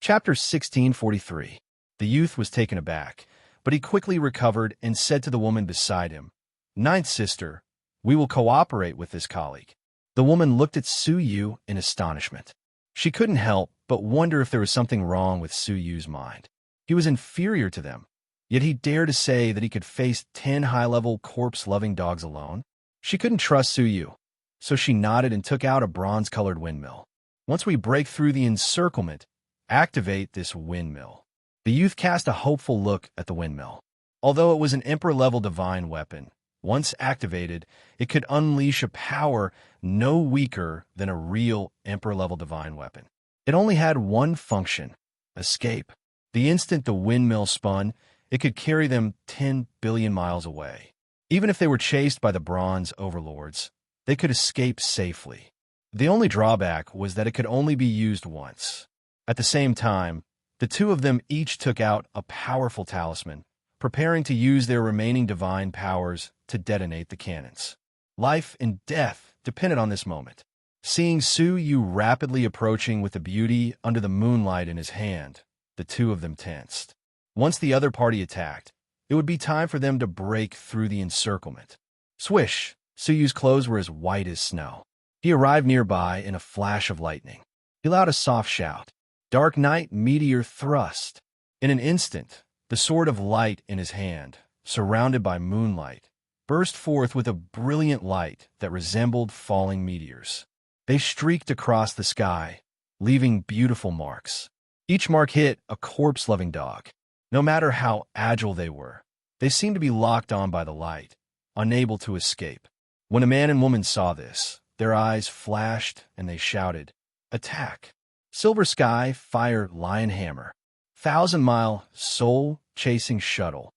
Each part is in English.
Chapter 1643. The youth was taken aback, but he quickly recovered and said to the woman beside him, "Ninth sister, we will cooperate with this colleague." The woman looked at Su Yu in astonishment. She couldn't help but wonder if there was something wrong with Su Yu's mind. He was inferior to them, yet he dared to say that he could face 10 high-level corpse-loving dogs alone. She couldn't trust Su Yu, so she nodded and took out a bronze-colored windmill. "Once we break through the encirclement, activate this windmill." The youth cast a hopeful look at the windmill. Although it was an Emperor-level divine weapon, once activated, it could unleash a power no weaker than a real Emperor-level divine weapon. It only had one function: escape. The instant the windmill spun, it could carry them 10 billion miles away. Even if they were chased by the bronze overlords, they could escape safely. The only drawback was that it could only be used once. At the same time, the two of them each took out a powerful talisman, preparing to use their remaining divine powers to detonate the cannons. Life and death depended on this moment. Seeing Su Yu rapidly approaching with the beauty under the moonlight in his hand, the two of them tensed. Once the other party attacked, it would be time for them to break through the encirclement. Swish! Su Yu's clothes were as white as snow. He arrived nearby in a flash of lightning. He let out a soft shout. "Dark Knight Meteor Thrust." In an instant, the sword of light in his hand, surrounded by moonlight, burst forth with a brilliant light that resembled falling meteors. They streaked across the sky, leaving beautiful marks. Each mark hit a corpse-loving dog. No matter how agile they seemed to be locked on by the light, unable to escape. When a man and woman saw this, their eyes flashed and they shouted, "Attack!" Silver Sky Fire Lion Hammer. 1,000-mile soul-chasing shuttle.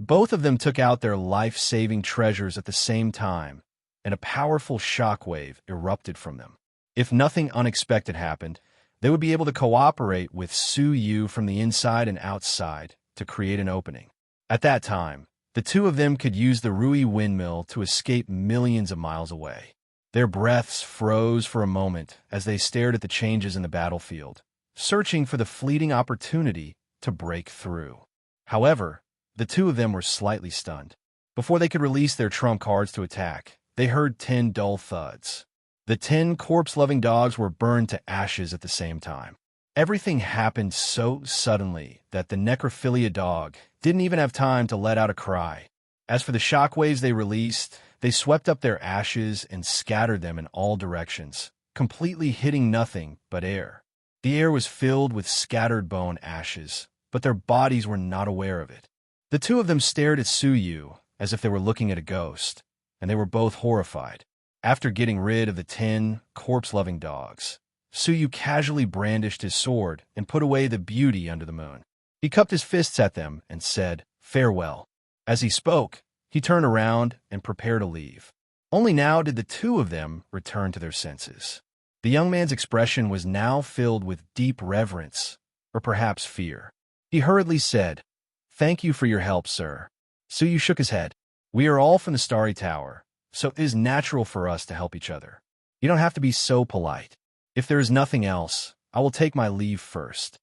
Both of them took out their life-saving treasures at the same time, and a powerful shockwave erupted from them. If nothing unexpected happened, they would be able to cooperate with Su Yu from the inside and outside to create an opening. At that time, the two of them could use the Rui windmill to escape millions of miles away. Their breaths froze for a moment as they stared at the changes in the battlefield, searching for the fleeting opportunity to break through. However, the two of them were slightly stunned. Before they could release their trump cards to attack, they heard 10 dull thuds. The 10 corpse-loving dogs were burned to ashes at the same time. Everything happened so suddenly that the necrophilia dog didn't even have time to let out a cry. As for the shockwaves they released, they swept up their ashes and scattered them in all directions, completely hitting nothing but air. The air was filled with scattered bone ashes, but their bodies were not aware of it. The two of them stared at Su Yu as if they were looking at a ghost, and they were both horrified. After getting rid of the 10 corpse-loving dogs, Su Yu casually brandished his sword and put away the beauty under the moon. He cupped his fists at them and said, "Farewell." As he spoke, he turned around and prepared to leave. Only now did the two of them return to their senses. The young man's expression was now filled with deep reverence, or perhaps fear. He hurriedly said, "Thank you for your help, sir." Su Yu shook his head. "We are all from the Starry Tower, so it is natural for us to help each other. You don't have to be so polite. If there is nothing else, I will take my leave first."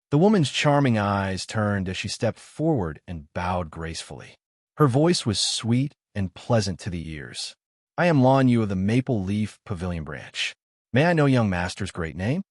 The woman's charming eyes turned as she stepped forward and bowed gracefully. Her voice was sweet and pleasant to the ears. "I am Lan Yu of the Maple Leaf Pavilion Branch. May I know young master's great name?"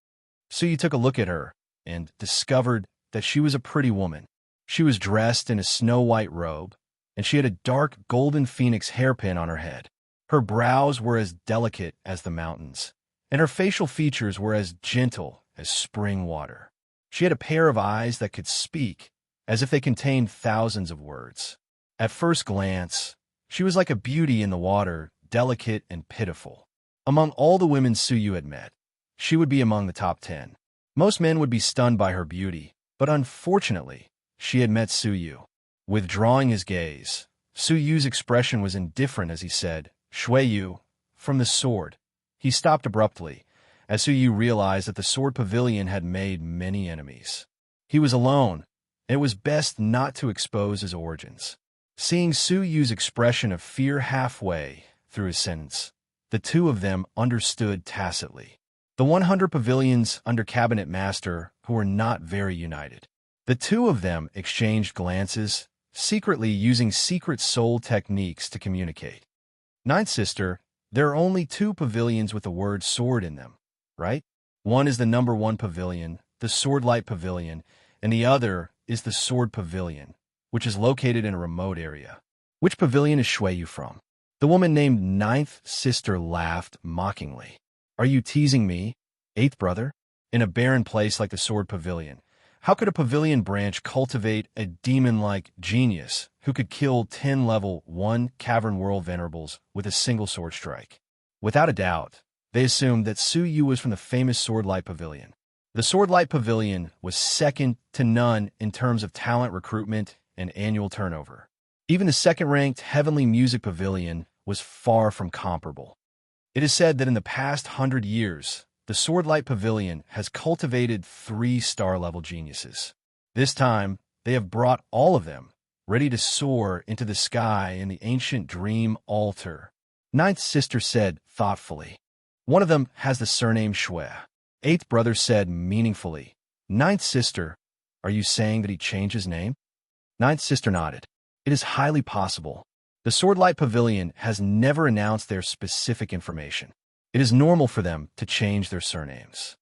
Su Yu took a look at her and discovered that she was a pretty woman. She was dressed in a snow-white robe, and she had a dark golden phoenix hairpin on her head. Her brows were as delicate as the mountains, and her facial features were as gentle as spring water. She had a pair of eyes that could speak, as if they contained thousands of words. At first glance, she was like a beauty in the water, delicate and pitiful. Among all the women Su Yu had met, she would be among the top 10. Most men would be stunned by her beauty, but unfortunately, she had met Su Yu. Withdrawing his gaze, Su Yu's expression was indifferent as he said, "Shui Yu, from the sword." He stopped abruptly, as Su Yu realized that the sword pavilion had made many enemies. He was alone, and it was best not to expose his origins. Seeing Su Yu's expression of fear halfway through his sentence, the two of them understood tacitly. The 100 pavilions under cabinet master who were not very united. The two of them exchanged glances, secretly using secret soul techniques to communicate. Ninth sister, there are only two pavilions with the word sword in them, right? One is the number 1 pavilion, the swordlight pavilion, and the other is the sword pavilion, which is located in a remote area. Which pavilion is Shueyu from? The woman named Ninth Sister laughed mockingly. Are you teasing me, eighth brother? In a barren place like the sword pavilion, how could a pavilion branch cultivate a demon-like genius who could kill 10 level 1 cavern world venerables with a single sword strike? Without a doubt, they assumed that Su Yu was from the famous Swordlight Pavilion. The Swordlight Pavilion was second to none in terms of talent recruitment and annual turnover. Even the second-ranked Heavenly Music Pavilion was far from comparable. It is said that in the past 100 years, the Swordlight Pavilion has cultivated 3-star-level geniuses. This time, they have brought all of them, ready to soar into the sky in the ancient dream altar. Ninth sister said thoughtfully. One of them has the surname Shui. Eighth brother said meaningfully. Ninth sister, are you saying that he changed his name? Ninth sister nodded. It is highly possible. The Swordlight Pavilion has never announced their specific information. It is normal for them to change their surnames.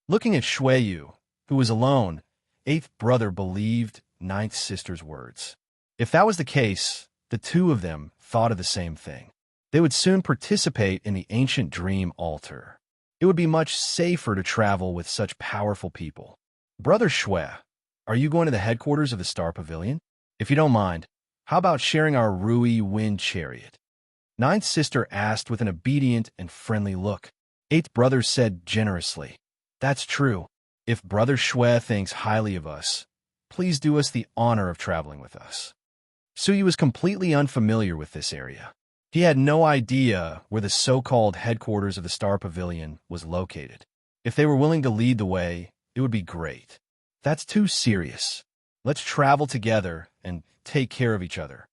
Looking at Shueyu, who was alone, eighth brother believed ninth sister's words. If that was the case, the two of them thought of the same thing. They would soon participate in the ancient dream altar. It would be much safer to travel with such powerful people. Brother Shui, are you going to the headquarters of the Star Pavilion? If you don't mind, how about sharing our Rui Wind Chariot? Ninth sister asked with an obedient and friendly look. Eighth brother said generously. That's true. If Brother Shui thinks highly of us, please do us the honor of traveling with us. Suyu was completely unfamiliar with this area. He had no idea where the so-called headquarters of the Star Pavilion was located. If they were willing to lead the way, it would be great. That's too serious. Let's travel together and take care of each other.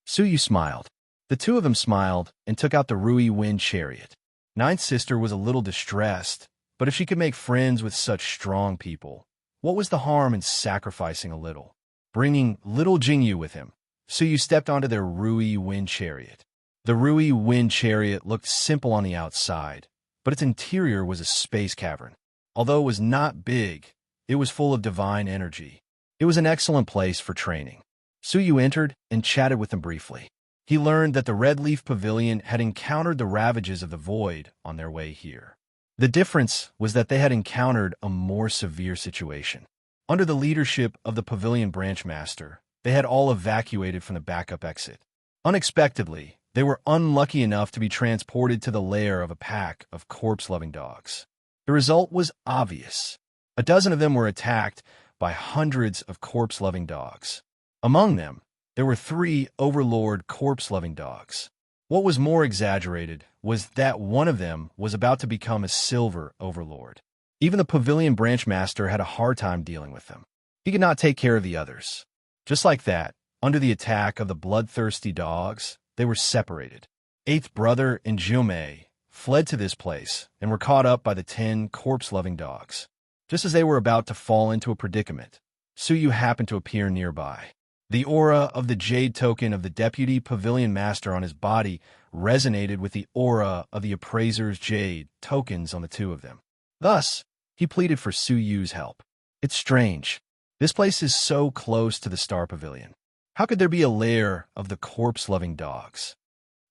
Suyu smiled. The two of them smiled and took out the Rui Wind Chariot. Ninth sister was a little distressed, but if she could make friends with such strong people, what was the harm in sacrificing a little? Bringing little Jingyu with him, Suyu stepped onto their Rui Wind Chariot. The Rui Wind Chariot looked simple on the outside, but its interior was a space cavern. Although it was not big, it was full of divine energy. It was an excellent place for training. Suyu entered and chatted with them briefly. He learned that the Red Leaf Pavilion had encountered the ravages of the void on their way here. The difference was that they had encountered a more severe situation. Under the leadership of the Pavilion Branch Master, they had all evacuated from the backup exit. Unexpectedly, they were unlucky enough to be transported to the lair of a pack of corpse-loving dogs. The result was obvious. A dozen of them were attacked by hundreds of corpse-loving dogs. Among them, there were 3 overlord corpse-loving dogs. What was more exaggerated was that one of them was about to become a silver overlord. Even the Pavilion Branch Master had a hard time dealing with them. He could not take care of the others. Just like that, under the attack of the bloodthirsty dogs, they were separated. Eighth brother and Jiumei fled to this place and were caught up by the 10 corpse-loving dogs. Just as they were about to fall into a predicament, Suyu happened to appear nearby. The aura of the jade token of the Deputy Pavilion Master on his body resonated with the aura of the Appraiser's jade tokens on the two of them. Thus, he pleaded for Suyu's help. It's strange. This place is so close to the Star Pavilion. How could there be a lair of the corpse-loving dogs?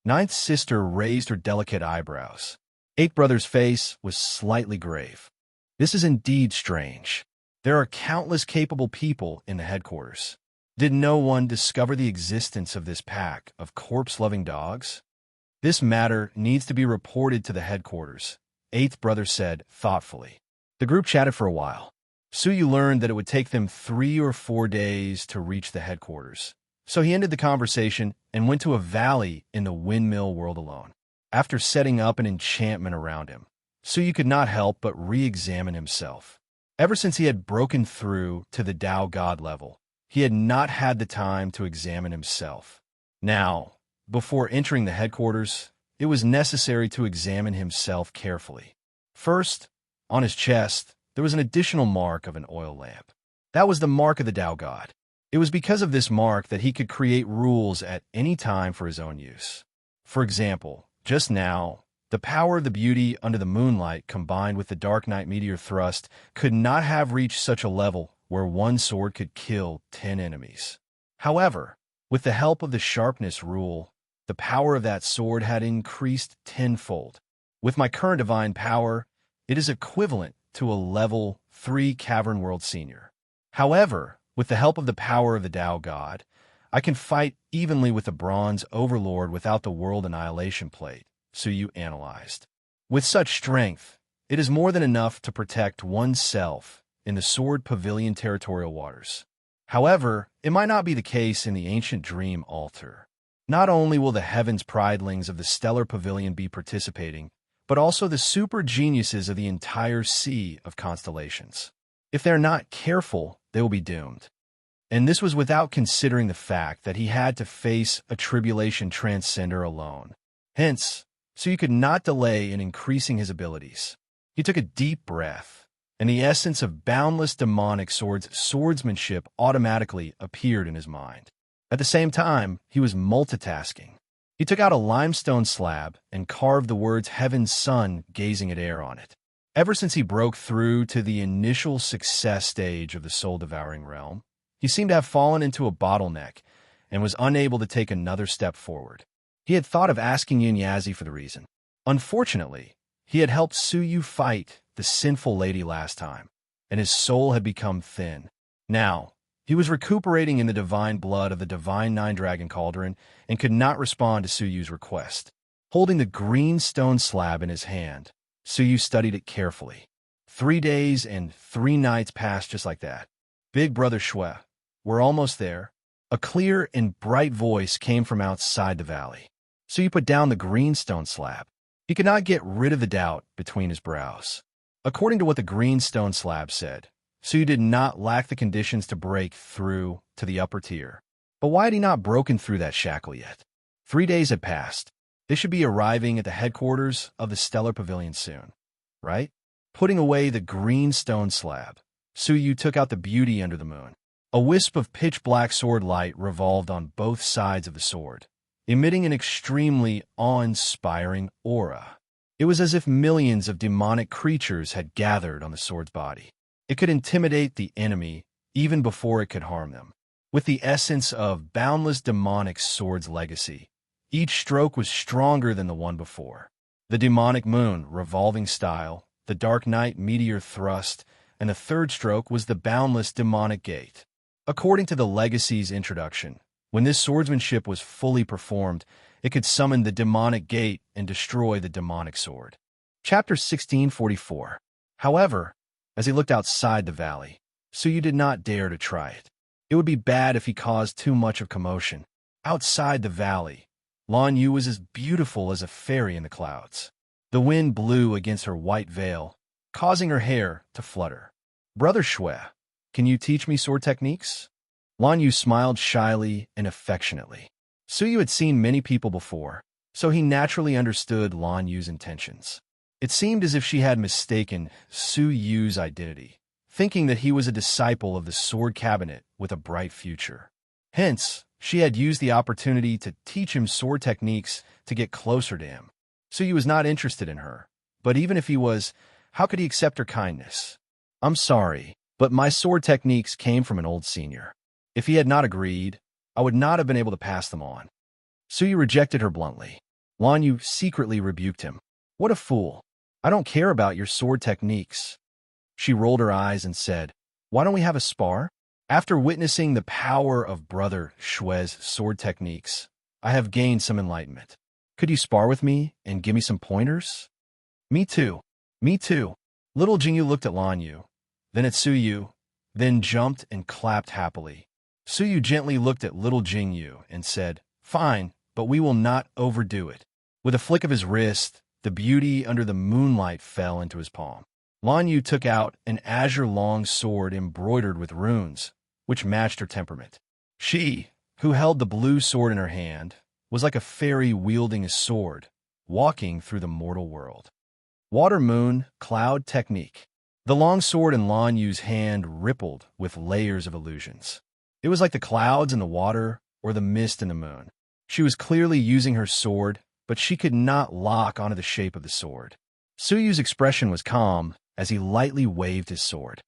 Ninth sister raised her delicate eyebrows. Eighth brother's face was slightly grave. This is indeed strange. There are countless capable people in the headquarters. Did no one discover the existence of this pack of corpse-loving dogs? This matter needs to be reported to the headquarters, eighth brother said thoughtfully. The group chatted for a while. Suyu learned that it would take them 3 or 4 days to reach the headquarters, so he ended the conversation and went to a valley in the windmill world alone. After setting up an enchantment around him, Suyu could not help but re-examine himself. Ever since he had broken through to the Dao God level, he had not had the time to examine himself. Now, before entering the headquarters, it was necessary to examine himself carefully. First, On his chest, there was an additional mark of an oil lamp. That was the mark of the Tao God. It was because of this mark that he could create rules at any time for his own use. For example, just now, the power of the beauty under the moonlight combined with the dark night meteor thrust could not have reached such a level where one sword could kill 10 enemies. However, with the help of the sharpness rule, the power of that sword had increased tenfold. With my current divine power, it is equivalent to a level 3 Cavern World Senior. However, with the help of the power of the Tao God, I can fight evenly with the Bronze Overlord without the World Annihilation Plate, so you analyzed. With such strength, it is more than enough to protect oneself in the Sword Pavilion territorial waters. However, it might not be the case in the ancient Dream Altar. Not only will the Heavens Pridelings of the Stellar Pavilion be participating, but also the super geniuses of the entire sea of constellations. If they're not careful, they will be doomed. And this was without considering the fact that he had to face a tribulation transcender alone. Hence, so you could not delay in increasing his abilities. He took a deep breath, and the essence of boundless demonic swordsmanship automatically appeared in his mind. At the same time, he was multitasking. He took out a limestone slab and carved the words Heaven's Sun gazing at air on it. Ever since he broke through to the initial success stage of the soul-devouring realm, he seemed to have fallen into a bottleneck and was unable to take another step forward. He had thought of asking Yin Yazi for the reason. Unfortunately, he had helped Su Yu fight the sinful lady last time, and his soul had become thin. Now, he was recuperating in the divine blood of the divine nine-dragon cauldron and could not respond to Su Yu's request. Holding the green stone slab in his hand, Su Yu studied it carefully. 3 days and 3 nights passed just like that. Big Brother Shui, we're almost there. A clear and bright voice came from outside the valley. Su Yu put down the green stone slab. He could not get rid of the doubt between his brows. According to what the green stone slab said, Su Yu did not lack the conditions to break through to the upper tier. But why had he not broken through that shackle yet? 3 days had passed. They should be arriving at the headquarters of the Stellar Pavilion soon, right? Putting away the green stone slab, Su Yu took out the beauty under the moon. A wisp of pitch-black sword light revolved on both sides of the sword, emitting an extremely awe-inspiring aura. It was as if millions of demonic creatures had gathered on the sword's body. It could intimidate the enemy even before it could harm them. With the essence of boundless demonic sword's legacy, each stroke was stronger than the one before. The demonic moon, revolving style, the dark night meteor thrust, and the third stroke was the boundless demonic gate. According to the legacy's introduction, when this swordsmanship was fully performed, it could summon the demonic gate and destroy the demonic sword. Chapter 1644. However, as he looked outside the valley, Su Yu did not dare to try it. It would be bad if he caused too much of commotion. Outside the valley, Lan Yu was as beautiful as a fairy in the clouds. The wind blew against her white veil, causing her hair to flutter. Brother Shui, can you teach me sword techniques? Lan Yu smiled shyly and affectionately. Su Yu had seen many people before, so he naturally understood Lan Yu's intentions. It seemed as if she had mistaken Su Yu's identity, thinking that he was a disciple of the sword cabinet with a bright future. Hence, she had used the opportunity to teach him sword techniques to get closer to him. Su Yu was not interested in her, but even if he was, how could he accept her kindness? I'm sorry, but my sword techniques came from an old senior. If he had not agreed, I would not have been able to pass them on. Su Yu rejected her bluntly. Lan Yu secretly rebuked him. What a fool. I don't care about your sword techniques. She rolled her eyes and said, why don't we have a spar? After witnessing the power of Brother Shui's sword techniques, I have gained some enlightenment. Could you spar with me and give me some pointers? Me too. Me too. Little Jingyu looked at Lan Yu, then at Su Yu, then jumped and clapped happily. Su Yu gently looked at little Jingyu and said, fine, but we will not overdo it. With a flick of his wrist, the beauty under the moonlight fell into his palm. Lan Yu took out an azure-long sword embroidered with runes, which matched her temperament. She, who held the blue sword in her hand, was like a fairy wielding a sword, walking through the mortal world. Water Moon Cloud Technique. The long sword in Lan Yu's hand rippled with layers of illusions. It was like the clouds in the water or the mist in the moon. She was clearly using her sword, but she could not lock onto the shape of the sword. Su Yu's expression was calm as he lightly waved his sword.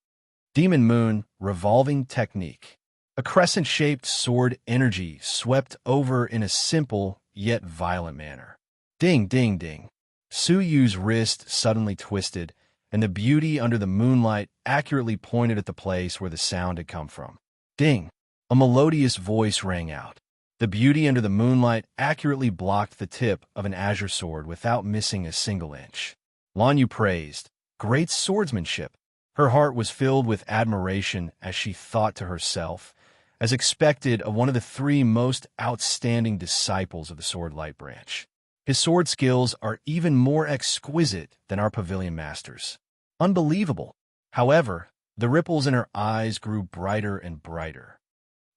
Demon Moon Revolving Technique. A crescent-shaped sword energy swept over in a simple yet violent manner. Ding, ding, ding. Su Yu's wrist suddenly twisted, and the beauty under the moonlight accurately pointed at the place where the sound had come from. Ding! A melodious voice rang out. The beauty under the moonlight accurately blocked the tip of an azure sword without missing a single inch. Lan Yu praised, "Great swordsmanship." Her heart was filled with admiration as she thought to herself, as expected of one of the three most outstanding disciples of the Sword Light Branch. His sword skills are even more exquisite than our pavilion masters. Unbelievable. However, the ripples in her eyes grew brighter and brighter.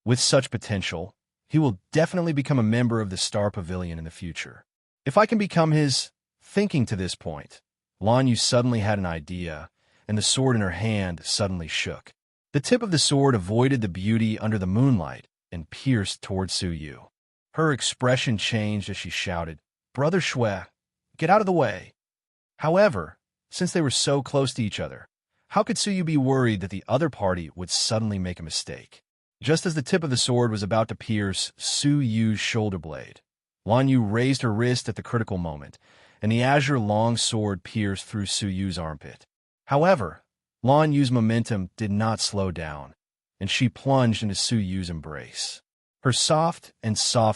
With such potential, he will definitely become a member of the Star Pavilion in the future. If I can become his... Thinking to this point, Lan Yu suddenly had an idea, and the sword in her hand suddenly shook. The tip of the sword avoided the beauty under the moonlight and pierced toward Su Yu. Her expression changed as she shouted, "Brother Shui, get out of the way." However, since they were so close to each other, how could Su Yu be worried that the other party would suddenly make a mistake? Just as the tip of the sword was about to pierce Su Yu's shoulder blade, Lan Yu raised her wrist at the critical moment, and the azure long sword pierced through Su Yu's armpit. However, Lan Yu's momentum did not slow down, and she plunged into Su Yu's embrace. Her soft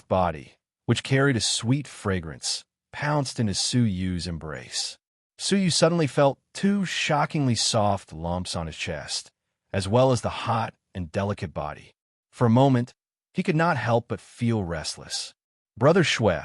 body, which carried a sweet fragrance, pounced into Su Yu's embrace. Su Yu suddenly felt two shockingly soft lumps on his chest, as well as the hot and delicate body. For a moment, he could not help but feel restless. "Brother Shui,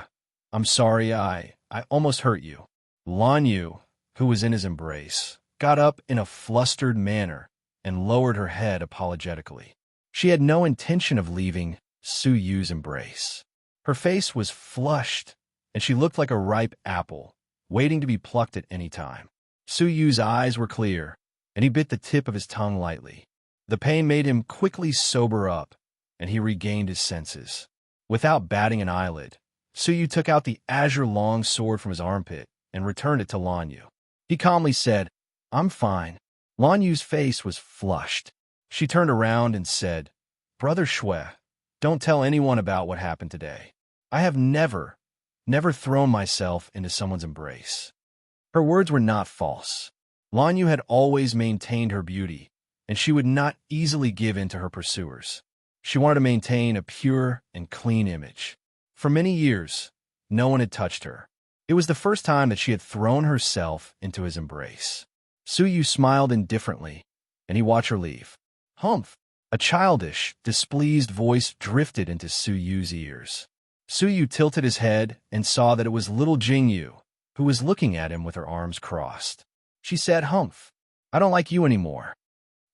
I'm sorry I almost hurt you." Lan Yu, who was in his embrace, got up in a flustered manner and lowered her head apologetically. She had no intention of leaving Su Yu's embrace. Her face was flushed, and she looked like a ripe apple, waiting to be plucked at any time. Su Yu's eyes were clear, and he bit the tip of his tongue lightly. The pain made him quickly sober up, and he regained his senses. Without batting an eyelid, Su Yu took out the azure long sword from his armpit and returned it to Lan Yu. He calmly said, "I'm fine." Lan Yu's face was flushed. She turned around and said, "Brother Shui, don't tell anyone about what happened today. I have never thrown myself into someone's embrace." Her words were not false. Lan Yu had always maintained her beauty, and she would not easily give in to her pursuers. She wanted to maintain a pure and clean image. For many years, no one had touched her. It was the first time that she had thrown herself into his embrace. Su Yu smiled indifferently, and he watched her leave. "Humph!" A childish, displeased voice drifted into Su Yu's ears. Su Yu tilted his head and saw that it was little Jingyu, who was looking at him with her arms crossed. She said, "Humph, I don't like you anymore."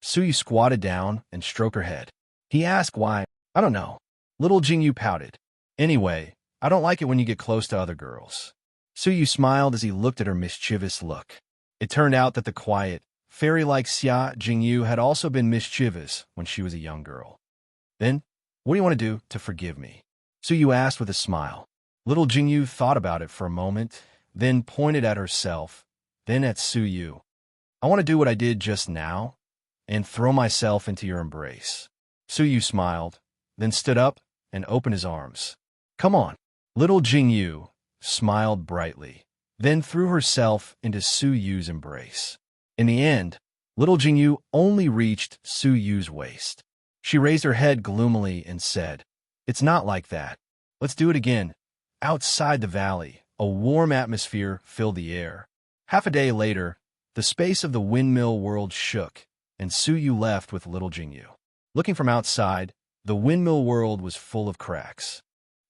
Su Yu squatted down and stroked her head. He asked why. "I don't know." Little Jingyu pouted. "Anyway, I don't like it when you get close to other girls." Su Yu smiled as he looked at her mischievous look. It turned out that the quiet, fairy-like Xia Jingyu had also been mischievous when she was a young girl. "Then, what do you want to do to forgive me?" Su Yu asked with a smile. Little Jingyu thought about it for a moment, then pointed at herself, then at Su Yu. "I want to do what I did just now, and throw myself into your embrace." Su Yu smiled, then stood up and opened his arms. "Come on." Little Jingyu smiled brightly, then threw herself into Su Yu's embrace. In the end, little Jingyu only reached Su Yu's waist. She raised her head gloomily and said, "It's not like that. Let's do it again." Outside the valley, a warm atmosphere filled the air. Half a day later, the space of the windmill world shook, and Su Yu left with little Jingyu. Looking from outside, the windmill world was full of cracks.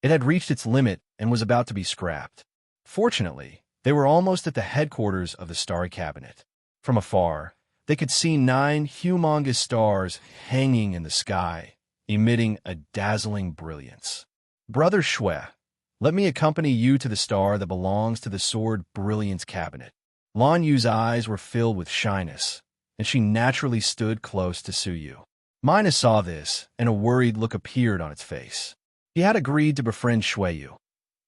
It had reached its limit and was about to be scrapped. Fortunately, they were almost at the headquarters of the Starry Cabinet. From afar, they could see 9 humongous stars hanging in the sky, emitting a dazzling brilliance. "Brother Shui, let me accompany you to the star that belongs to the Sword Brilliance Cabinet." Lan Yu's eyes were filled with shyness, and she naturally stood close to Su Yu. Mina saw this, and a worried look appeared on its face. He had agreed to befriend Shui Yu,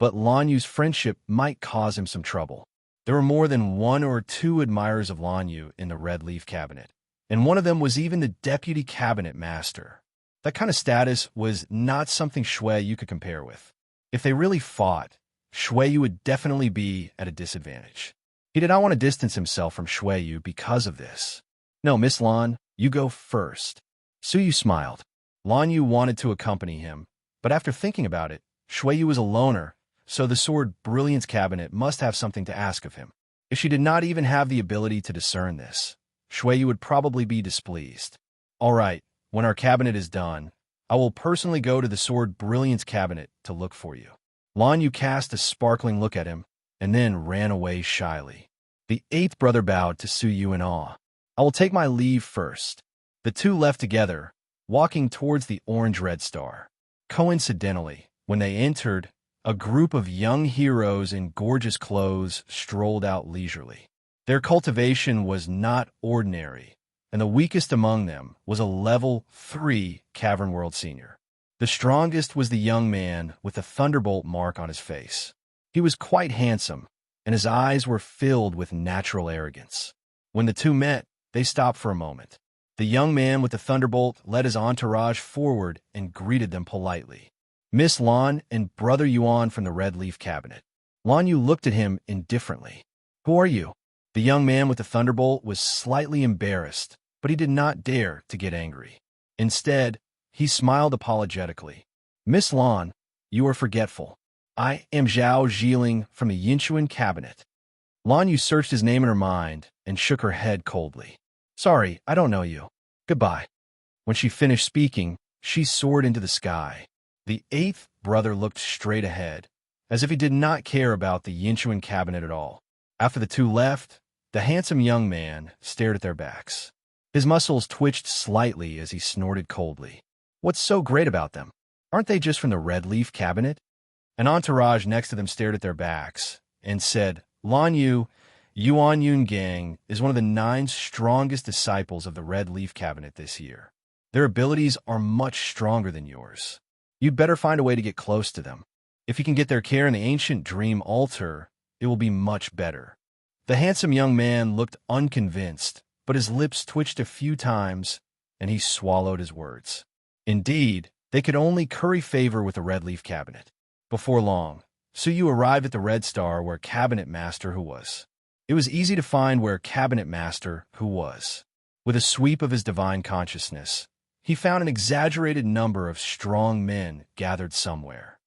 but Lan Yu's friendship might cause him some trouble. There were more than one or two admirers of Lan Yu in the Red Leaf Cabinet, and one of them was even the deputy cabinet master. That kind of status was not something Shui Yu could compare with. If they really fought, Shui Yu would definitely be at a disadvantage. He did not want to distance himself from Shui Yu because of this. No, Miss Lan, you go first. Su Yu smiled. Lan Yu wanted to accompany him, but after thinking about it, Shui Yu was a loner, so the Sword Brilliance Cabinet must have something to ask of him. If she did not even have the ability to discern this, Shui Yu would probably be displeased. All right, when our cabinet is done, I will personally go to the Sword Brilliance Cabinet to look for you. Lan Yu cast a sparkling look at him, and then ran away shyly. The eighth brother bowed to Su Yu in awe. I will take my leave first. The two left together, walking towards the orange-red star. Coincidentally, when they entered, a group of young heroes in gorgeous clothes strolled out leisurely. Their cultivation was not ordinary, and the weakest among them was a level 3 Cavern World Senior. The strongest was the young man with the thunderbolt mark on his face. He was quite handsome, and his eyes were filled with natural arrogance. When the two met, they stopped for a moment. The young man with the thunderbolt led his entourage forward and greeted them politely. Miss Lan and Brother Yuan from the Red Leaf Cabinet. Lan Yu looked at him indifferently. Who are you? The young man with the thunderbolt was slightly embarrassed, but he did not dare to get angry. Instead, he smiled apologetically. Miss Lan, you are forgetful. I am Zhao Zhiling from the Yinchuan Cabinet. Lan Yu searched his name in her mind and shook her head coldly. Sorry, I don't know you. Goodbye. When she finished speaking, she soared into the sky. The eighth brother looked straight ahead, as if he did not care about the Yinchuan Cabinet at all. After the two left, the handsome young man stared at their backs. His muscles twitched slightly as he snorted coldly. What's so great about them? Aren't they just from the Red Leaf Cabinet? An entourage next to them stared at their backs and said, Lan Yu, Yuan Yun Gang is one of the 9 strongest disciples of the Red Leaf Cabinet this year. Their abilities are much stronger than yours. You'd better find a way to get close to them. If you can get their care in the ancient dream altar, it will be much better. The handsome young man looked unconvinced, but his lips twitched a few times, and he swallowed his words. Indeed, they could only curry favor with the Red Leaf Cabinet. Before long, Su Yu arrived at the Red Star where Cabinet Master Hu was. It was easy to find where Cabinet Master Hu was. With a sweep of his divine consciousness, he found an exaggerated number of strong men gathered somewhere.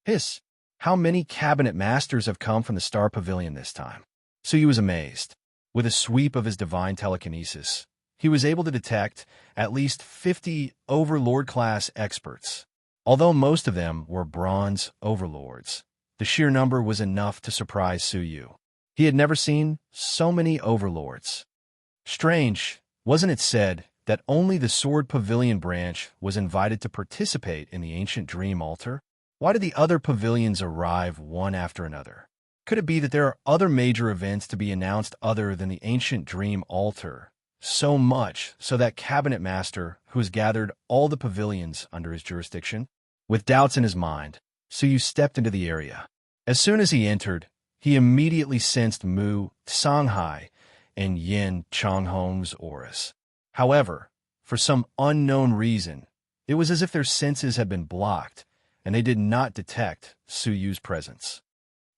Hiss! How many cabinet masters have come from the Star Pavilion this time? Su Yu was amazed. With a sweep of his divine telekinesis, he was able to detect at least 50 Overlord-class experts. Although most of them were bronze overlords, the sheer number was enough to surprise Su Yu. He had never seen so many overlords. Strange, wasn't it said that only the Sword Pavilion branch was invited to participate in the ancient dream altar? Why did the other pavilions arrive one after another? Could it be that there are other major events to be announced other than the ancient dream altar? So much so that Cabinet Master, who has gathered all the pavilions under his jurisdiction? With doubts in his mind, Su Yu stepped into the area. As soon as he entered, he immediately sensed Mu Songhai and Yin Changhong's auras. However, for some unknown reason, it was as if their senses had been blocked, and they did not detect Su Yu's presence.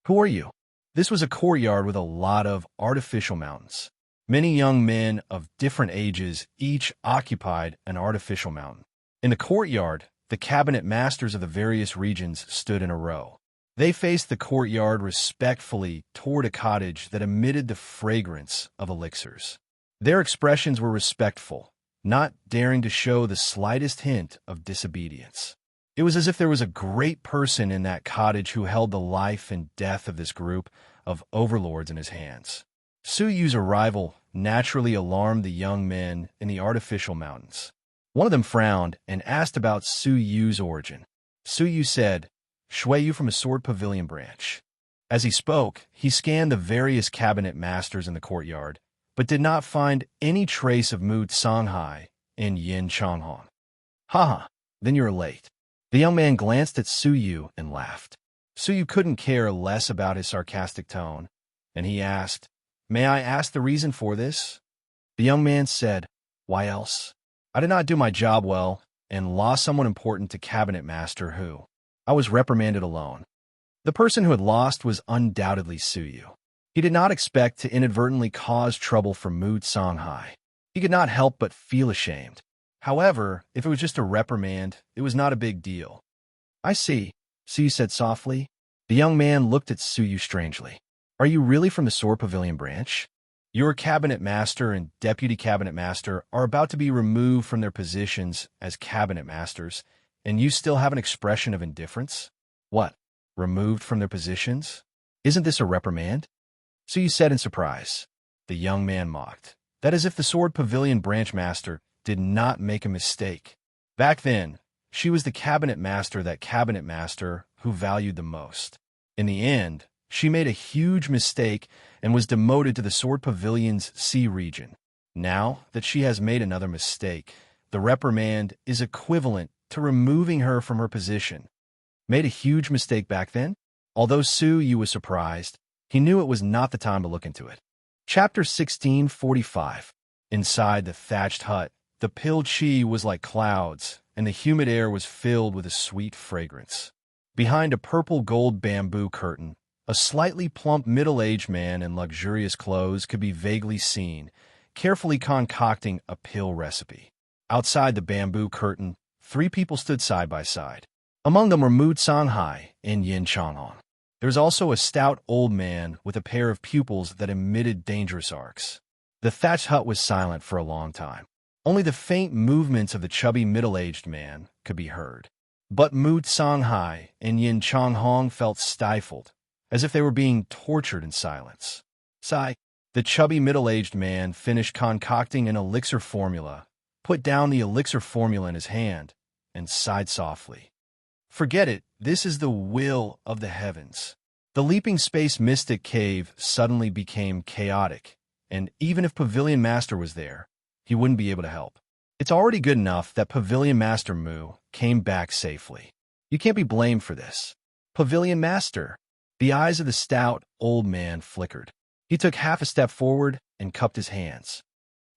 Who are you? This was a courtyard with a lot of artificial mountains. Many young men of different ages each occupied an artificial mountain. In the courtyard, the cabinet masters of the various regions stood in a row. They faced the courtyard respectfully toward a cottage that emitted the fragrance of elixirs. Their expressions were respectful, not daring to show the slightest hint of disobedience. It was as if there was a great person in that cottage who held the life and death of this group of overlords in his hands. Su Yu's arrival naturally alarmed the young men in the artificial mountains. One of them frowned and asked about Su Yu's origin. Su Yu said, Shui Yu from a Sword Pavilion branch. As he spoke, he scanned the various cabinet masters in the courtyard, but did not find any trace of Mu Songhai and Yin Changhong. Haha, then you're late. The young man glanced at Su Yu and laughed. Su Yu couldn't care less about his sarcastic tone, and he asked, "May I ask the reason for this?" The young man said, "Why else? I did not do my job well and lost someone important to cabinet master who I was reprimanded alone." The person who had lost was undoubtedly Su Yu. He did not expect to inadvertently cause trouble for Mu Songhai. He could not help but feel ashamed. However, if it was just a reprimand, it was not a big deal. "I see," Su Yu said softly. The young man looked at Su Yu strangely. "Are you really from the Sword Pavilion branch? Your cabinet master and deputy cabinet master are about to be removed from their positions as cabinet masters, and you still have an expression of indifference? What? Removed from their positions? Isn't this a reprimand?" Su Yu said in surprise. The young man mocked. That is if the Sword Pavilion branch master did not make a mistake. Back then, she was the cabinet master who valued the most. In the end, she made a huge mistake and was demoted to the Sword Pavilion's C region. Now that she has made another mistake, the reprimand is equivalent to removing her from her position. Made a huge mistake back then? Although Su Yu was surprised, he knew it was not the time to look into it. Chapter 1645. Inside the thatched hut, the pale chi was like clouds, and the humid air was filled with a sweet fragrance. Behind a purple-gold bamboo curtain, a slightly plump middle-aged man in luxurious clothes could be vaguely seen, carefully concocting a pill recipe. Outside the bamboo curtain, 3 people stood side by side. Among them were Mu Songhai and Yin Changhong. There was also a stout old man with a pair of pupils that emitted dangerous arcs. The thatched hut was silent for a long time. Only the faint movements of the chubby middle-aged man could be heard. But Mu Songhai and Yin Changhong felt stifled, as if they were being tortured in silence. Sigh. The chubby middle-aged man finished concocting an elixir formula, put down the elixir formula in his hand, and sighed softly. Forget it, this is the will of the heavens. The leaping space mystic cave suddenly became chaotic, and even if Pavilion Master was there, he wouldn't be able to help. It's already good enough that Pavilion Master Mu came back safely. You can't be blamed for this. Pavilion Master. The eyes of the stout old man flickered. He took half a step forward and cupped his hands.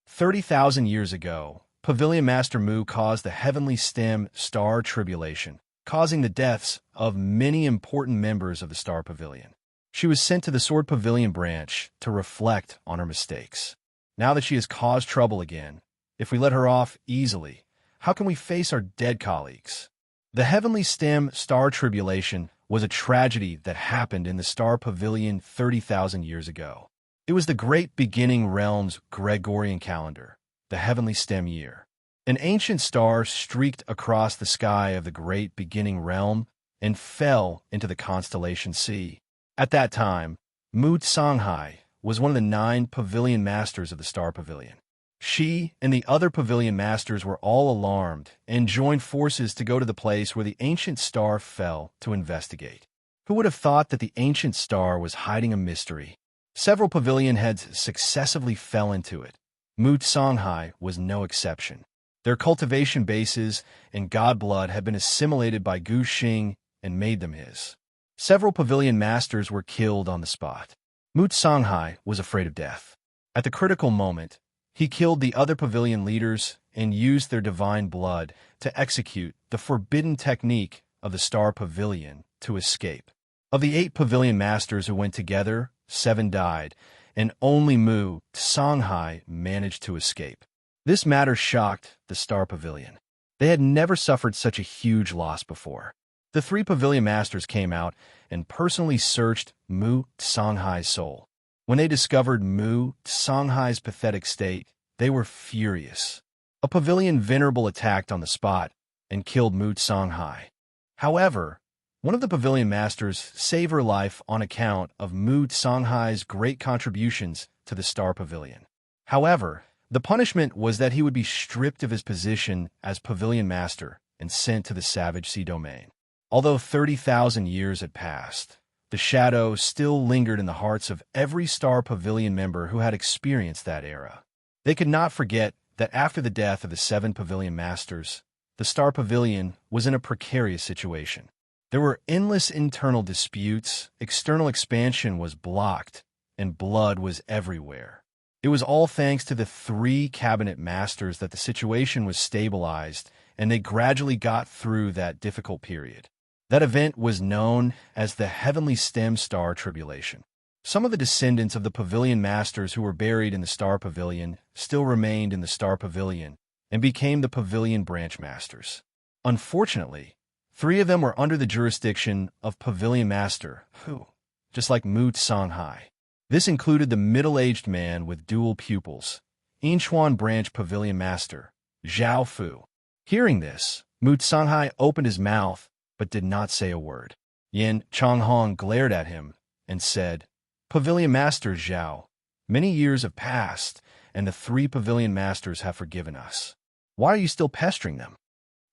30,000 years ago, Pavilion Master Mu caused the heavenly stem star tribulation, causing the deaths of many important members of the Star Pavilion. She was sent to the Sword Pavilion branch to reflect on her mistakes. Now that she has caused trouble again, if we let her off easily, how can we face our dead colleagues? The heavenly stem star tribulation was a tragedy that happened in the Star Pavilion 30,000 years ago. It was the great beginning realm's Gregorian calendar, the heavenly stem year. An ancient star streaked across the sky of the great beginning realm and fell into the constellation Sea. At that time, Mu Songhai was one of the 9 pavilion masters of the Star Pavilion. She and the other pavilion masters were all alarmed and joined forces to go to the place where the ancient star fell to investigate. Who would have thought that the ancient star was hiding a mystery? Several pavilion heads successively fell into it. Mu Songhai was no exception. Their cultivation bases and god blood had been assimilated by Gu Xing and made them his. Several pavilion masters were killed on the spot. Mu Songhai was afraid of death. At the critical moment, he killed the other pavilion leaders and used their divine blood to execute the forbidden technique of the Star Pavilion to escape. Of the 8 pavilion masters who went together, 7 died, and only Mu Songhai managed to escape. This matter shocked the Star Pavilion. They had never suffered such a huge loss before. The 3 pavilion masters came out and personally searched Mu Songhai's soul. When they discovered Mu Songhai's pathetic state, they were furious. A pavilion venerable attacked on the spot and killed Mu Songhai. However, one of the pavilion masters saved her life on account of Mu Songhai's great contributions to the Star Pavilion. However, the punishment was that he would be stripped of his position as pavilion master and sent to the Savage Sea domain. Although 30,000 years had passed, The shadow still lingered in the hearts of every Star Pavilion member who had experienced that era. They could not forget that after the death of the 7 Pavilion Masters, the Star Pavilion was in a precarious situation. There were endless internal disputes, external expansion was blocked, and blood was everywhere. It was all thanks to the 3 cabinet masters that the situation was stabilized, and they gradually got through that difficult period. That event was known as the Heavenly Stem Star Tribulation. Some of the descendants of the Pavilion Masters who were buried in the Star Pavilion still remained in the Star Pavilion and became the Pavilion Branch Masters. Unfortunately, 3 of them were under the jurisdiction of Pavilion Master Hu, just like Mu Songhai. This included the middle-aged man with dual pupils, Inchuan Branch Pavilion Master, Zhao Fu. Hearing this, Mu Songhai opened his mouth but did not say a word. Yin Changhong glared at him and said, "Pavilion Master Zhao, many years have passed, and the 3 Pavilion Masters have forgiven us. Why are you still pestering them?"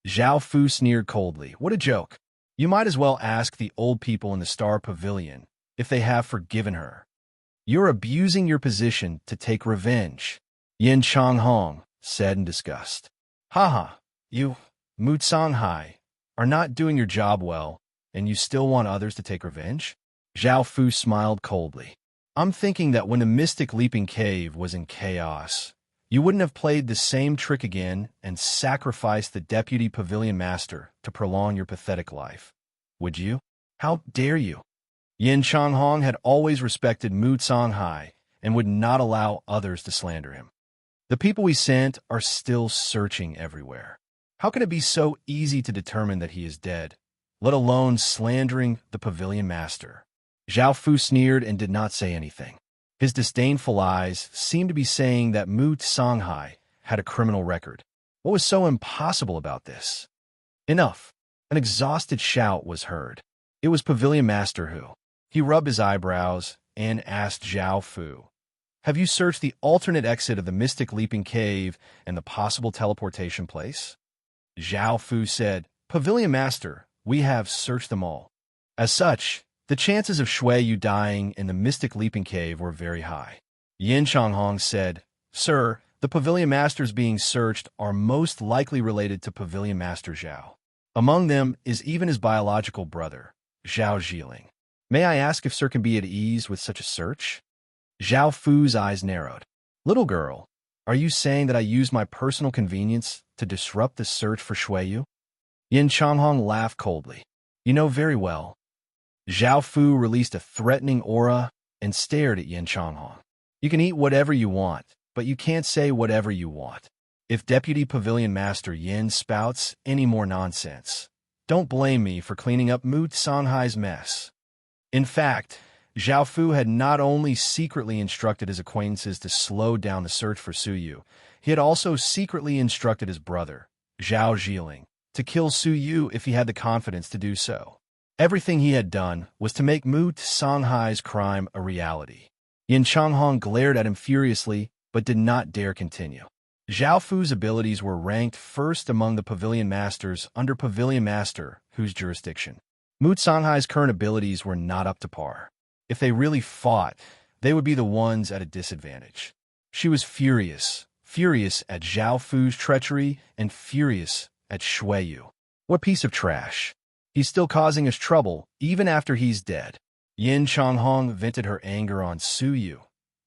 Zhao Fu sneered coldly. "What a joke. You might as well ask the old people in the Star Pavilion if they have forgiven her. You're abusing your position to take revenge," Yin Changhong said in disgust. "Haha, you, Mu Songhai, are not doing your job well, and you still want others to take revenge?" Zhao Fu smiled coldly. "I'm thinking that when the Mystic Leaping Cave was in chaos, you wouldn't have played the same trick again and sacrificed the Deputy Pavilion Master to prolong your pathetic life, would you? How dare you?" Yin Changhong had always respected Mu Songhai and would not allow others to slander him. "The people we sent are still searching everywhere. How can it be so easy to determine that he is dead, let alone slandering the Pavilion Master?" Zhao Fu sneered and did not say anything. His disdainful eyes seemed to be saying that Mu Songhai had a criminal record. What was so impossible about this? Enough. An exhausted shout was heard. It was Pavilion Master Hu. He rubbed his eyebrows and asked Zhao Fu, "Have you searched the alternate exit of the Mystic Leaping Cave and the possible teleportation place?" Zhao Fu said, "Pavilion Master, we have searched them all. As such, the chances of Shui Yu dying in the Mystic Leaping Cave were very high." Yin Changhong said, "Sir, the Pavilion Masters being searched are most likely related to Pavilion Master Zhao. Among them is even his biological brother, Zhao Zhiling. May I ask if Sir can be at ease with such a search?" Zhao Fu's eyes narrowed. "Little girl, are you saying that I used my personal convenience to disrupt the search for Shui Yu?" Yin Changhong laughed coldly. "You know very well." Zhao Fu released a threatening aura and stared at Yin Changhong. "You can eat whatever you want, but you can't say whatever you want. If Deputy Pavilion Master Yin spouts any more nonsense, don't blame me for cleaning up Mu Songhai's mess." In fact, Zhao Fu had not only secretly instructed his acquaintances to slow down the search for Su Yu, he had also secretly instructed his brother, Zhao Zhiling, to kill Su Yu if he had the confidence to do so. Everything he had done was to make Mu Songhai's crime a reality. Yin Changhong glared at him furiously, but did not dare continue. Zhao Fu's abilities were ranked first among the Pavilion Masters under Pavilion Master Hu's jurisdiction. Mu Songhai's current abilities were not up to par. If they really fought, they would be the ones at a disadvantage. She was furious at Zhao Fu's treachery and furious at Shui Yu. What piece of trash. He's still causing us trouble, even after he's dead. Yin Changhong vented her anger on Su Yu,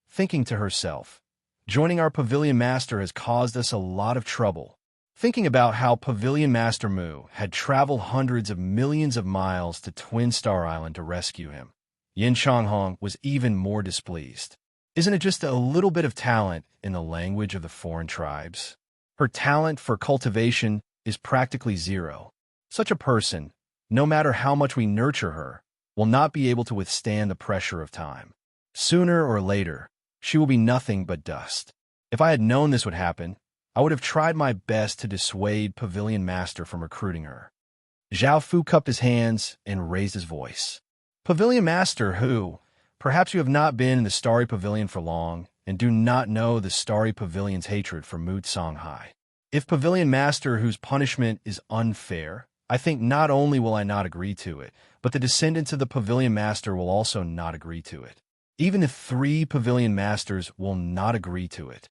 thinking to herself, "Joining our Pavilion Master has caused us a lot of trouble." Thinking about how Pavilion Master Mu had traveled hundreds of millions of miles to Twin Star Island to rescue him, Yin Changhong was even more displeased. Isn't it just a little bit of talent in the language of the foreign tribes? Her talent for cultivation is practically zero. Such a person, no matter how much we nurture her, will not be able to withstand the pressure of time. Sooner or later, she will be nothing but dust. If I had known this would happen, I would have tried my best to dissuade Pavilion Master from recruiting her. Zhao Fu cupped his hands and raised his voice. "Pavilion Master Hu, perhaps you have not been in the Starry Pavilion for long and do not know the Starry Pavilion's hatred for Mu Songhai. If Pavilion Master Hu's punishment is unfair, I think not only will I not agree to it, but the descendants of the Pavilion Master will also not agree to it. Even if 3 Pavilion Masters will not agree to it.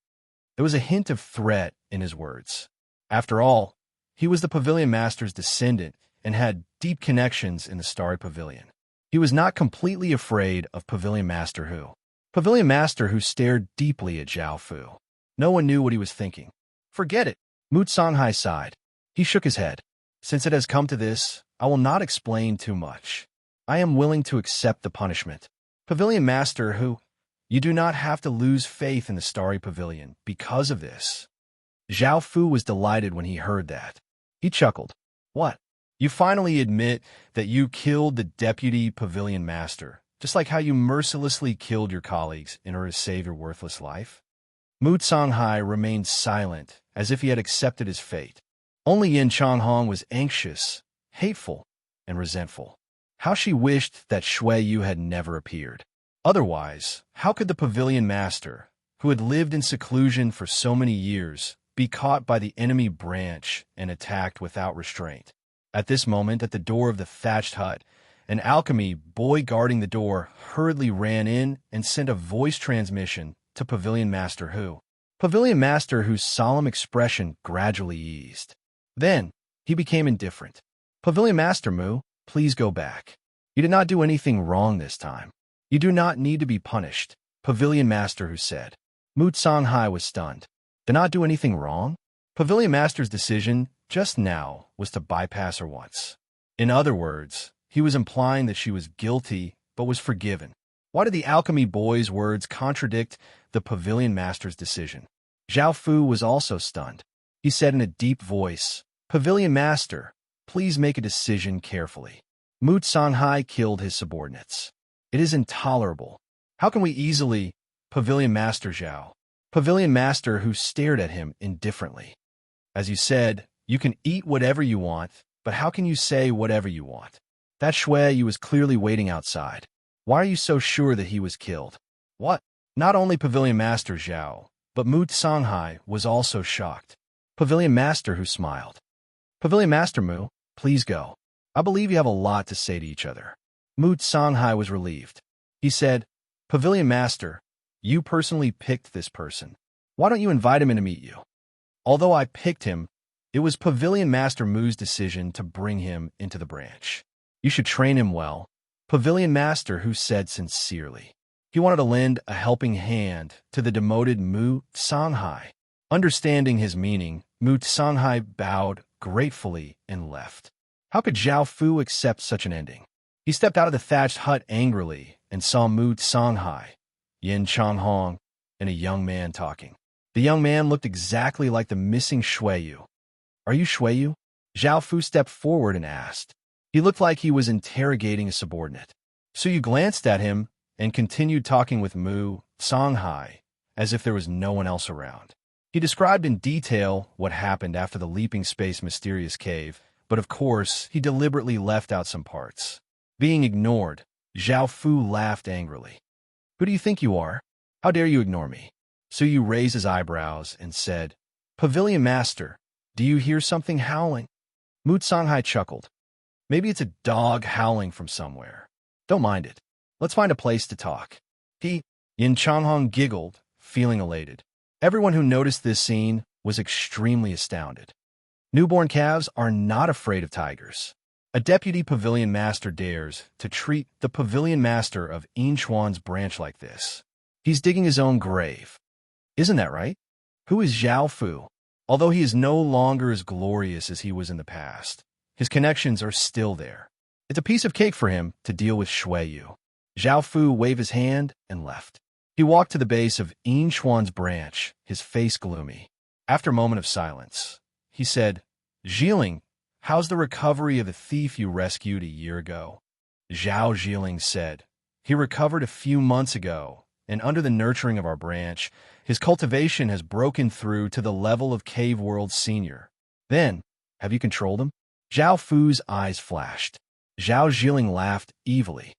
There was a hint of threat in his words. After all, he was the Pavilion Master's descendant and had deep connections in the Starry Pavilion. He was not completely afraid of Pavilion Master Hu. Pavilion Master Hu stared deeply at Zhao Fu. No one knew what he was thinking. Forget it, Mu Songhai sighed. He shook his head. Since it has come to this, I will not explain too much. I am willing to accept the punishment. Pavilion Master Hu, you do not have to lose faith in the Starry Pavilion because of this. Zhao Fu was delighted when he heard that. He chuckled. What? You finally admit that you killed the Deputy Pavilion Master, just like how you mercilessly killed your colleagues in order to save your worthless life? Mu Songhai remained silent, as if he had accepted his fate. Only Yin Changhong was anxious, hateful, and resentful. How she wished that Shui Yu had never appeared. Otherwise, how could the Pavilion Master, who had lived in seclusion for so many years, be caught by the enemy branch and attacked without restraint? At this moment, at the door of the thatched hut, an alchemy boy guarding the door hurriedly ran in and sent a voice transmission to Pavilion Master Hu. Pavilion Master Hu's solemn expression gradually eased. Then, he became indifferent. Pavilion Master Mu, please go back. You did not do anything wrong this time. You do not need to be punished, Pavilion Master Hu said. Mu Songhai was stunned. Did not do anything wrong? Pavilion Master's decision just now was to bypass her once. In other words, he was implying that she was guilty but was forgiven. Why did the alchemy boy's words contradict the Pavilion Master's decision? Zhao Fu was also stunned. He said in a deep voice, Pavilion Master, please make a decision carefully. Mu Songhai killed his subordinates. It is intolerable. How can we easily... Pavilion Master Zhao. Pavilion Master Hu stared at him indifferently. As you said, you can eat whatever you want, but how can you say whatever you want? That Shui Yu was clearly waiting outside. Why are you so sure that he was killed? What? Not only Pavilion Master Zhao, but Mu Songhai was also shocked. Pavilion Master Hu smiled. Pavilion Master Mu, please go. I believe you have a lot to say to each other. Mu Songhai was relieved. He said, Pavilion Master, you personally picked this person. Why don't you invite him in to meet you? Although I picked him, it was Pavilion Master Mu's decision to bring him into the branch. You should train him well. Pavilion Master Hu said sincerely. He wanted to lend a helping hand to the demoted Mu Songhai. Understanding his meaning, Mu Songhai bowed gratefully and left. How could Zhao Fu accept such an ending? He stepped out of the thatched hut angrily and saw Mu Songhai, Yin Changhong, and a young man talking. The young man looked exactly like the missing Shui Yu. Are you Shui Yu? Zhao Fu stepped forward and asked. He looked like he was interrogating a subordinate. So you glanced at him and continued talking with Mu Songhai as if there was no one else around. He described in detail what happened after the leaping space mysterious cave, but of course, he deliberately left out some parts. Being ignored, Zhao Fu laughed angrily. Who do you think you are? How dare you ignore me? Su Yu raised his eyebrows and said, Pavilion Master, do you hear something howling? Mu Songhai chuckled. Maybe it's a dog howling from somewhere. Don't mind it. Let's find a place to talk. Yin Changhong giggled, feeling elated. Everyone who noticed this scene was extremely astounded. Newborn calves are not afraid of tigers. A deputy pavilion master dares to treat the pavilion master of Yinchuan's branch like this. He's digging his own grave. Isn't that right? Who is Zhao Fu? Although he is no longer as glorious as he was in the past, his connections are still there. It's a piece of cake for him to deal with Shui Yu. Zhao Fu waved his hand and left. He walked to the base of Yinchuan's branch, his face gloomy. After a moment of silence, he said, Zhiling, how's the recovery of the thief you rescued a year ago? Zhao Zhiling said, he recovered a few months ago, and under the nurturing of our branch, his cultivation has broken through to the level of Cave World Senior. Then, have you controlled him? Zhao Fu's eyes flashed. Zhao Zhiling laughed evilly.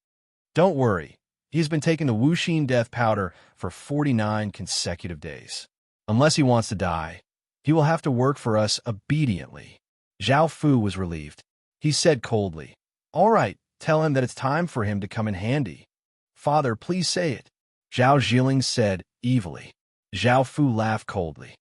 Don't worry, he has been taking the Wuxin death powder for 49 consecutive days. Unless he wants to die, he will have to work for us obediently. Zhao Fu was relieved. He said coldly. All right, tell him that it's time for him to come in handy. Father, please say it. Zhao Zhiling said evilly. Zhao Fu laughed coldly.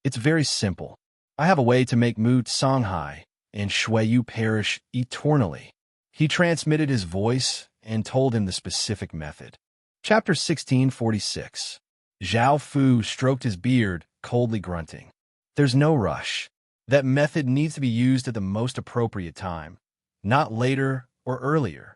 It's very simple. I have a way to make Mu Songhai and Shui Yu perish eternally. He transmitted his voice and told him the specific method. Chapter 1646. Zhao Fu stroked his beard, coldly grunting. There's no rush. That method needs to be used at the most appropriate time, not later or earlier.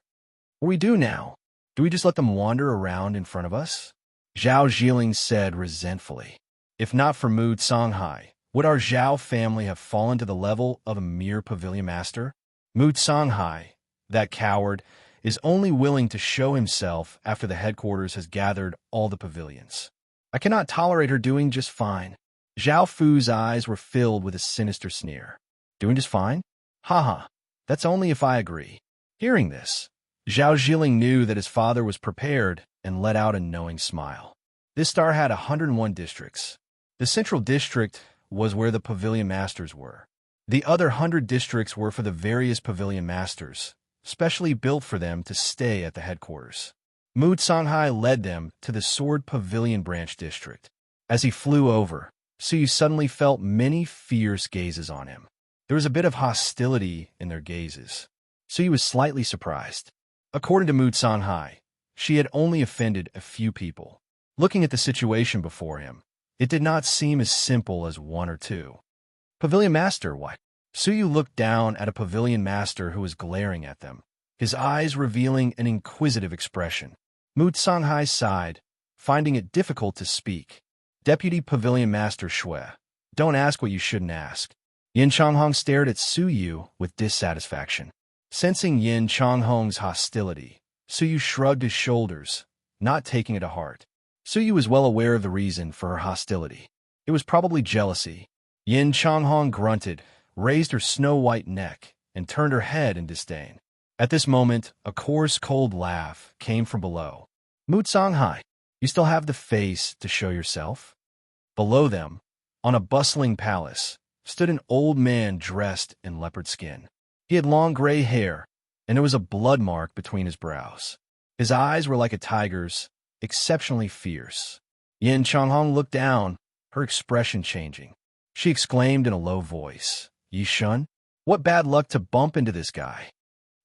What do we do now? Do we just let them wander around in front of us? Zhao Zhiling said resentfully. If not for Mu Songhai, would our Zhao family have fallen to the level of a mere pavilion master? Mu Songhai, that coward, is only willing to show himself after the headquarters has gathered all the pavilions. I cannot tolerate her doing just fine. Zhao Fu's eyes were filled with a sinister sneer. Doing just fine? Ha, that's only if I agree. Hearing this, Zhao Zhiling knew that his father was prepared and let out a knowing smile. This star had 101 districts. The central district was where the pavilion masters were. The other 100 districts were for the various pavilion masters, specially built for them to stay at the headquarters. Mu Songhai led them to the Sword Pavilion Branch District. As he flew over, Suyu suddenly felt many fierce gazes on him. There was a bit of hostility in their gazes. Suyu was slightly surprised. According to Mu Songhai, she had only offended a few people. Looking at the situation before him, it did not seem as simple as one or two. Pavilion Master, what? Suyu looked down at a pavilion master who was glaring at them, his eyes revealing an inquisitive expression. Mu Songhai sighed, finding it difficult to speak. Deputy Pavilion Master Shui, don't ask what you shouldn't ask. Yin Changhong stared at Suyu with dissatisfaction. Sensing Yin Changhong's hostility, Suyu shrugged his shoulders, not taking it to heart. Suyu was well aware of the reason for her hostility. It was probably jealousy. Yin Changhong grunted, raised her snow-white neck, and turned her head in disdain. At this moment, a coarse, cold laugh came from below. Mu Songhai, you still have the face to show yourself? Below them, on a bustling palace, stood an old man dressed in leopard skin. He had long gray hair, and there was a blood mark between his brows. His eyes were like a tiger's, exceptionally fierce. Yin Changhong looked down, her expression changing. She exclaimed in a low voice, Yi Shun? What bad luck to bump into this guy.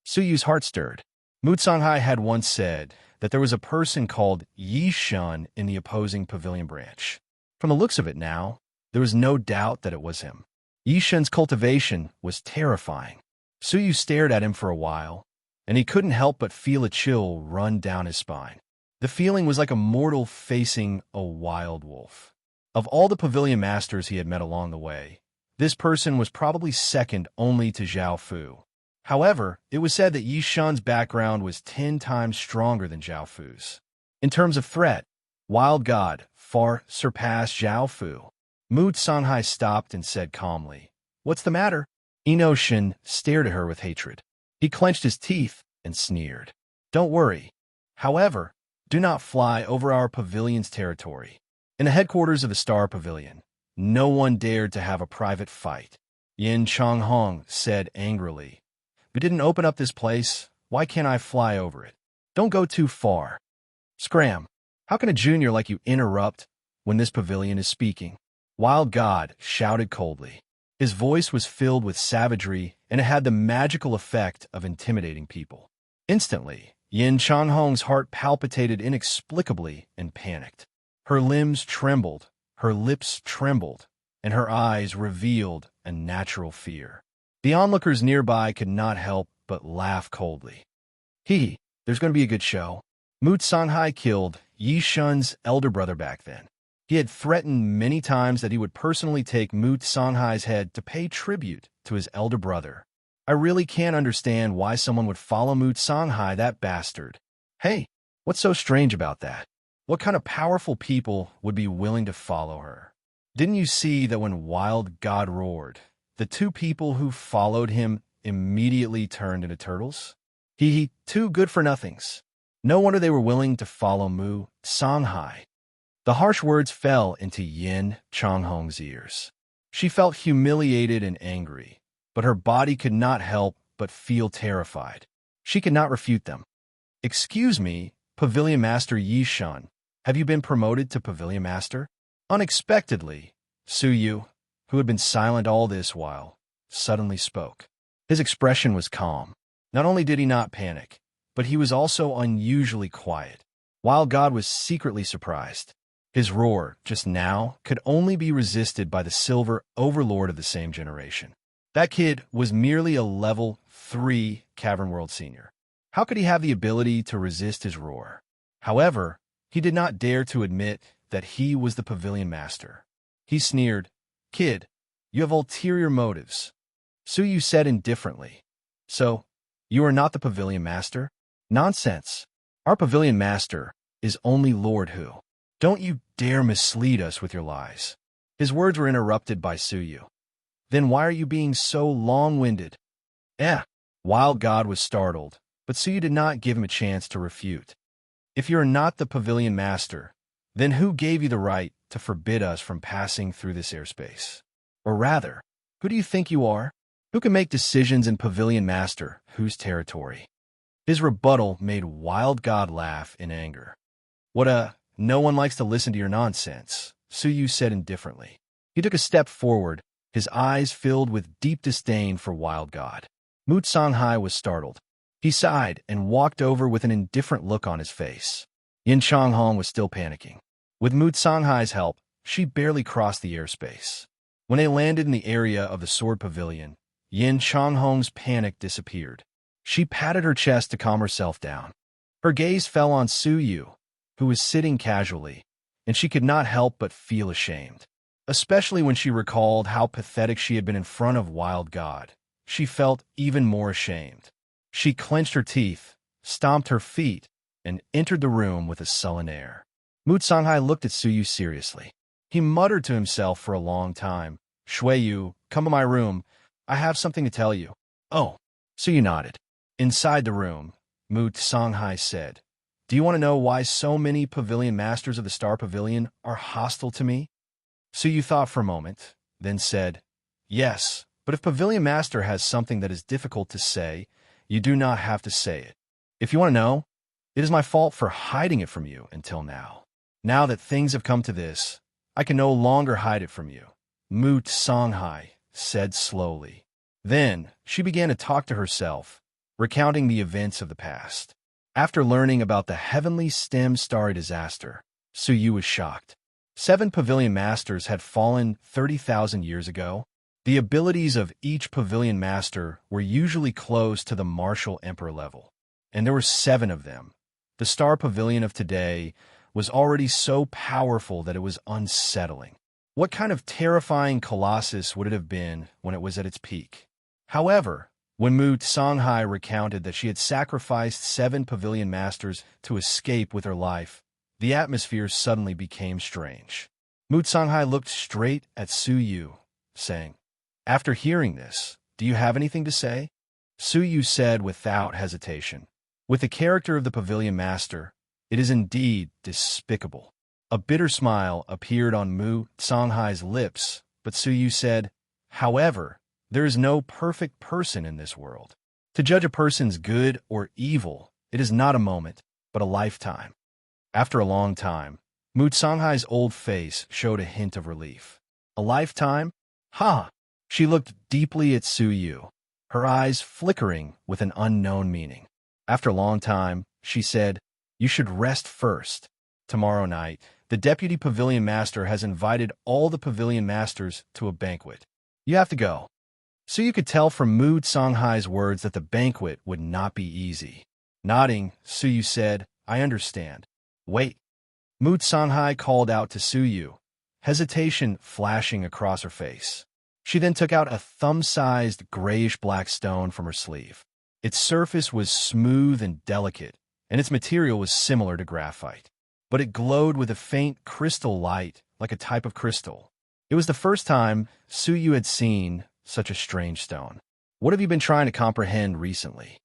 Suyu's heart stirred. Mu Songhai had once said that there was a person called Yi Shun in the opposing pavilion branch. From the looks of it now, there was no doubt that it was him. Yi Shun's cultivation was terrifying. Suyu stared at him for a while, and he couldn't help but feel a chill run down his spine. The feeling was like a mortal facing a wild wolf. Of all the pavilion masters he had met along the way, this person was probably second only to Zhao Fu. However, it was said that Yi Shun's background was 10 times stronger than Zhao Fu's. In terms of threat, Wild God far surpassed Zhao Fu. Mu Songhai stopped and said calmly, What's the matter? Inoshin stared at her with hatred. He clenched his teeth and sneered. Don't worry. However, do not fly over our pavilion's territory. In the headquarters of the Star Pavilion, no one dared to have a private fight. Yin Changhong said angrily, We didn't open up this place. Why can't I fly over it? Don't go too far. Scram. How can a junior like you interrupt when this pavilion is speaking? Wild God shouted coldly. His voice was filled with savagery, and it had the magical effect of intimidating people. Instantly, Yin Changhong's heart palpitated inexplicably and panicked. Her limbs trembled, her lips trembled, and her eyes revealed a natural fear. The onlookers nearby could not help but laugh coldly. Hee, there's going to be a good show. Mu Songhai killed Yi Shun's elder brother back then. He had threatened many times that he would personally take Mu Songhai's head to pay tribute to his elder brother. I really can't understand why someone would follow Mu Songhai, that bastard. Hey, what's so strange about that? What kind of powerful people would be willing to follow her? Didn't you see that when Wild God roared, the two people who followed him immediately turned into turtles? He, two good-for-nothings. No wonder they were willing to follow Mu Songhai. The harsh words fell into Yin Changhong's ears. She felt humiliated and angry, but her body could not help but feel terrified. She could not refute them. "Excuse me, Pavilion Master Yi Shun, have you been promoted to Pavilion Master?" Unexpectedly, Suyu, who had been silent all this while, suddenly spoke. His expression was calm. Not only did he not panic, but he was also unusually quiet. Wild God was secretly surprised. His roar, just now, could only be resisted by the silver overlord of the same generation. That kid was merely a level 3 Cavern World Senior. How could he have the ability to resist his roar? However, he did not dare to admit that he was the Pavilion Master. He sneered, "Kid, you have ulterior motives." Suyu said indifferently, "So, you are not the Pavilion Master?" "Nonsense. Our Pavilion Master is only Lord Hu. Don't you dare mislead us with your lies." His words were interrupted by Suyu. "Then why are you being so long-winded?" Wild God was startled, but Suyu did not give him a chance to refute. "If you are not the Pavilion Master, then who gave you the right to forbid us from passing through this airspace? Or rather, who do you think you are? Who can make decisions in Pavilion Master Hu's territory?" His rebuttal made Wild God laugh in anger. No one likes to listen to your nonsense," Suyu said indifferently. He took a step forward, his eyes filled with deep disdain for Wild God. Mu Songhai was startled. He sighed and walked over with an indifferent look on his face. Yin Changhong was still panicking. With Mu Songhai's help, she barely crossed the airspace. When they landed in the area of the Sword Pavilion, Yin Changhong's panic disappeared. She patted her chest to calm herself down. Her gaze fell on Suyu, who was sitting casually, and she could not help but feel ashamed. Especially when she recalled how pathetic she had been in front of Wild God, she felt even more ashamed. She clenched her teeth, stomped her feet, and entered the room with a sullen air. Mu Songhai looked at Suyu seriously. He muttered to himself for a long time, "Shuiyu, come to my room. I have something to tell you." "Oh." Suyu nodded. Inside the room, Mu Songhai said, "Do you want to know why so many Pavilion Masters of the Star Pavilion are hostile to me?" Suyu thought for a moment, then said, "Yes, but if Pavilion Master has something that is difficult to say, you do not have to say it. If you want to know, it is my fault for hiding it from you until now. Now that things have come to this, I can no longer hide it from you," Mu Songhai said slowly. Then she began to talk to herself, recounting the events of the past. After learning about the Heavenly Stem Starry disaster, Suyu was shocked. 7 Pavilion Masters had fallen 30,000 years ago. The abilities of each Pavilion Master were usually close to the Martial Emperor level, and there were 7 of them. The Star Pavilion of today was already so powerful that it was unsettling. What kind of terrifying colossus would it have been when it was at its peak? However, when Mu Songhai recounted that she had sacrificed 7 Pavilion Masters to escape with her life, the atmosphere suddenly became strange. Mu Songhai looked straight at Suyu, saying, "After hearing this, do you have anything to say?" Suyu said without hesitation, "With the character of the Pavilion Master, it is indeed despicable." A bitter smile appeared on Mu Songhai's lips, but Suyu said, "However, there is no perfect person in this world. To judge a person's good or evil, it is not a moment, but a lifetime." After a long time, Mu Songhai's old face showed a hint of relief. "A lifetime? Ha!" She looked deeply at Suyu, her eyes flickering with an unknown meaning. After a long time, she said, "You should rest first. Tomorrow night, the Deputy Pavilion Master has invited all the Pavilion Masters to a banquet. You have to go." Suyu could tell from Mu Songhai's words that the banquet would not be easy. Nodding, Suyu said, "I understand. Wait." Mu Songhai called out to Suyu, hesitation flashing across her face. She then took out a thumb-sized grayish-black stone from her sleeve. Its surface was smooth and delicate, and its material was similar to graphite. But it glowed with a faint crystal light, like a type of crystal. It was the first time Suyu had seen such a strange stone. "What have you been trying to comprehend recently?"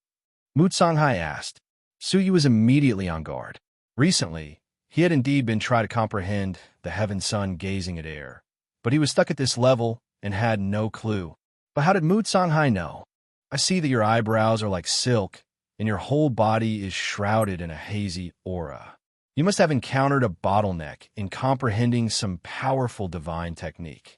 Mu Songhai asked. Suyu was immediately on guard. Recently, he had indeed been trying to comprehend the heaven sun gazing at air, but he was stuck at this level and had no clue. But how did Mu Songhai know? I see that your eyebrows are like silk, and your whole body is shrouded in a hazy aura. You must have encountered a bottleneck in comprehending some powerful divine technique.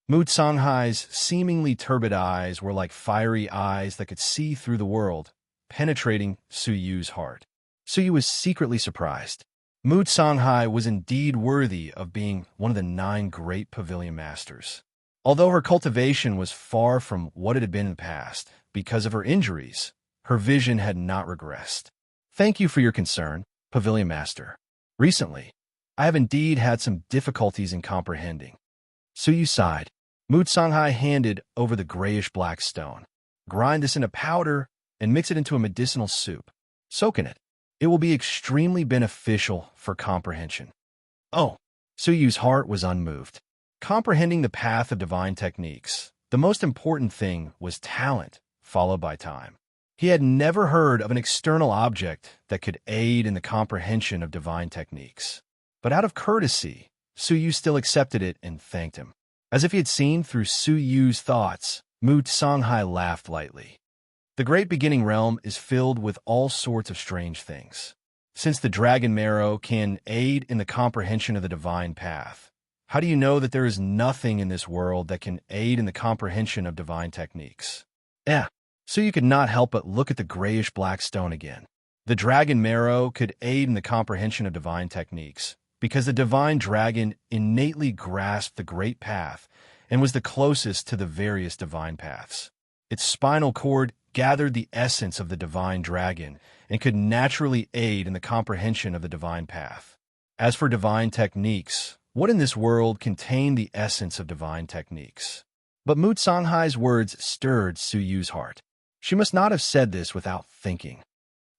Mu Songhai's seemingly turbid eyes were like fiery eyes that could see through the world, penetrating Su Yu's heart. Su Yu was secretly surprised. Mu Songhai was indeed worthy of being one of the 9 great pavilion masters. Although her cultivation was far from what it had been in the past, because of her injuries, her vision had not regressed. Thank you for your concern, Pavilion Master. Recently, I have indeed had some difficulties in comprehending. Su Yu sighed. Mu Songhai handed over the grayish-black stone. Grind this into powder and mix it into a medicinal soup. Soak in it. It will be extremely beneficial for comprehension. Oh, Su Yu's heart was unmoved. Comprehending the path of divine techniques, the most important thing was talent, followed by time. He had never heard of an external object that could aid in the comprehension of divine techniques. But out of courtesy, Su Yu still accepted it and thanked him. As if he had seen through Su Yu's thoughts, Mu Songhai laughed lightly. The great beginning realm is filled with all sorts of strange things. Since the dragon marrow can aid in the comprehension of the divine path, how do you know that there is nothing in this world that can aid in the comprehension of divine techniques? So you could not help but look at the grayish-black stone again. The dragon marrow could aid in the comprehension of divine techniques, because the divine dragon innately grasped the great path and was the closest to the various divine paths. Its spinal cord gathered the essence of the divine dragon and could naturally aid in the comprehension of the divine path. As for divine techniques, what in this world contained the essence of divine techniques? But Mu Songhai's words stirred Su Yu's heart. She must not have said this without thinking.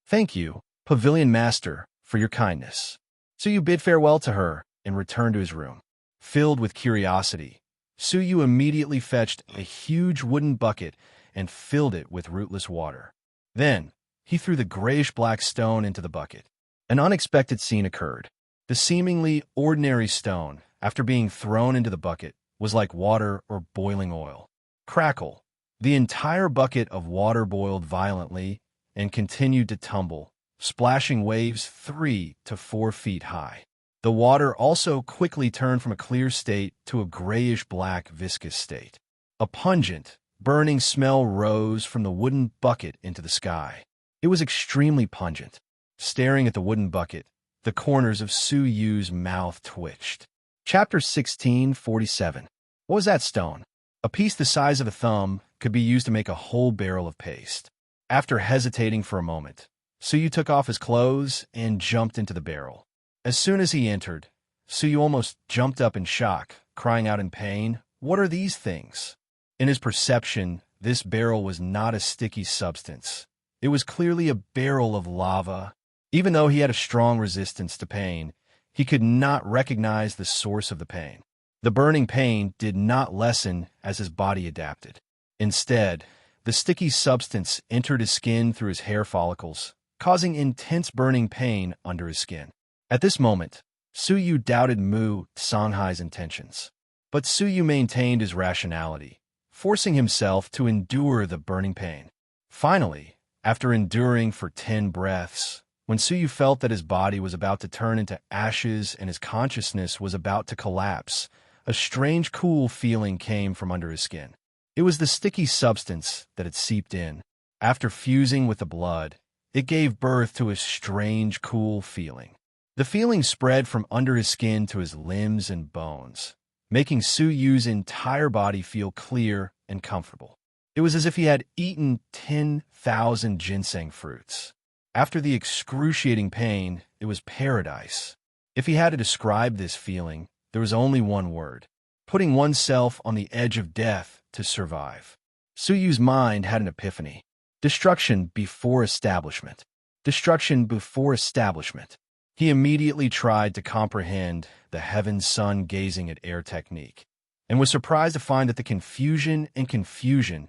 Thank you, Pavilion Master, for your kindness. Su Yu bid farewell to her and returned to his room. Filled with curiosity, Su Yu immediately fetched a huge wooden bucket and filled it with rootless water. Then, he threw the grayish-black stone into the bucket. An unexpected scene occurred. The seemingly ordinary stone, after being thrown into the bucket, was like water or boiling oil. Crackle! The entire bucket of water boiled violently and continued to tumble, splashing waves 3 to 4 feet high. The water also quickly turned from a clear state to a grayish-black viscous state. A pungent, burning smell rose from the wooden bucket into the sky. It was extremely pungent. Staring at the wooden bucket, the corners of Su Yu's mouth twitched. Chapter 1647. What was that stone? A piece the size of a thumb could be used to make a whole barrel of paste. After hesitating for a moment, Su Yu took off his clothes and jumped into the barrel. As soon as he entered, Su Yu almost jumped up in shock, crying out in pain, "What are these things?" In his perception, this barrel was not a sticky substance. It was clearly a barrel of lava. Even though he had a strong resistance to pain, he could not recognize the source of the pain. The burning pain did not lessen as his body adapted. Instead, the sticky substance entered his skin through his hair follicles, causing intense burning pain under his skin. At this moment, Su Yu doubted Mu Songhai's intentions. But Su Yu maintained his rationality, forcing himself to endure the burning pain. Finally, after enduring for 10 breaths, when Su Yu felt that his body was about to turn into ashes and his consciousness was about to collapse, a strange cool feeling came from under his skin. It was the sticky substance that had seeped in. After fusing with the blood, it gave birth to a strange cool feeling. The feeling spread from under his skin to his limbs and bones, making Su Yu's entire body feel clear and comfortable. It was as if he had eaten 10,000 ginseng fruits. After the excruciating pain, it was paradise. If he had to describe this feeling, there was only one word: putting oneself on the edge of death to survive. Su Yu's mind had an epiphany. Destruction before establishment. Destruction before establishment. He immediately tried to comprehend the heaven sun gazing at air technique, and was surprised to find that the confusion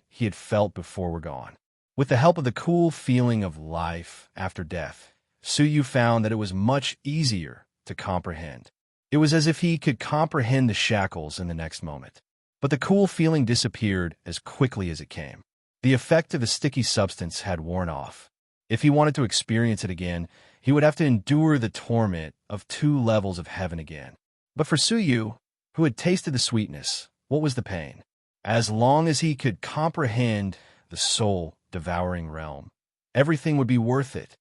he had felt before were gone. With the help of the cool feeling of life after death, Su Yu found that it was much easier to comprehend. It was as if he could comprehend the shackles in the next moment. But the cool feeling disappeared as quickly as it came. The effect of the sticky substance had worn off. If he wanted to experience it again, he would have to endure the torment of 2 levels of heaven again. But for Suyu, who had tasted the sweetness, what was the pain? As long as he could comprehend the soul-devouring realm, everything would be worth it.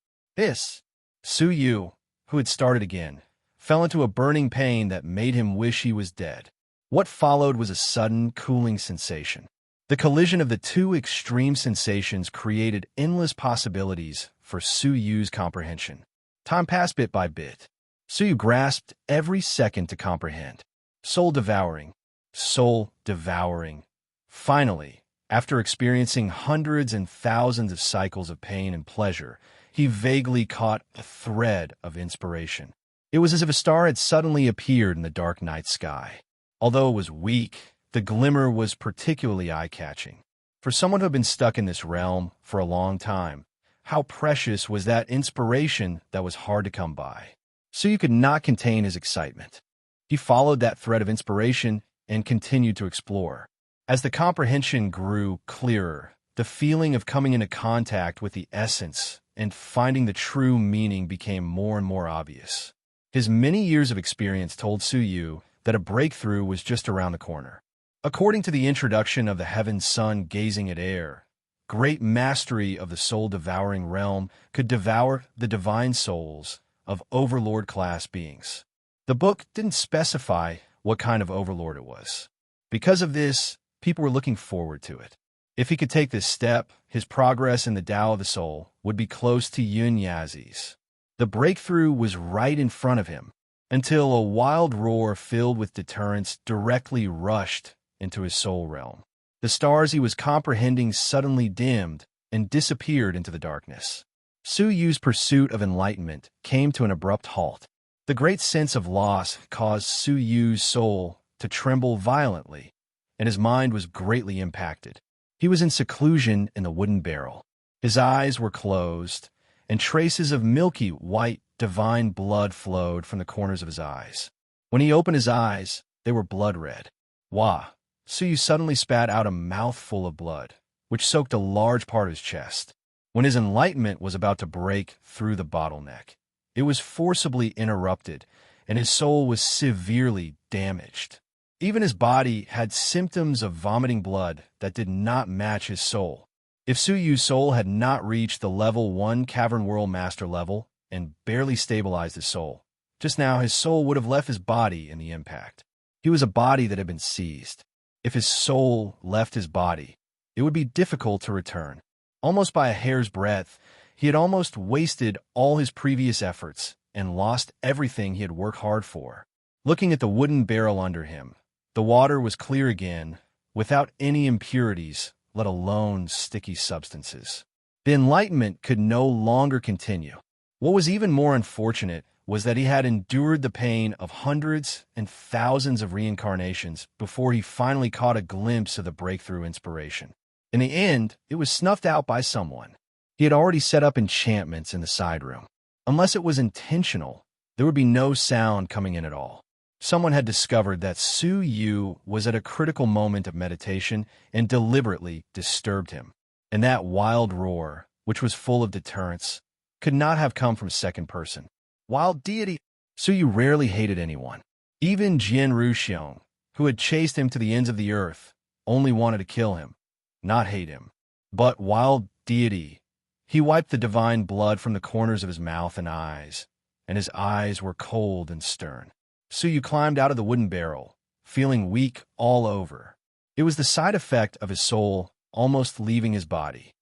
Suyu, who had started again, fell into a burning pain that made him wish he was dead. What followed was a sudden, cooling sensation. The collision of the 2 extreme sensations created endless possibilities for Suyu's comprehension. Time passed bit by bit. Suyu grasped every second to comprehend. Soul-devouring. Soul-devouring. Finally, after experiencing hundreds and thousands of cycles of pain and pleasure, he vaguely caught a thread of inspiration. It was as if a star had suddenly appeared in the dark night sky. Although it was weak, the glimmer was particularly eye-catching. For someone who had been stuck in this realm for a long time, how precious was that inspiration that was hard to come by. Suyu could not contain his excitement. He followed that thread of inspiration and continued to explore. As the comprehension grew clearer, the feeling of coming into contact with the essence and finding the true meaning became more and more obvious. His many years of experience told Suyu that a breakthrough was just around the corner. According to the introduction of the heaven's sun gazing at air, great mastery of the soul-devouring realm could devour the divine souls of overlord-class beings. The book didn't specify what kind of overlord it was. Because of this, people were looking forward to it. If he could take this step, his progress in the Tao of the soul would be close to Yun Yazi's. The breakthrough was right in front of him, until a wild roar filled with deterrence directly rushed into his soul realm. The stars he was comprehending suddenly dimmed and disappeared into the darkness. Suyu's pursuit of enlightenment came to an abrupt halt. The great sense of loss caused Suyu's soul to tremble violently, and his mind was greatly impacted. He was in seclusion in the wooden barrel. His eyes were closed, and traces of milky white divine blood flowed from the corners of his eyes. When he opened his eyes, they were blood red. Wah! Suyu suddenly spat out a mouthful of blood, which soaked a large part of his chest. When his enlightenment was about to break through the bottleneck, it was forcibly interrupted, and his soul was severely damaged. Even his body had symptoms of vomiting blood that did not match his soul. If Suyu's soul had not reached the level 1 Cavern World Master level and barely stabilized his soul, just now his soul would have left his body in the impact. He was a body that had been seized. If his soul left his body, it would be difficult to return. Almost by a hair's breadth, he had almost wasted all his previous efforts and lost everything he had worked hard for. Looking at the wooden barrel under him, the water was clear again, without any impurities, let alone sticky substances. The enlightenment could no longer continue. What was even more unfortunate was that he had endured the pain of hundreds and thousands of reincarnations before he finally caught a glimpse of the breakthrough inspiration. In the end, it was snuffed out by someone. He had already set up enchantments in the side room. Unless it was intentional, there would be no sound coming in at all. Someone had discovered that Suyu was at a critical moment of meditation and deliberately disturbed him. And that wild roar, which was full of deterrence, could not have come from a second person. Wild deity! Suyu rarely hated anyone. Even Jian Ruxiong, who had chased him to the ends of the earth, only wanted to kill him, not hate him. But wild deity! He wiped the divine blood from the corners of his mouth and eyes, and his eyes were cold and stern. Suyu climbed out of the wooden barrel, feeling weak all over. It was the side effect of his soul almost leaving his body.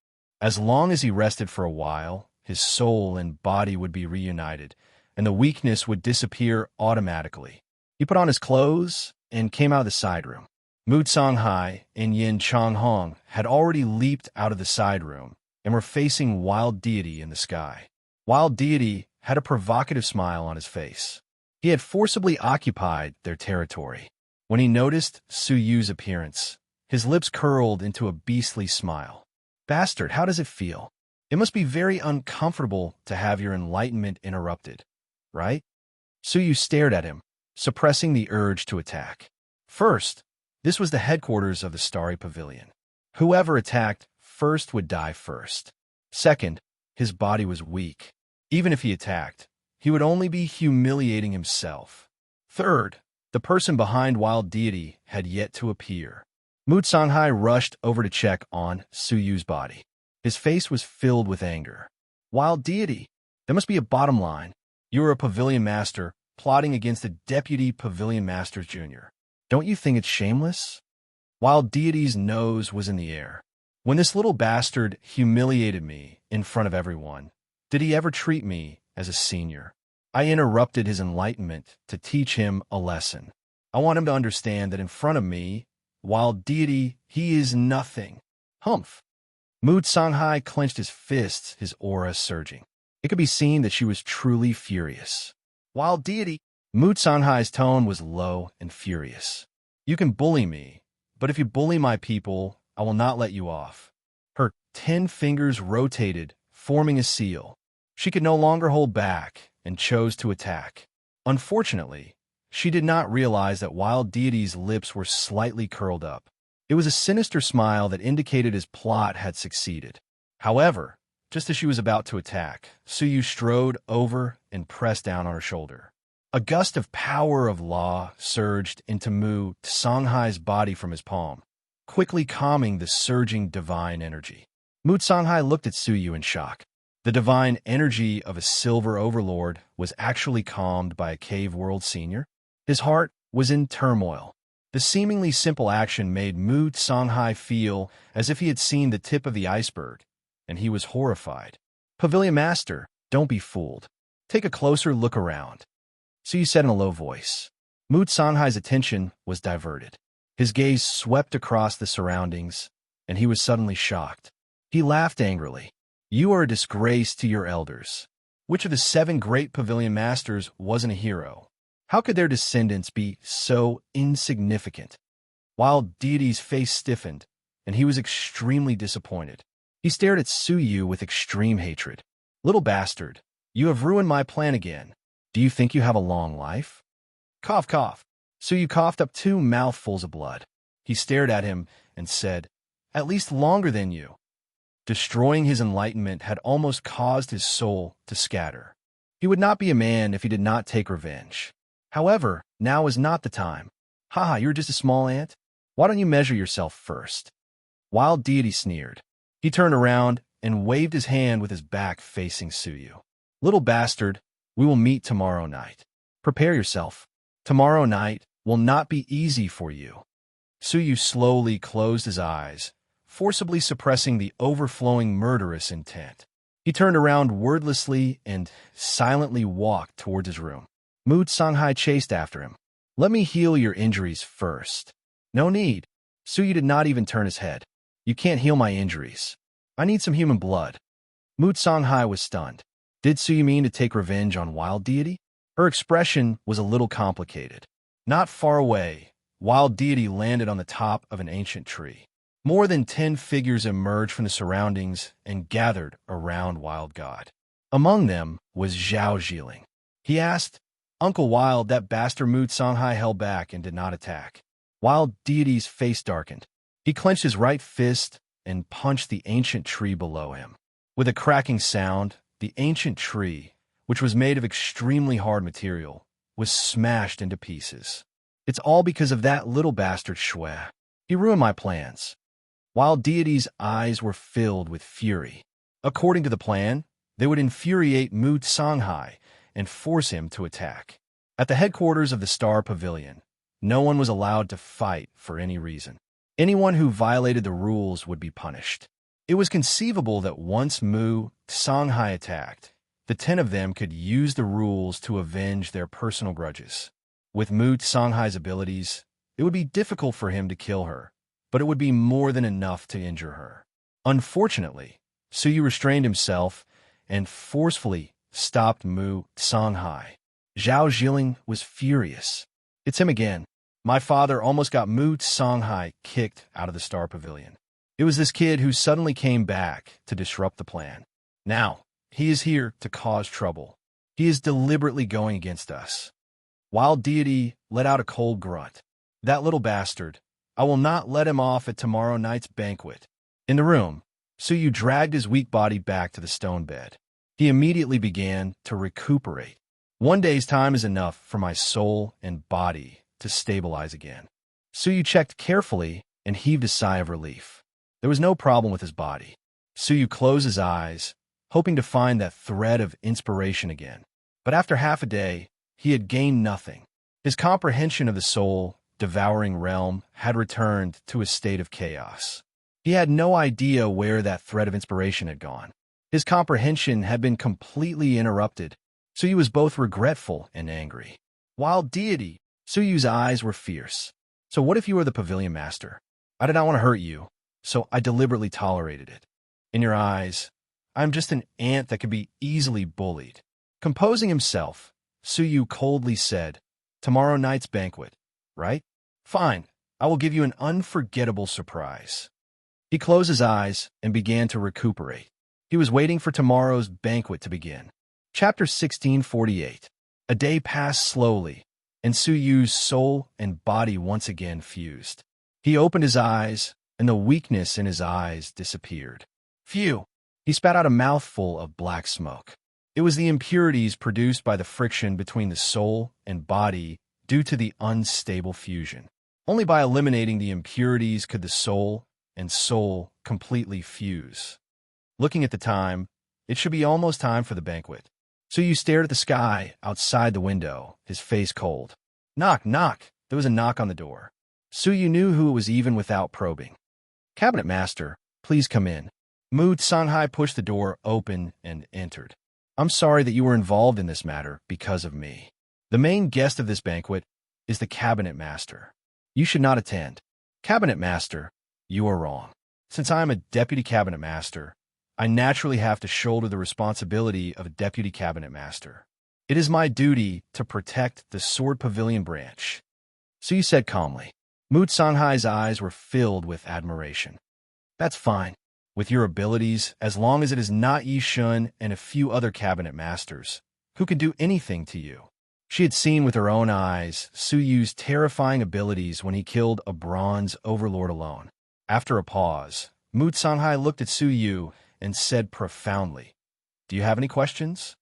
As long as he rested for a while, his soul and body would be reunited, and the weakness would disappear automatically. He put on his clothes and came out of the side room. Mu Songhai and Yin Changhong had already leaped out of the side room and were facing Wild Deity in the sky. Wild Deity had a provocative smile on his face. He had forcibly occupied their territory. When he noticed Suyu's appearance, his lips curled into a beastly smile. Bastard, how does it feel? It must be very uncomfortable to have your enlightenment interrupted, right? Suyu stared at him, suppressing the urge to attack. First, this was the headquarters of the Starry Pavilion. Whoever attacked first would die first. Second, his body was weak. Even if he attacked, he would only be humiliating himself. Third, the person behind Wild Deity had yet to appear. Mu Songhai rushed over to check on Suyu's body. His face was filled with anger. Wild Deity, there must be a bottom line. You are a pavilion master plotting against a deputy pavilion master's junior. Don't you think it's shameless? Wild Deity's nose was in the air. When this little bastard humiliated me in front of everyone, did he ever treat me as a senior? I interrupted his enlightenment to teach him a lesson. I want him to understand that in front of me, Wild Deity, he is nothing. Humph. Mu Songhai clenched his fists, his aura surging. It could be seen that she was truly furious. Wild Deity, Mu Songhai's tone was low and furious. You can bully me, but if you bully my people, I will not let you off. Her 10 fingers rotated, forming a seal. She could no longer hold back and chose to attack. Unfortunately, she did not realize that Wild Deity's lips were slightly curled up. It was a sinister smile that indicated his plot had succeeded. However, just as she was about to attack, Suyu strode over and pressed down on her shoulder. A gust of power of law surged into Mu Songhai's body from his palm, quickly calming the surging divine energy. Mu Songhai looked at Suyu in shock. The divine energy of a silver overlord was actually calmed by a cave world senior. His heart was in turmoil. The seemingly simple action made Mu Songhai feel as if he had seen the tip of the iceberg, and he was horrified. Pavilion Master, don't be fooled. Take a closer look around. Suyu said in a low voice. Mu Songhai's attention was diverted. His gaze swept across the surroundings, and he was suddenly shocked. He laughed angrily. You are a disgrace to your elders. Which of the 7 great pavilion masters wasn't a hero? How could their descendants be so insignificant? Wild Deity's face stiffened, and he was extremely disappointed. He stared at Suyu with extreme hatred. Little bastard, you have ruined my plan again. Do you think you have a long life? Cough, cough. Suyu coughed up 2 mouthfuls of blood. He stared at him and said, At least longer than you. Destroying his enlightenment had almost caused his soul to scatter. He would not be a man if he did not take revenge. However, now is not the time. Haha, you're just a small ant? Why don't you measure yourself first? Wild Deity sneered. He turned around and waved his hand with his back facing Suyu. Little bastard, we will meet tomorrow night. Prepare yourself. Tomorrow night will not be easy for you. Suyu slowly closed his eyes, forcibly suppressing the overflowing murderous intent. He turned around wordlessly and silently walked towards his room. Mu Songhai chased after him. Let me heal your injuries first. No need. Suyu did not even turn his head. You can't heal my injuries. I need some human blood. Mu Songhai was stunned. Did Suyu mean to take revenge on Wild Deity? Her expression was a little complicated. Not far away, Wild Deity landed on the top of an ancient tree. More than 10 figures emerged from the surroundings and gathered around Wild God. Among them was Zhao Jiling. He asked, Uncle Wild, that bastard Mu Songhai held back and did not attack. Wild Deity's face darkened. He clenched his right fist and punched the ancient tree below him. With a cracking sound, the ancient tree, which was made of extremely hard material, was smashed into pieces. It's all because of that little bastard Shui. He ruined my plans. Wild Deity's eyes were filled with fury. According to the plan, they would infuriate Mu Songhai and force him to attack. At the headquarters of the Star Pavilion, no one was allowed to fight for any reason. Anyone who violated the rules would be punished. It was conceivable that once Mu Songhai attacked, the 10 of them could use the rules to avenge their personal grudges. With Mu Songhai's abilities, it would be difficult for him to kill her, but it would be more than enough to injure her. Unfortunately, Suyu restrained himself and forcefully stopped Mu Songhai. Zhao Jiling was furious. It's him again. My father almost got Mu Songhai kicked out of the Star Pavilion. It was this kid who suddenly came back to disrupt the plan. Now, he is here to cause trouble. He is deliberately going against us. Wild Deity let out a cold grunt. That little bastard. I will not let him off at tomorrow night's banquet. In the room, Suyu dragged his weak body back to the stone bed. He immediately began to recuperate. 1 day's time is enough for my soul and body to stabilize again. Suyu checked carefully and heaved a sigh of relief. There was no problem with his body. Suyu closed his eyes, hoping to find that thread of inspiration again. But after half a day, he had gained nothing. His comprehension of the soul-devouring realm had returned to a state of chaos. He had no idea where that thread of inspiration had gone. His comprehension had been completely interrupted, so he was both regretful and angry. Wild deity, Suyu's eyes were fierce. So what if you were the pavilion master? I did not want to hurt you, so I deliberately tolerated it. In your eyes, I am just an ant that could be easily bullied. Composing himself, Suyu coldly said, "Tomorrow night's banquet, right? Fine, I will give you an unforgettable surprise." He closed his eyes and began to recuperate. He was waiting for tomorrow's banquet to begin. Chapter 1648. A day passed slowly, and Suyu's soul and body once again fused. He opened his eyes, and the weakness in his eyes disappeared. Phew! He spat out a mouthful of black smoke. It was the impurities produced by the friction between the soul and body due to the unstable fusion. Only by eliminating the impurities could the soul and soul completely fuse. Looking at the time, it should be almost time for the banquet. Suyu stared at the sky outside the window, his face cold. Knock, knock. There was a knock on the door. Suyu knew who it was even without probing. "Cabinet Master, please come in." Mu Sanhai pushed the door open and entered. "I'm sorry that you were involved in this matter because of me. The main guest of this banquet is the Cabinet Master. You should not attend." "Cabinet Master, you are wrong. Since I am a Deputy Cabinet Master, I naturally have to shoulder the responsibility of a Deputy Cabinet Master. It is my duty to protect the Sword Pavilion branch." Suyu said calmly. Mu Sanhai's eyes were filled with admiration. "That's fine. With your abilities, as long as it is not Yi Shun and a few other cabinet masters, who can do anything to you." She had seen with her own eyes Suyu's terrifying abilities when he killed a bronze overlord alone. After a pause, Mu Sanhai looked at Suyu and said profoundly, "Do you have any questions?"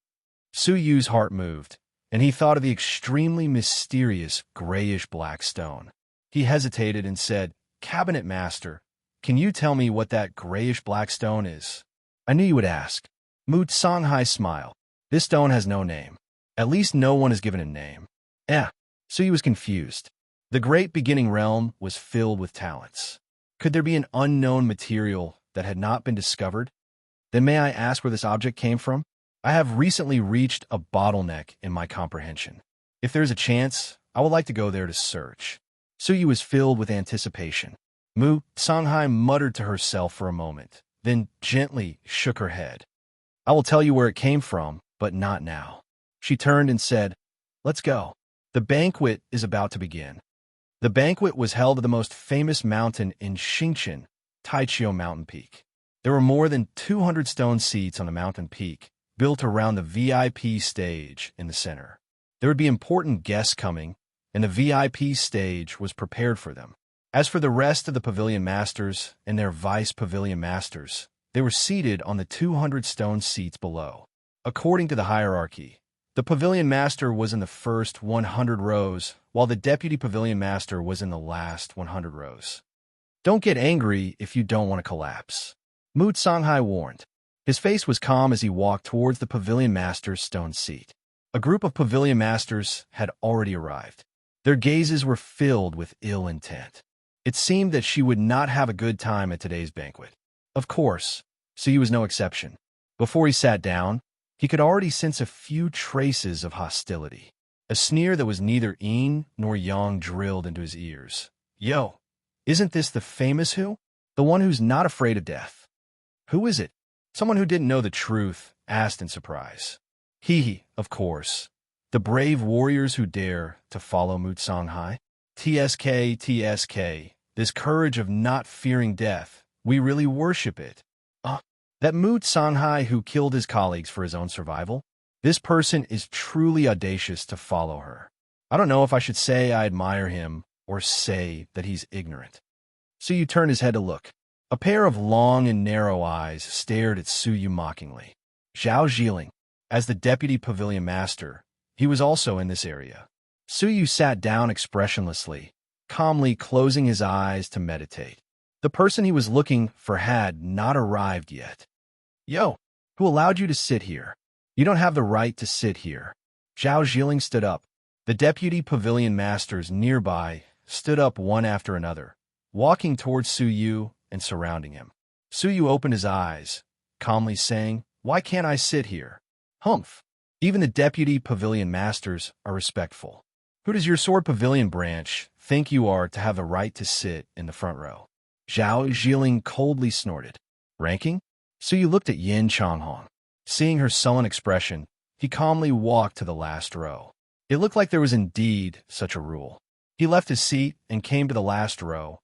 Suyu's heart moved, and he thought of the extremely mysterious grayish-black stone. He hesitated and said, "Cabinet Master, can you tell me what that grayish-black stone is?" "I knew you would ask." Mu Sanhai smiled. "This stone has no name. At least no one is given a name." Suyu was confused. The great beginning realm was filled with talents. Could there be an unknown material that had not been discovered? Then may I ask where this object came from? I have recently reached a bottleneck in my comprehension. If there is a chance, I would like to go there to search. Suyu was filled with anticipation. Mu Sanhai muttered to herself for a moment, then gently shook her head. "I will tell you where it came from, but not now." She turned and said, "Let's go. The banquet is about to begin." The banquet was held at the most famous mountain in Xingqian, Taichio Mountain Peak. There were more than 200 stone seats on the mountain peak, built around the VIP stage in the center. There would be important guests coming, and the VIP stage was prepared for them. As for the rest of the pavilion masters and their vice pavilion masters, they were seated on the 200 stone seats below. According to the hierarchy, the pavilion master was in the first 100 rows, while the deputy pavilion master was in the last 100 rows. "Don't get angry if you don't want to collapse," Mu Sanhai warned. His face was calm as he walked towards the pavilion master's stone seat. A group of pavilion masters had already arrived. Their gazes were filled with ill intent. It seemed that she would not have a good time at today's banquet. Of course, Suyu was no exception. Before he sat down, he could already sense a few traces of hostility. A sneer that was neither yin nor yang drilled into his ears. "Yo, isn't this the famous who? The one who's not afraid of death?" "Who is it?" Someone who didn't know the truth asked in surprise. "He, of course. The brave warriors who dare to follow Mu Sanhai. TSK, TSK. This courage of not fearing death. We really worship it." That Mu Sanhai who killed his colleagues for his own survival? This person is truly audacious to follow her. I don't know if I should say I admire him or say that he's ignorant. Suyu turned his head to look. A pair of long and narrow eyes stared at Suyu mockingly. Zhao Zhiling, as the deputy pavilion master, he was also in this area. Suyu sat down expressionlessly, calmly closing his eyes to meditate. The person he was looking for had not arrived yet. Yo, who allowed you to sit here? You don't have the right to sit here. Zhao Zhiling stood up. The deputy pavilion masters nearby stood up one after another, walking towards Suyu and surrounding him. Suyu opened his eyes, calmly saying, "Why can't I sit here?" Humph. Even the deputy pavilion masters are respectful. Who does your sword pavilion branch think you are to have the right to sit in the front row? Zhao Zhiling coldly snorted. Ranking? Suyu looked at Yin Changhong. Seeing her sullen expression, he calmly walked to the last row. It looked like there was indeed such a rule. He left his seat and came to the last row,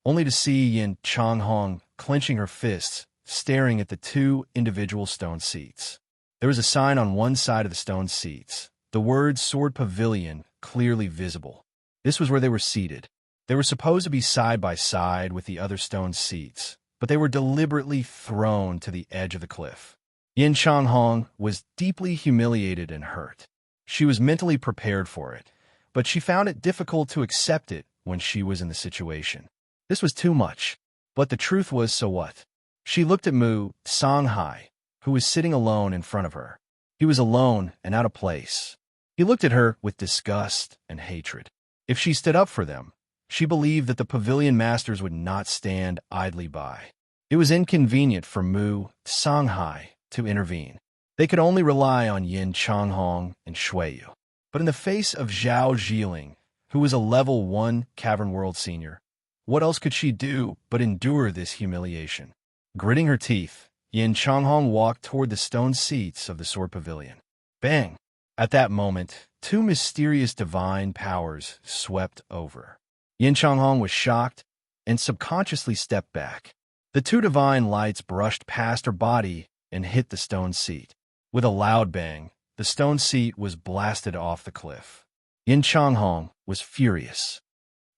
only to see Yin Changhong clenching her fists, staring at the two individual stone seats. There was a sign on one side of the stone seats, the words Sword Pavilion clearly visible. This was where they were seated. They were supposed to be side by side with the other stone seats, but they were deliberately thrown to the edge of the cliff. Yin Changhong was deeply humiliated and hurt. She was mentally prepared for it, but she found it difficult to accept it when she was in the situation. This was too much. But the truth was, so what? She looked at Mu Songhai, who was sitting alone in front of her. He was alone and out of place. He looked at her with disgust and hatred. If she stood up for them, she believed that the pavilion masters would not stand idly by. It was inconvenient for Mu Songhai to intervene. They could only rely on Yin Changhong and Shuiyu. But in the face of Zhao Zhiling, who was a level 1 Cavern World senior, what else could she do but endure this humiliation? Gritting her teeth, Yin Changhong walked toward the stone seats of the sword pavilion. Bang! At that moment, two mysterious divine powers swept over. Yin Changhong was shocked and subconsciously stepped back. The two divine lights brushed past her body and hit the stone seat. With a loud bang, the stone seat was blasted off the cliff. Yin Changhong was furious.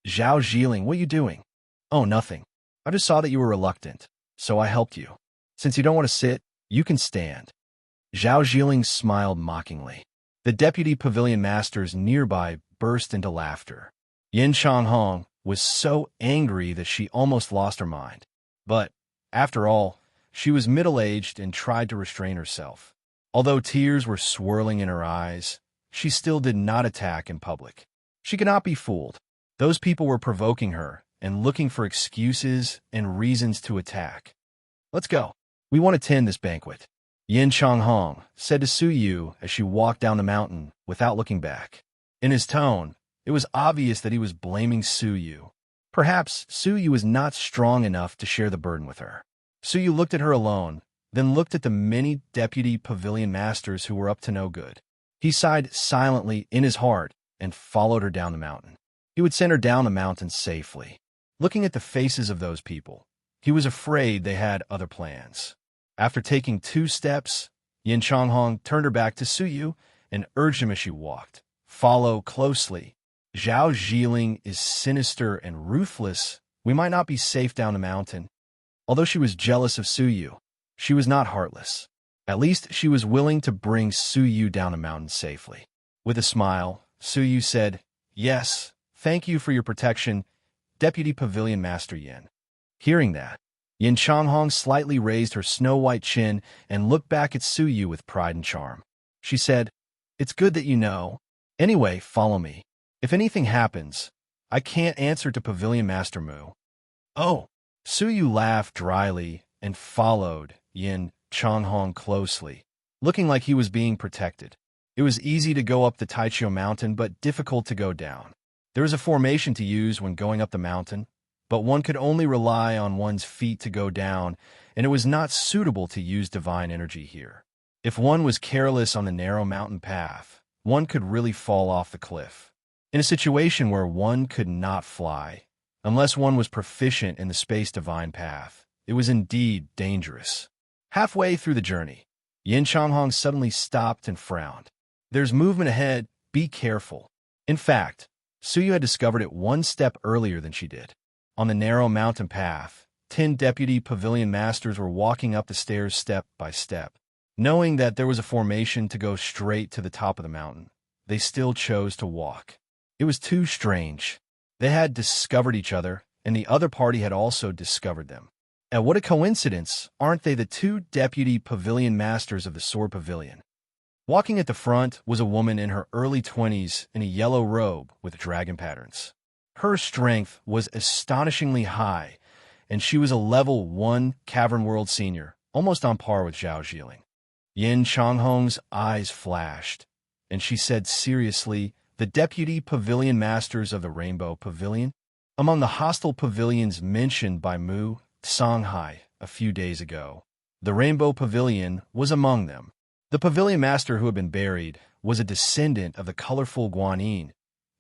Zhao Zhiling, what are you doing? Oh, nothing. I just saw that you were reluctant, so I helped you. Since you don't want to sit, you can stand. Zhao Zhiling smiled mockingly. The deputy pavilion masters nearby burst into laughter. Yin Changhong was so angry that she almost lost her mind. But, after all, she was middle-aged and tried to restrain herself. Although tears were swirling in her eyes, she still did not attack in public. She could not be fooled. Those people were provoking her and looking for excuses and reasons to attack. Let's go. We want to attend this banquet. Yin Changhong said to Suyu as she walked down the mountain without looking back. In his tone, it was obvious that he was blaming Suyu. Perhaps Suyu was not strong enough to share the burden with her. Suyu looked at her alone, then looked at the many deputy pavilion masters who were up to no good. He sighed silently in his heart and followed her down the mountain. He would send her down the mountain safely. Looking at the faces of those people, he was afraid they had other plans. After taking 2 steps, Yin Changhong turned her back to Suyu and urged him as she walked. Follow closely. Zhao Zhiling is sinister and ruthless. We might not be safe down the mountain. Although she was jealous of Suyu, she was not heartless. At least she was willing to bring Suyu down the mountain safely. With a smile, Suyu said, "Yes, thank you for your protection, Deputy Pavilion Master Yin." Hearing that, Yin Changhong slightly raised her snow-white chin and looked back at Suyu with pride and charm. She said, "It's good that you know. Anyway, follow me. If anything happens, I can't answer to Pavilion Master Mu." Oh! Suyu laughed dryly and followed Yin Changhong closely, looking like he was being protected. It was easy to go up the Taichio mountain, but difficult to go down. There was a formation to use when going up the mountain, but one could only rely on one's feet to go down, and it was not suitable to use divine energy here. If one was careless on the narrow mountain path, one could really fall off the cliff. In a situation where one could not fly, unless one was proficient in the space divine path, it was indeed dangerous. Halfway through the journey, Yin Changhong suddenly stopped and frowned. "There's movement ahead, be careful." In fact, Suyu had discovered it 1 step earlier than she did. On the narrow mountain path, 10 deputy pavilion masters were walking up the stairs step by step. Knowing that there was a formation to go straight to the top of the mountain, they still chose to walk. It was too strange. They had discovered each other, and the other party had also discovered them. And what a coincidence, aren't they, the 2 deputy pavilion masters of the Sword Pavilion? Walking at the front was a woman in her early 20s in a yellow robe with dragon patterns. Her strength was astonishingly high, and she was a level 1 Cavern World senior, almost on par with Zhao Zhiling. Yin Changhong's eyes flashed, and she said seriously, "The deputy pavilion masters of the Rainbow Pavilion?" Among the hostile pavilions mentioned by Mu Songhai a few days ago, the Rainbow Pavilion was among them. The pavilion master who had been buried was a descendant of the colorful Guanyin,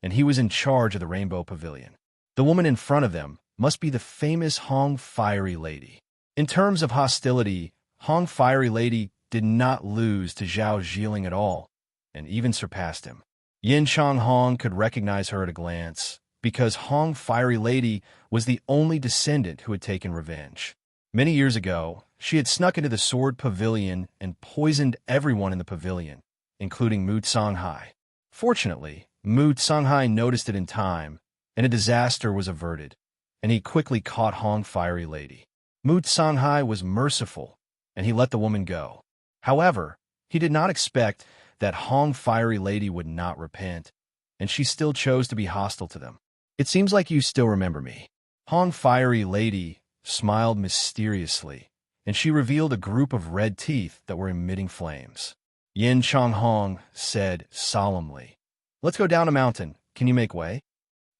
and he was in charge of the Rainbow Pavilion. The woman in front of them must be the famous Hong Fiery Lady. In terms of hostility, Hong Fiery Lady did not lose to Zhao Zhiling at all, and even surpassed him. Yin Changhong could recognize her at a glance, because Hong Fiery Lady was the only descendant who had taken revenge. Many years ago, she had snuck into the Sword Pavilion and poisoned everyone in the pavilion, including Mu Songhai. Fortunately, Mu Songhai noticed it in time, and a disaster was averted, and he quickly caught Hong Fiery Lady. Mu Songhai was merciful, and he let the woman go. However, he did not expect that Hong Fiery Lady would not repent, and she still chose to be hostile to them. "It seems like you still remember me." Hong Fiery Lady smiled mysteriously, and she revealed a group of red teeth that were emitting flames. Yin Changhong said solemnly, "Let's go down a mountain. Can you make way?"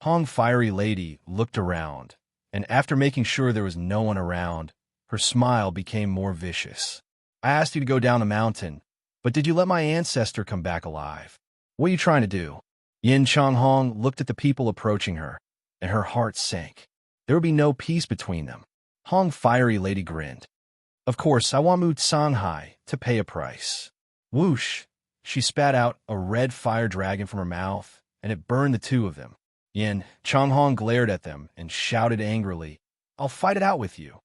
Hong Fiery Lady looked around, and after making sure there was no one around, her smile became more vicious. "I asked you to go down a mountain, but did you let my ancestor come back alive? What are you trying to do?" Yin Changhong looked at the people approaching her, and her heart sank. There would be no peace between them. Hong Fiery Lady grinned. "Of course, I want Mu Songhai to pay a price." Whoosh! She spat out a red fire dragon from her mouth, and it burned the 2 of them. Yin Changhong glared at them and shouted angrily, "I'll fight it out with you."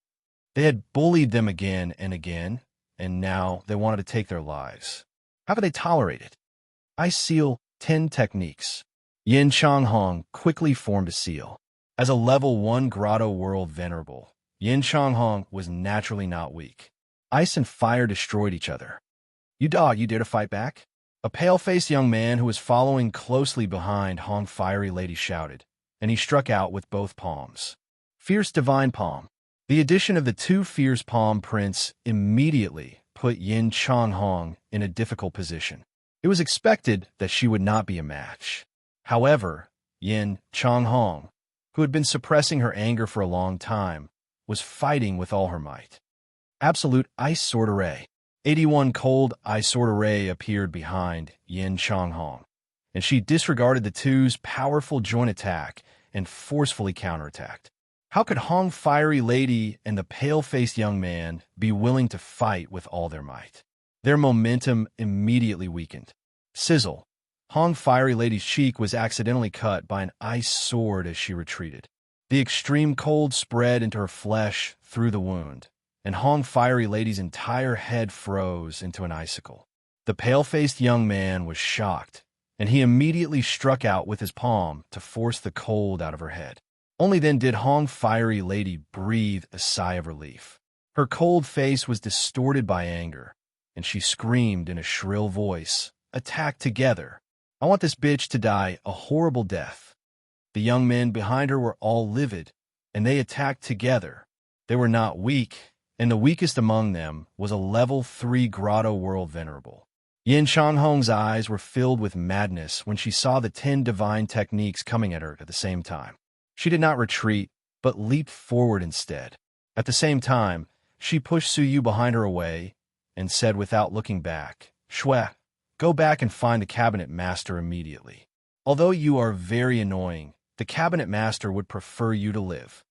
They had bullied them again and again, and now they wanted to take their lives. How could they tolerate it? "I seal 10 techniques." Yin Changhong quickly formed a seal. As a level 1 Grotto World Venerable, Yin Changhong was naturally not weak. Ice and fire destroyed each other. "You dog, you dare to fight back?" A pale-faced young man who was following closely behind Hong Fiery Lady shouted, and he struck out with both palms. Fierce Divine Palm. The addition of the 2 fierce palm prints immediately put Yin Changhong in a difficult position. It was expected that she would not be a match. However, Yin Changhong, who had been suppressing her anger for a long time, was fighting with all her might. Absolute Ice Sword Array. 81 Cold Ice Sword Array appeared behind Yin Changhong, and she disregarded the 2's powerful joint attack and forcefully counterattacked. How could Hong Fiery Lady and the pale-faced young man be willing to fight with all their might? Their momentum immediately weakened. Sizzle. Hong Fiery Lady's cheek was accidentally cut by an ice sword as she retreated. The extreme cold spread into her flesh through the wound, and Hong Fiery Lady's entire head froze into an icicle. The pale-faced young man was shocked, and he immediately struck out with his palm to force the cold out of her head. Only then did Hong Fiery Lady breathe a sigh of relief. Her cold face was distorted by anger, and she screamed in a shrill voice, "Attack together! I want this bitch to die a horrible death." The young men behind her were all livid, and they attacked together. They were not weak, and the weakest among them was a level 3 Grotto World Venerable. Yin Changhong's eyes were filled with madness when she saw the 10 divine techniques coming at her at the same time. She did not retreat, but leaped forward instead. At the same time, she pushed Suyu behind her away and said without looking back, "Shui, go back and find the cabinet master immediately. Although you are very annoying, the cabinet master would prefer you to live."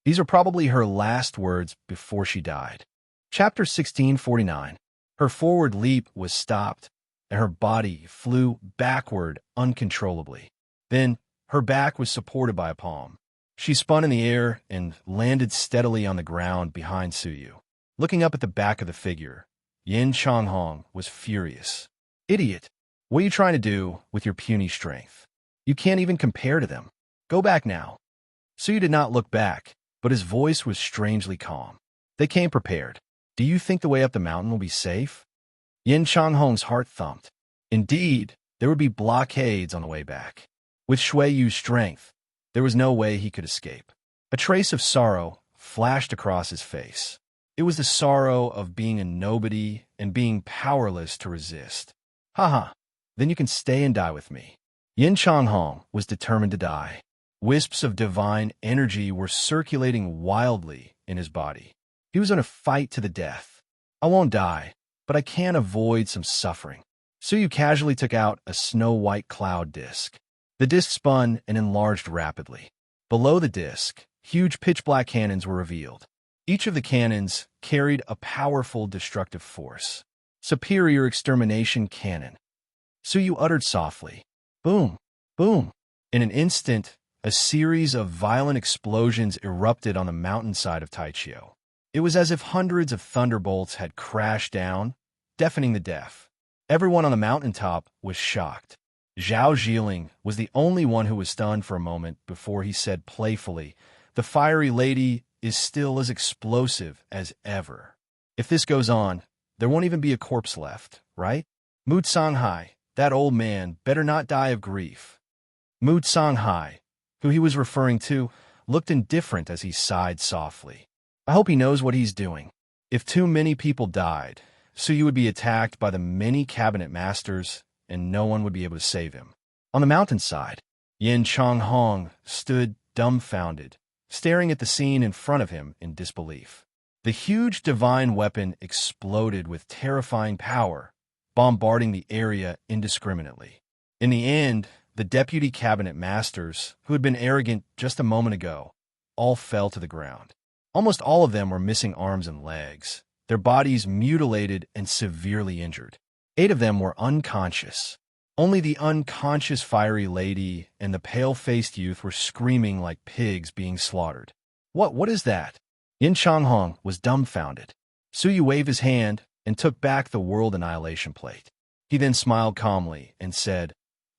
These are probably her last words before she died. Chapter 1649. Her forward leap was stopped, and her body flew backward uncontrollably. Then, her back was supported by a palm. She spun in the air and landed steadily on the ground behind Suyu. Looking up at the back of the figure, Yin Changhong was furious. Idiot! What are you trying to do with your puny strength? You can't even compare to them. Go back now. Suyu did not look back, but his voice was strangely calm. They came prepared. Do you think the way up the mountain will be safe? Yin Changhong's heart thumped. Indeed, there would be blockades on the way back. With Shui Yu's strength, there was no way he could escape. A trace of sorrow flashed across his face. It was the sorrow of being a nobody and being powerless to resist. Haha, then you can stay and die with me. Yin Changhong was determined to die. Wisps of divine energy were circulating wildly in his body. He was in a fight to the death. I won't die, but I can avoid some suffering. Suyu casually took out a snow-white cloud disk. The disk spun and enlarged rapidly. Below the disk, huge pitch-black cannons were revealed. Each of the cannons carried a powerful destructive force. Superior extermination cannon. Suyu uttered softly. Boom! Boom! In an instant, a series of violent explosions erupted on the mountainside of Taichio. It was as if hundreds of thunderbolts had crashed down, deafening the deaf. Everyone on the mountaintop was shocked. Zhao Zhiling was the only one who was stunned for a moment before he said playfully, "The fiery lady is still as explosive as ever. If this goes on, there won't even be a corpse left, right? Mu Songhai, that old man, better not die of grief." Mu Songhai, who he was referring to, looked indifferent as he sighed softly. I hope he knows what he's doing. If too many people died, Suyu would be attacked by the many cabinet masters, and no one would be able to save him. On the mountainside, Yin Changhong stood dumbfounded, staring at the scene in front of him in disbelief. The huge divine weapon exploded with terrifying power, bombarding the area indiscriminately. In the end, the deputy cabinet masters, who had been arrogant just a moment ago, all fell to the ground. Almost all of them were missing arms and legs, their bodies mutilated and severely injured. 8 of them were unconscious. Only the unconscious fiery lady and the pale-faced youth were screaming like pigs being slaughtered. What is that? Yin Changhong was dumbfounded. Suyu waved his hand and took back the world annihilation plate. He then smiled calmly and said,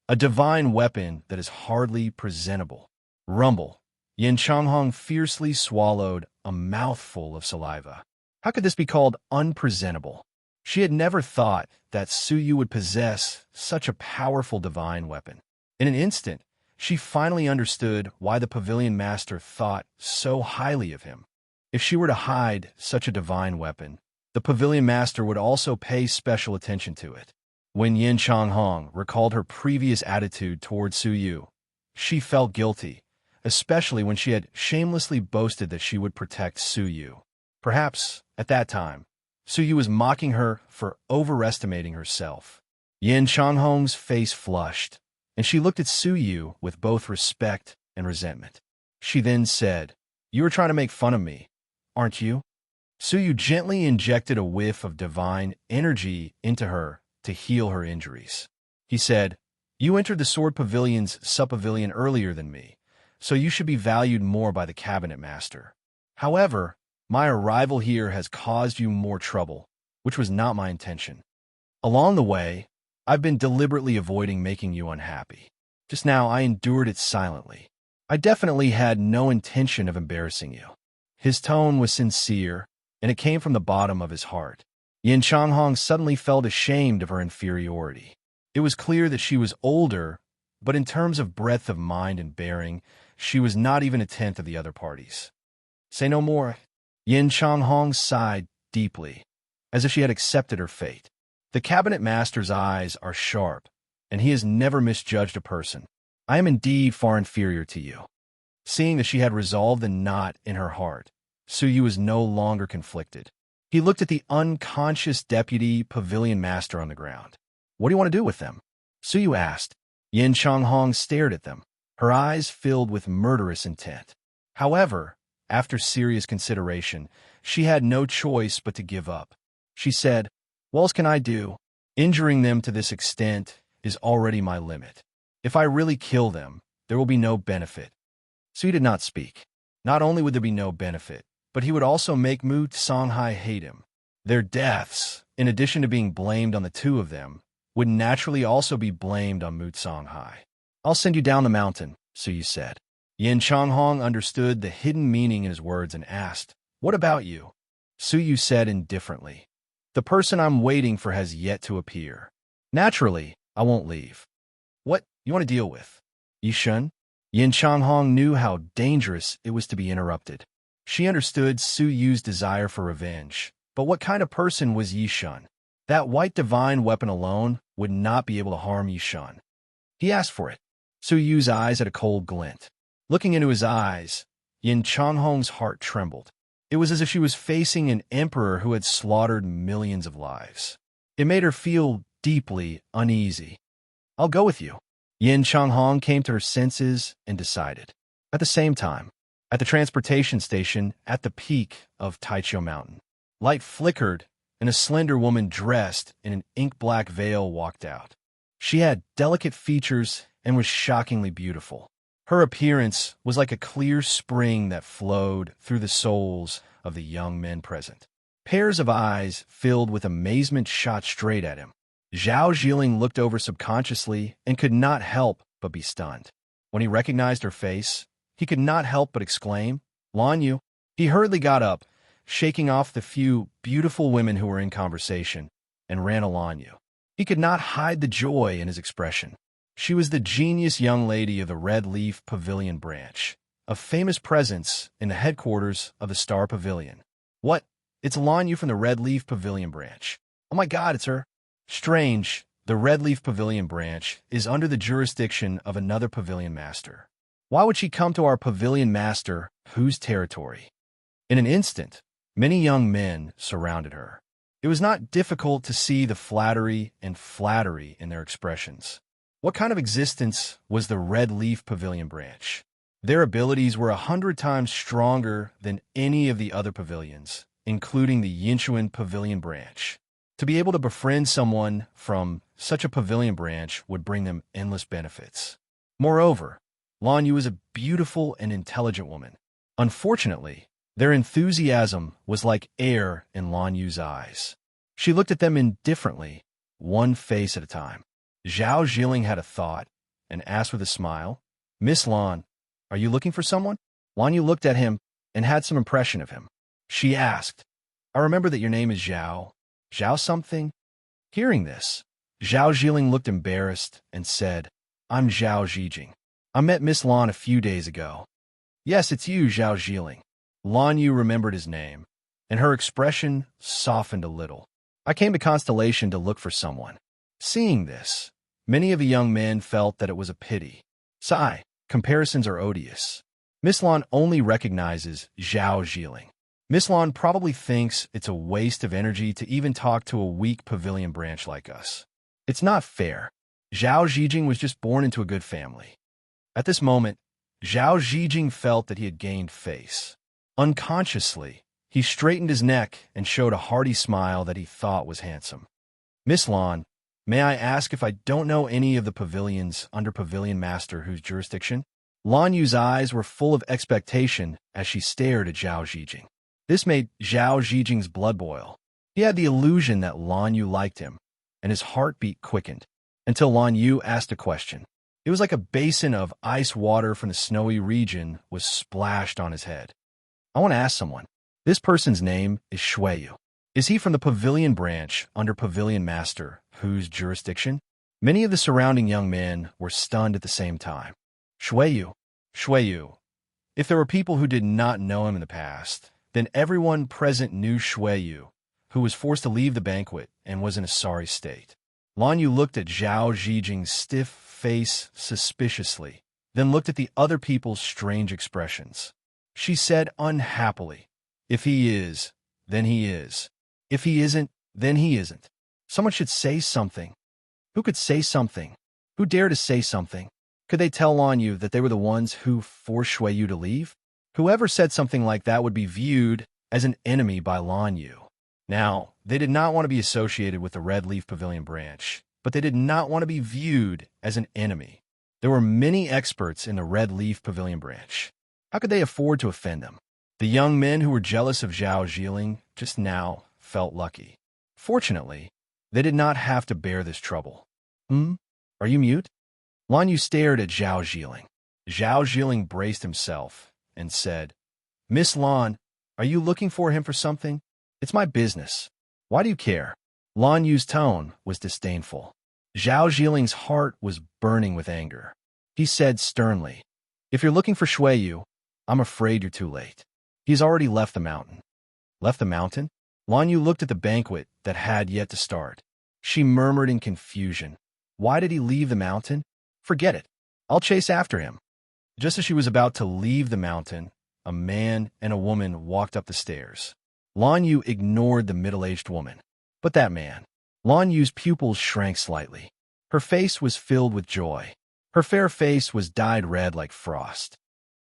"A divine weapon that is hardly presentable." Rumble. Yin Changhong fiercely swallowed a mouthful of saliva. How could this be called unpresentable? She had never thought that Suyu would possess such a powerful divine weapon. In an instant, she finally understood why the pavilion master thought so highly of him. If she were to hide such a divine weapon, the pavilion master would also pay special attention to it. When Yin Changhong recalled her previous attitude toward Suyu, she felt guilty, especially when she had shamelessly boasted that she would protect Suyu. Perhaps, at that time, Suyu was mocking her for overestimating herself. Yin Changhong's face flushed, and she looked at Suyu with both respect and resentment. She then said, "You are trying to make fun of me, aren't you?" Suyu gently injected a whiff of divine energy into her to heal her injuries. He said, "You entered the Sword Pavilion's sub-pavilion earlier than me, so you should be valued more by the cabinet master. However, my arrival here has caused you more trouble, which was not my intention. Along the way, I've been deliberately avoiding making you unhappy. Just now, I endured it silently. I definitely had no intention of embarrassing you." His tone was sincere, and it came from the bottom of his heart. Yin Changhong suddenly felt ashamed of her inferiority. It was clear that she was older, but in terms of breadth of mind and bearing, she was not even a tenth of the other parties. "Say no more." Yin Changhong sighed deeply, as if she had accepted her fate. The cabinet master's eyes are sharp, and he has never misjudged a person. I am indeed far inferior to you. Seeing that she had resolved the knot in her heart, Suyu was no longer conflicted. He looked at the unconscious deputy pavilion master on the ground. "What do you want to do with them?" Suyu asked. Yin Changhong stared at them, her eyes filled with murderous intent. However, after serious consideration, she had no choice but to give up. She said, "What else can I do? Injuring them to this extent is already my limit. If I really kill them, there will be no benefit. Su did not speak. Not only would there be no benefit, but he would also make Mu Songhai hate him. Their deaths, in addition to being blamed on the two of them, would naturally also be blamed on Mu Songhai. I'll send you down the mountain, Su Yu said. Yin Changhong understood the hidden meaning in his words and asked, "What about you?" Su Yu said indifferently, "The person I'm waiting for has yet to appear. Naturally, I won't leave." "What you want to deal with?" Yishun? Yin Changhong knew how dangerous it was to be interrupted. She understood Su Yu's desire for revenge, but what kind of person was Yishun? That white divine weapon alone would not be able to harm Yishun. He asked for it. Su Yu's eyes had a cold glint. Looking into his eyes, Yin Changhong's heart trembled. It was as if she was facing an emperor who had slaughtered millions of lives. It made her feel deeply uneasy. "I'll go with you." Yin Changhong came to her senses and decided. At the same time, at the transportation station at the peak of Taichio Mountain, light flickered and a slender woman dressed in an ink-black veil walked out. She had delicate features and was shockingly beautiful. Her appearance was like a clear spring that flowed through the souls of the young men present. Pairs of eyes filled with amazement shot straight at him. Zhao Zhiling looked over subconsciously and could not help but be stunned. When he recognized her face, he could not help but exclaim, "Lan Yu." He hurriedly got up, shaking off the few beautiful women who were in conversation, and ran to Lan Yu. He could not hide the joy in his expression. She was the genius young lady of the Red Leaf Pavilion branch, a famous presence in the headquarters of the Star Pavilion. "What? It's Lan Yu from the Red Leaf Pavilion branch. Oh my God, it's her." Strange, the Red Leaf Pavilion branch is under the jurisdiction of another pavilion master. Why would she come to our pavilion master, whose territory? In an instant, many young men surrounded her. It was not difficult to see the flattery in their expressions. What kind of existence was the Red Leaf Pavilion branch? Their abilities were 100 times stronger than any of the other pavilions, including the Yinchuan Pavilion branch. To be able to befriend someone from such a pavilion branch would bring them endless benefits. Moreover, Lan Yu was a beautiful and intelligent woman. Unfortunately, their enthusiasm was like air in Lan Yu's eyes. She looked at them indifferently, one face at a time. Zhao Zhiling had a thought and asked with a smile, "Miss Lan, are you looking for someone?" Lan Yu looked at him and had some impression of him. She asked, "I remember that your name is Zhao. Zhao something?" Hearing this, Zhao Zhiling looked embarrassed and said, "I'm Zhao Zhijing. I met Miss Lan a few days ago." "Yes, it's you, Zhao Zhiling." Lan Yu remembered his name, and her expression softened a little. "I came to Constellation to look for someone." Seeing this, many of the young men felt that it was a pity. Sigh, comparisons are odious. Miss Lan only recognizes Zhao Zhiling. Miss Lan probably thinks it's a waste of energy to even talk to a weak pavilion branch like us. It's not fair. Zhao Zhijing was just born into a good family. At this moment, Zhao Zhijing felt that he had gained face. Unconsciously, he straightened his neck and showed a hearty smile that he thought was handsome. "Miss Lan, may I ask if I don't know any of the pavilions under Pavilion Master whose jurisdiction?" Lan Yu's eyes were full of expectation as she stared at Zhao Zhijing. This made Zhao Zhijing's blood boil. He had the illusion that Lan Yu liked him, and his heartbeat quickened, until Lan Yu asked a question. It was like a basin of ice water from the snowy region was splashed on his head. "I want to ask someone. This person's name is Shuiyu. Is he from the Pavilion branch under Pavilion Master, whose jurisdiction?" Many of the surrounding young men were stunned at the same time. Shuiyu. Shuiyu. If there were people who did not know him in the past, then everyone present knew Shuiyu, who was forced to leave the banquet and was in a sorry state. Lan Yu looked at Zhao Zhijing's stiff face suspiciously, then looked at the other people's strange expressions. She said unhappily, "If he is, then he is. If he isn't, then he isn't." Someone should say something. Who could say something? Who dared to say something? Could they tell Lan Yu that they were the ones who forced Shuiyu to leave? Whoever said something like that would be viewed as an enemy by Lan Yu. Now, they did not want to be associated with the Red Leaf Pavilion branch, but they did not want to be viewed as an enemy. There were many experts in the Red Leaf Pavilion branch. How could they afford to offend him? The young men who were jealous of Zhao Zhiling just now felt lucky. Fortunately, they did not have to bear this trouble. Are you mute? Lan Yu stared at Zhao Zhiling. Zhao Zhiling braced himself and said, Miss Lan, are you looking for him for something? It's my business. Why do you care? Lan Yu's tone was disdainful. Zhao Zhiling's heart was burning with anger. He said sternly, If you're looking for Shui Yu, I'm afraid you're too late. He's already left the mountain. Left the mountain? Lan Yu looked at the banquet that had yet to start. She murmured in confusion. Why did he leave the mountain? Forget it. I'll chase after him. Just as she was about to leave the mountain, a man and a woman walked up the stairs. Lan Yu ignored the middle-aged woman. But that man. Lan Yu's pupils shrank slightly. Her face was filled with joy. Her fair face was dyed red like frost.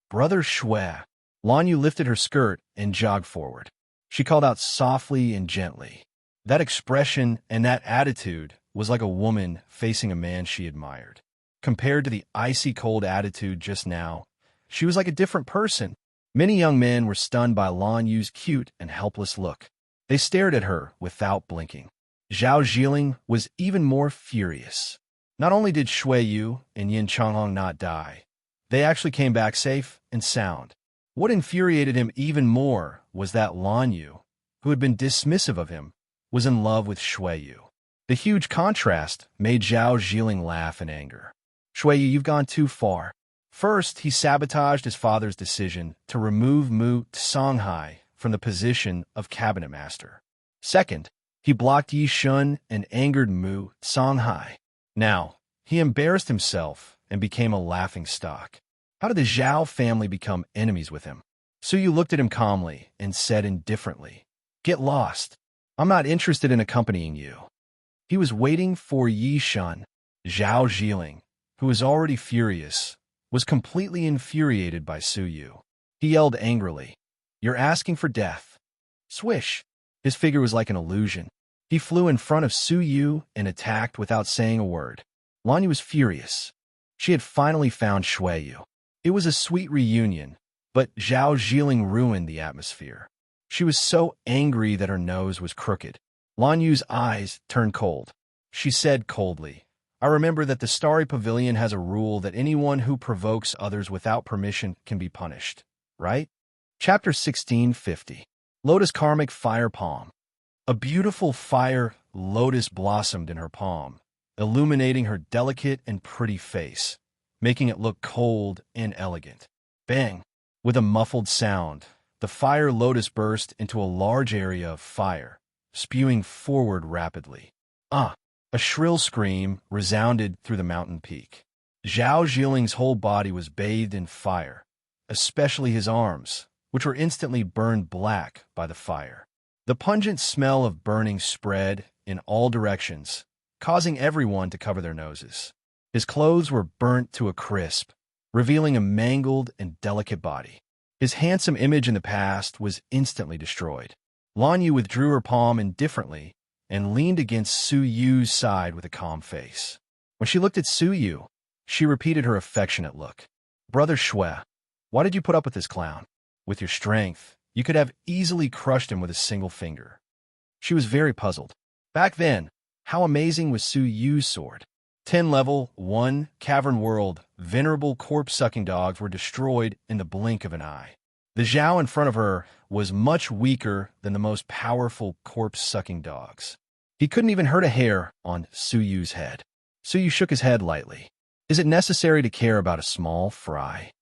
Brother Shui. Lan Yu lifted her skirt and jogged forward. She called out softly and gently. That expression and that attitude was like a woman facing a man she admired. Compared to the icy cold attitude just now, she was like a different person. Many young men were stunned by Lan Yu's cute and helpless look. They stared at her without blinking. Zhao Zhiling was even more furious. Not only did Shui Yu and Yin Changhong not die, they actually came back safe and sound. What infuriated him even more was that Lan Yu, who had been dismissive of him, was in love with Shui Yu. The huge contrast made Zhao Zhiling laugh in anger. Shui Yu, you've gone too far. First, he sabotaged his father's decision to remove Mu Songhai from the position of cabinet master. Second, he blocked Yi Shun and angered Mu Songhai. Now, he embarrassed himself and became a laughingstock. How did the Zhao family become enemies with him? Su Yu looked at him calmly and said indifferently, Get lost. I'm not interested in accompanying you. He was waiting for Yi Shun. Zhao Zhiling, who was already furious, was completely infuriated by Su Yu. He yelled angrily, You're asking for death. Swish. His figure was like an illusion. He flew in front of Su Yu and attacked without saying a word. Lan Yu was furious. She had finally found Shui Yu. It was a sweet reunion, but Zhao Zhiling ruined the atmosphere. She was so angry that her nose was crooked. Lan Yu's eyes turned cold. She said coldly, I remember that the Starry Pavilion has a rule that anyone who provokes others without permission can be punished, right? Chapter 1650. Lotus Karmic Fire Palm. A beautiful fire lotus blossomed in her palm, illuminating her delicate and pretty face, making it look cold and elegant. Bang! With a muffled sound, the fire lotus burst into a large area of fire, spewing forward rapidly. A shrill scream resounded through the mountain peak. Zhao Zhiling's whole body was bathed in fire, especially his arms, which were instantly burned black by the fire. The pungent smell of burning spread in all directions, causing everyone to cover their noses. His clothes were burnt to a crisp, revealing a mangled and delicate body. His handsome image in the past was instantly destroyed. Lan Yu withdrew her palm indifferently and leaned against Su Yu's side with a calm face. When she looked at Su Yu, she repeated her affectionate look. Brother Shui, why did you put up with this clown? With your strength, you could have easily crushed him with a single finger. She was very puzzled. Back then, how amazing was Su Yu's sword? 10 level 1 cavern world, venerable corpse-sucking dogs were destroyed in the blink of an eye. The Zhao in front of her was much weaker than the most powerful corpse-sucking dogs. He couldn't even hurt a hair on Su Yu's head. Su Yu shook his head lightly. Is it necessary to care about a small fry?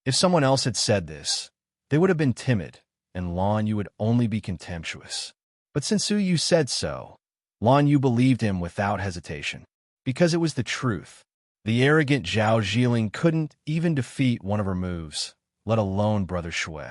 If someone else had said this, they would have been timid, and Lan Yu would only be contemptuous. But since Su Yu said so, Lan Yu believed him without hesitation. Because it was the truth. The arrogant Zhao Zhiling couldn't even defeat one of her moves, let alone Brother Shui.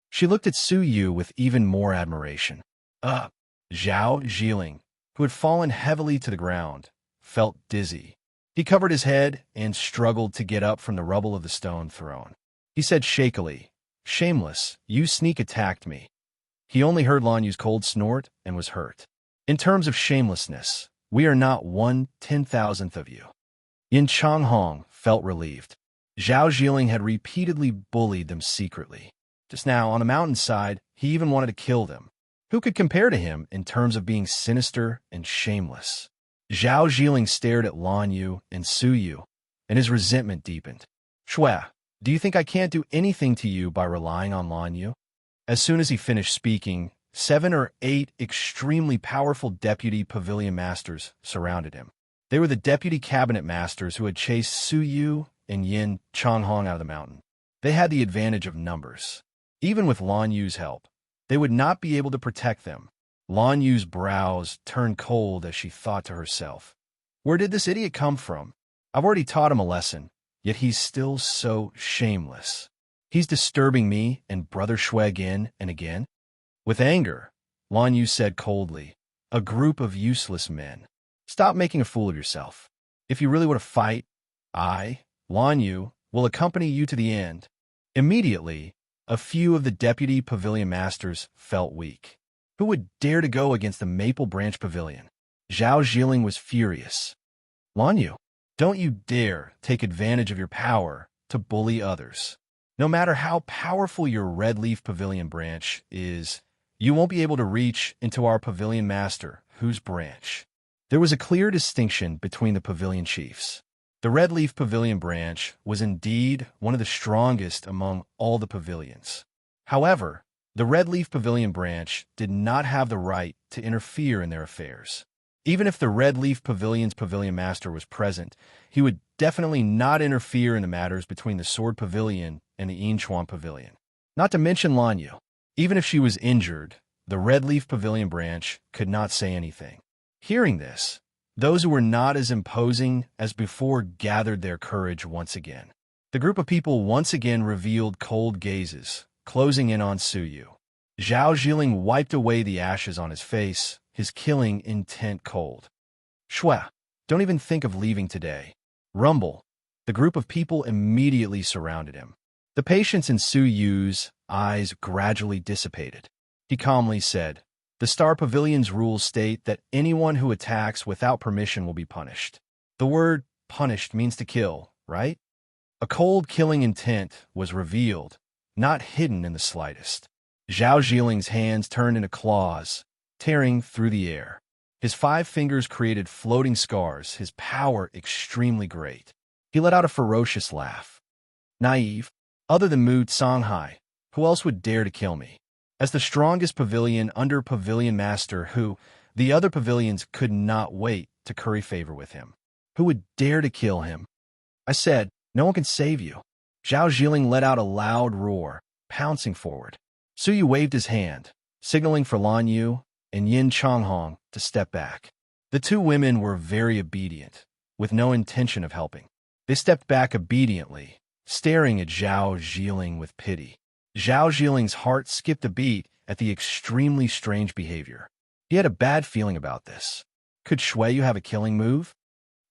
She looked at Su Yu with even more admiration. Zhao Zhiling, who had fallen heavily to the ground, felt dizzy. He covered his head and struggled to get up from the rubble of the stone throne. He said shakily, Shameless, you sneak attacked me. He only heard Lan Yu's cold snort and was hurt. In terms of shamelessness, we are not 1/10,000th of you. Yin Changhong felt relieved. Zhao Zhiling had repeatedly bullied them secretly. Just now, on a mountainside, he even wanted to kill them. Who could compare to him in terms of being sinister and shameless? Zhao Zhiling stared at Lan Yu and Su Yu, and his resentment deepened. Shui, do you think I can't do anything to you by relying on Lan Yu? As soon as he finished speaking, 7 or 8 extremely powerful deputy pavilion masters surrounded him. They were the deputy cabinet masters who had chased Su Yu and Yin Changhong out of the mountain. They had the advantage of numbers. Even with Lan Yu's help, they would not be able to protect them. Lan Yu's brows turned cold as she thought to herself, where did this idiot come from? I've already taught him a lesson, yet he's still so shameless. He's disturbing me and Brother Shui again and again. With anger, Lan Yu said coldly, a group of useless men. Stop making a fool of yourself. If you really want to fight, I, Lan Yu, will accompany you to the end. Immediately, a few of the deputy pavilion masters felt weak. Who would dare to go against the Maple Branch Pavilion? Zhao Zhiling was furious. Lan Yu, don't you dare take advantage of your power to bully others. No matter how powerful your Red Leaf Pavilion branch is, you won't be able to reach into our pavilion master, whose branch. There was a clear distinction between the pavilion chiefs. The Red Leaf Pavilion branch was indeed one of the strongest among all the pavilions. However, the Red Leaf Pavilion branch did not have the right to interfere in their affairs. Even if the Red Leaf Pavilion's pavilion master was present, he would definitely not interfere in the matters between the Sword Pavilion and the Yinchuan Pavilion. Not to mention Lan Yu. Even if she was injured, the Red Leaf Pavilion branch could not say anything. Hearing this, those who were not as imposing as before gathered their courage once again. The group of people once again revealed cold gazes, closing in on Su Yu. Zhao Zhiling wiped away the ashes on his face, his killing intent cold. Shui, don't even think of leaving today. Rumble. The group of people immediately surrounded him. The patience in Su Yu's eyes gradually dissipated. He calmly said, the Star Pavilion's rules state that anyone who attacks without permission will be punished. The word punished means to kill, right? A cold killing intent was revealed, not hidden in the slightest. Zhao Zhiling's hands turned into claws, tearing through the air. His 5 fingers created floating scars, his power extremely great. He let out a ferocious laugh. Naive. Other than Mu Songhai, who else would dare to kill me? As the strongest pavilion under pavilion master who, the other pavilions could not wait to curry favor with him. Who would dare to kill him? I said, no one can save you. Zhao Zhiling let out a loud roar, pouncing forward. Su Yu waved his hand, signaling for Lan Yu and Yin Changhong to step back. The 2 women were very obedient, with no intention of helping. They stepped back obediently, staring at Zhao Zhiling with pity. Zhao Zhiling's heart skipped a beat at the extremely strange behavior. He had a bad feeling about this. Could Shui Yu have a killing move?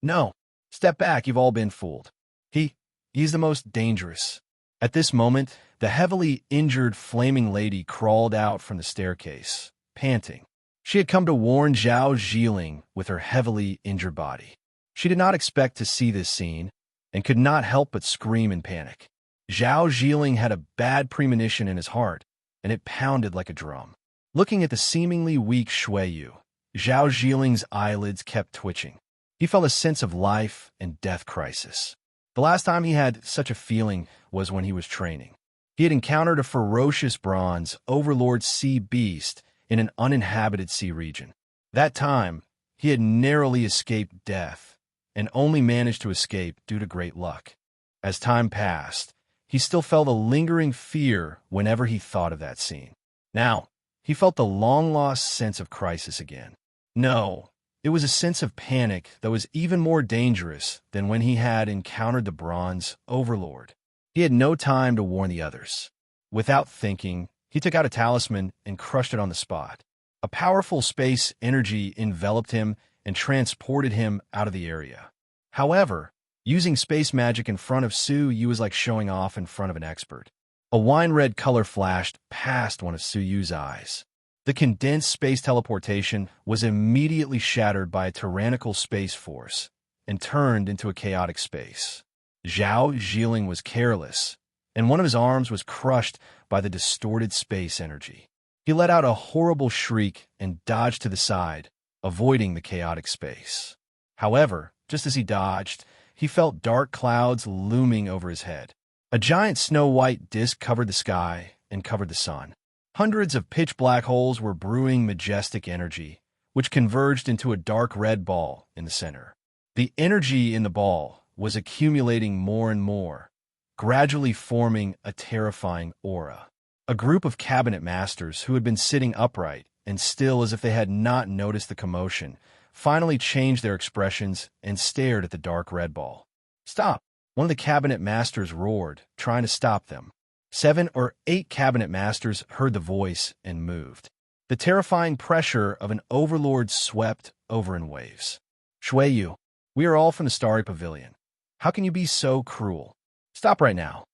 No. Step back, you've all been fooled. He's the most dangerous. At this moment, the heavily injured flaming lady crawled out from the staircase, panting. She had come to warn Zhao Zhiling with her heavily injured body. She did not expect to see this scene, and could not help but scream in panic. Zhao Zhiling had a bad premonition in his heart, and it pounded like a drum. Looking at the seemingly weak Shui Yu, Zhao Zhiling's eyelids kept twitching. He felt a sense of life and death crisis. The last time he had such a feeling was when he was training. He had encountered a ferocious bronze overlord sea beast in an uninhabited sea region. That time, he had narrowly escaped death, and only managed to escape due to great luck. As time passed, he still felt a lingering fear whenever he thought of that scene. Now, he felt the long-lost sense of crisis again. No, it was a sense of panic that was even more dangerous than when he had encountered the Bronze Overlord. He had no time to warn the others. Without thinking, he took out a talisman and crushed it on the spot. A powerful space energy enveloped him and transported him out of the area. However, using space magic in front of Su Yu was like showing off in front of an expert. A wine-red color flashed past one of Su Yu's eyes. The condensed space teleportation was immediately shattered by a tyrannical space force and turned into a chaotic space. Zhao Zhiling was careless, and one of his arms was crushed by the distorted space energy. He let out a horrible shriek and dodged to the side, avoiding the chaotic space. However, just as he dodged, he felt dark clouds looming over his head. A giant snow-white disk covered the sky and covered the sun. Hundreds of pitch-black holes were brewing majestic energy, which converged into a dark red ball in the center. The energy in the ball was accumulating more and more, gradually forming a terrifying aura. A group of cabinet masters who had been sitting upright and still as if they had not noticed the commotion finally changed their expressions and stared at the dark red ball. "Stop!" One of the cabinet masters roared, trying to stop them. 7 or 8 cabinet masters heard the voice and moved. The terrifying pressure of an overlord swept over in waves. "Shui Yu, we are all from the Starry Pavilion. How can you be so cruel? Stop right now.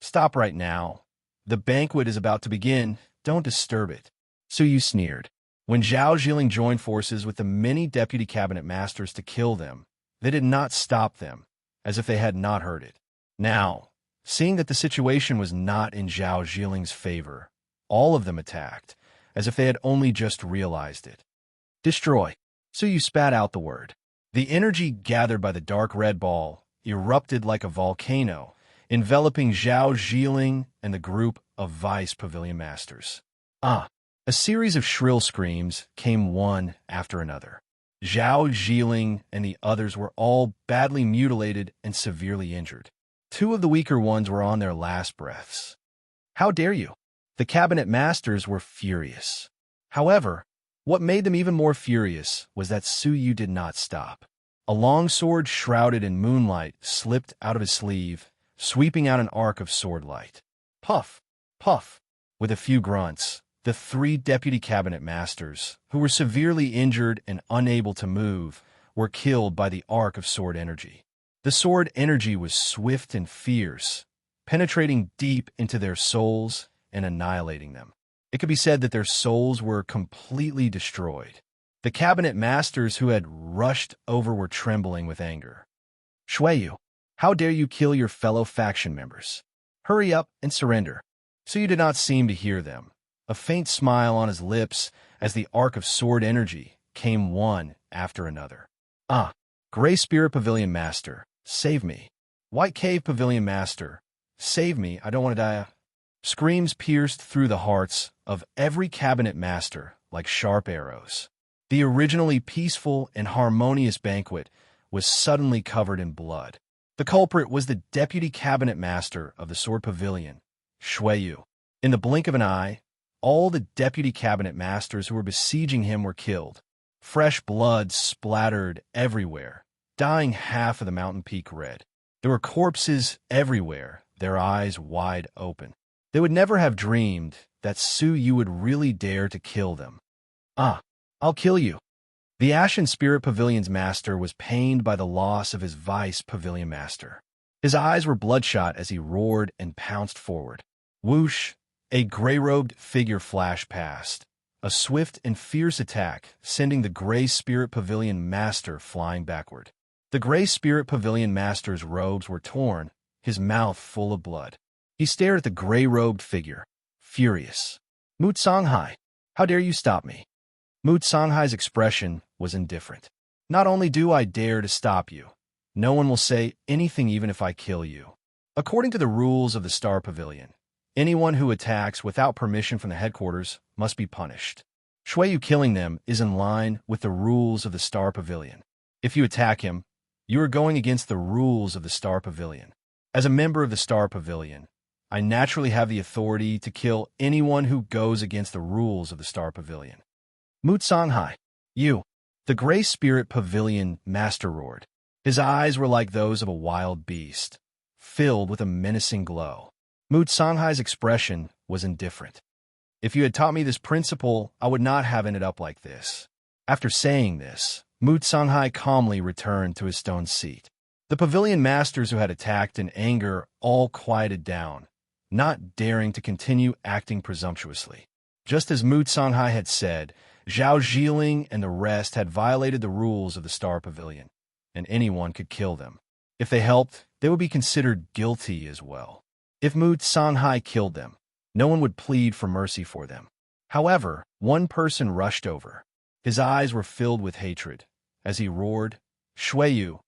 Stop right now. The banquet is about to begin. Don't disturb it." Su Yu sneered. When Zhao Zhiling joined forces with the many deputy cabinet masters to kill them, they did not stop them, as if they had not heard it. Now, seeing that the situation was not in Zhao Zhiling's favor, all of them attacked, as if they had only just realized it. "Destroy." Su Yu spat out the word. The energy gathered by the dark red ball erupted like a volcano, enveloping Zhao Zhiling and the group of vice pavilion masters. A series of shrill screams came one after another. Zhao Zhiling and the others were all badly mutilated and severely injured. 2 of the weaker ones were on their last breaths. "How dare you?" The cabinet masters were furious. However, what made them even more furious was that Su Yu did not stop. A long sword shrouded in moonlight slipped out of his sleeve, sweeping out an arc of sword light. Puff, puff. With a few grunts, the 3 deputy cabinet masters, who were severely injured and unable to move, were killed by the arc of sword energy. The sword energy was swift and fierce, penetrating deep into their souls and annihilating them. It could be said that their souls were completely destroyed. The cabinet masters who had rushed over were trembling with anger. "Shui Yu, how dare you kill your fellow faction members? Hurry up and surrender." Su Yu did not seem to hear them, a faint smile on his lips as the arc of sword energy came one after another. Gray Spirit Pavilion Master, save me. White Cave Pavilion Master, save me, I don't want to die. Screams pierced through the hearts of every cabinet master like sharp arrows. The originally peaceful and harmonious banquet was suddenly covered in blood. The culprit was the deputy cabinet master of the Sword Pavilion, Shui Yu. In the blink of an eye, all the deputy cabinet masters who were besieging him were killed. Fresh blood splattered everywhere, dyeing half of the mountain peak red. There were corpses everywhere, their eyes wide open. They would never have dreamed that Su Yu would really dare to kill them. I'll kill you." The Ashen Spirit Pavilion's master was pained by the loss of his vice pavilion master. His eyes were bloodshot as he roared and pounced forward. Whoosh! A gray-robed figure flashed past. A swift and fierce attack, sending the Gray Spirit Pavilion master flying backward. The Gray Spirit Pavilion master's robes were torn, his mouth full of blood. He stared at the gray-robed figure, furious. "Mu Songhai, how dare you stop me?" Mu Songhai's expression was indifferent. "Not only do I dare to stop you, no one will say anything even if I kill you. According to the rules of the Star Pavilion, anyone who attacks without permission from the headquarters must be punished. Shui Yu killing them is in line with the rules of the Star Pavilion. If you attack him, you are going against the rules of the Star Pavilion. As a member of the Star Pavilion, I naturally have the authority to kill anyone who goes against the rules of the Star Pavilion." "Mu Songhai, you!" The Gray Spirit Pavilion master roared. His eyes were like those of a wild beast, filled with a menacing glow. Mu Songhai's expression was indifferent. "If you had taught me this principle, I would not have ended up like this." After saying this, Mu Songhai calmly returned to his stone seat. The pavilion masters who had attacked in anger all quieted down, not daring to continue acting presumptuously. Just as Mu Songhai had said, Zhao Zhiling and the rest had violated the rules of the Star Pavilion, and anyone could kill them. If they helped, they would be considered guilty as well. If Mu Songhai killed them, no one would plead for mercy for them. However, one person rushed over. His eyes were filled with hatred. As he roared, "Shuiyu,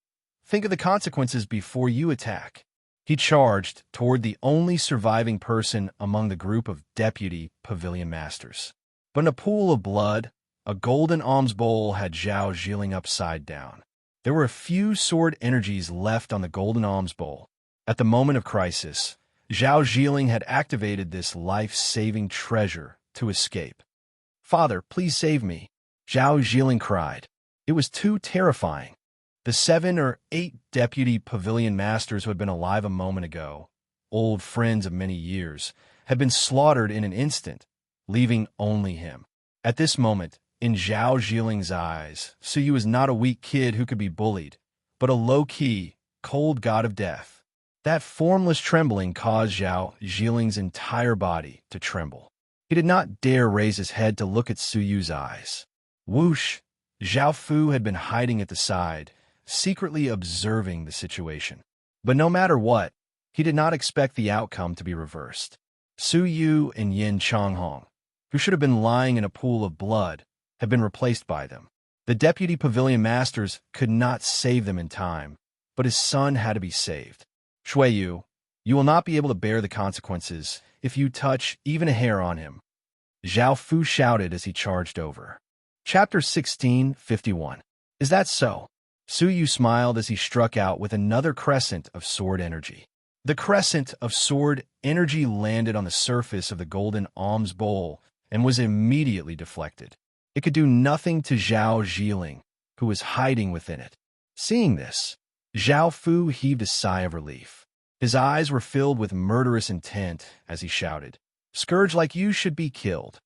think of the consequences before you attack." He charged toward the only surviving person among the group of deputy pavilion masters. But in a pool of blood, a golden alms bowl had Zhao Zhiling upside down. There were a few sword energies left on the golden alms bowl. At the moment of crisis, Zhao Zhiling had activated this life-saving treasure to escape. "Father, please save me," Zhao Zhiling cried. It was too terrifying. The 7 or 8 deputy pavilion masters who had been alive a moment ago, old friends of many years, had been slaughtered in an instant, leaving only him. At this moment, in Zhao Zhiling's eyes, Suyu was not a weak kid who could be bullied, but a low-key, cold god of death. That formless trembling caused Zhao Zhiling's entire body to tremble. He did not dare raise his head to look at Suyu's eyes. Whoosh! Zhao Fu had been hiding at the side, secretly observing the situation. But no matter what, he did not expect the outcome to be reversed. Suyu and Yin Changhong, who should have been lying in a pool of blood, had been replaced by them. The deputy pavilion masters could not save them in time, but his son had to be saved. "Shuiyu, you will not be able to bear the consequences if you touch even a hair on him," Zhao Fu shouted as he charged over. Chapter 16:51. Is that so? Suyu smiled as he struck out with another crescent of sword energy. The crescent of sword energy landed on the surface of the golden alms bowl and was immediately deflected. It could do nothing to Zhao Zhiling, who was hiding within it. Seeing this, Zhao Fu heaved a sigh of relief. His eyes were filled with murderous intent as he shouted, "Scourge like you should be killed."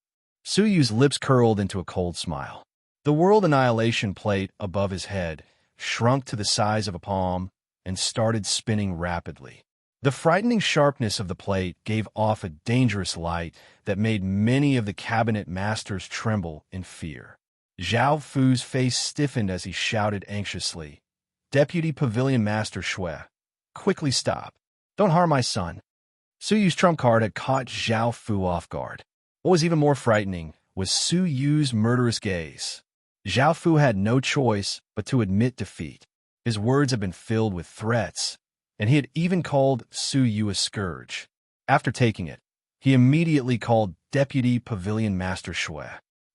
Suyu's lips curled into a cold smile. The world annihilation plate above his head shrunk to the size of a palm and started spinning rapidly. The frightening sharpness of the plate gave off a dangerous light that made many of the cabinet masters tremble in fear. Zhao Fu's face stiffened as he shouted anxiously, "Deputy Pavilion Master Shui, quickly stop. Don't harm my son." Suyu's trump card had caught Zhao Fu off guard. What was even more frightening was Suyu's murderous gaze. Zhao Fu had no choice but to admit defeat. His words had been filled with threats, and he had even called Suyu a scourge. After taking it, he immediately called Deputy Pavilion Master Shui.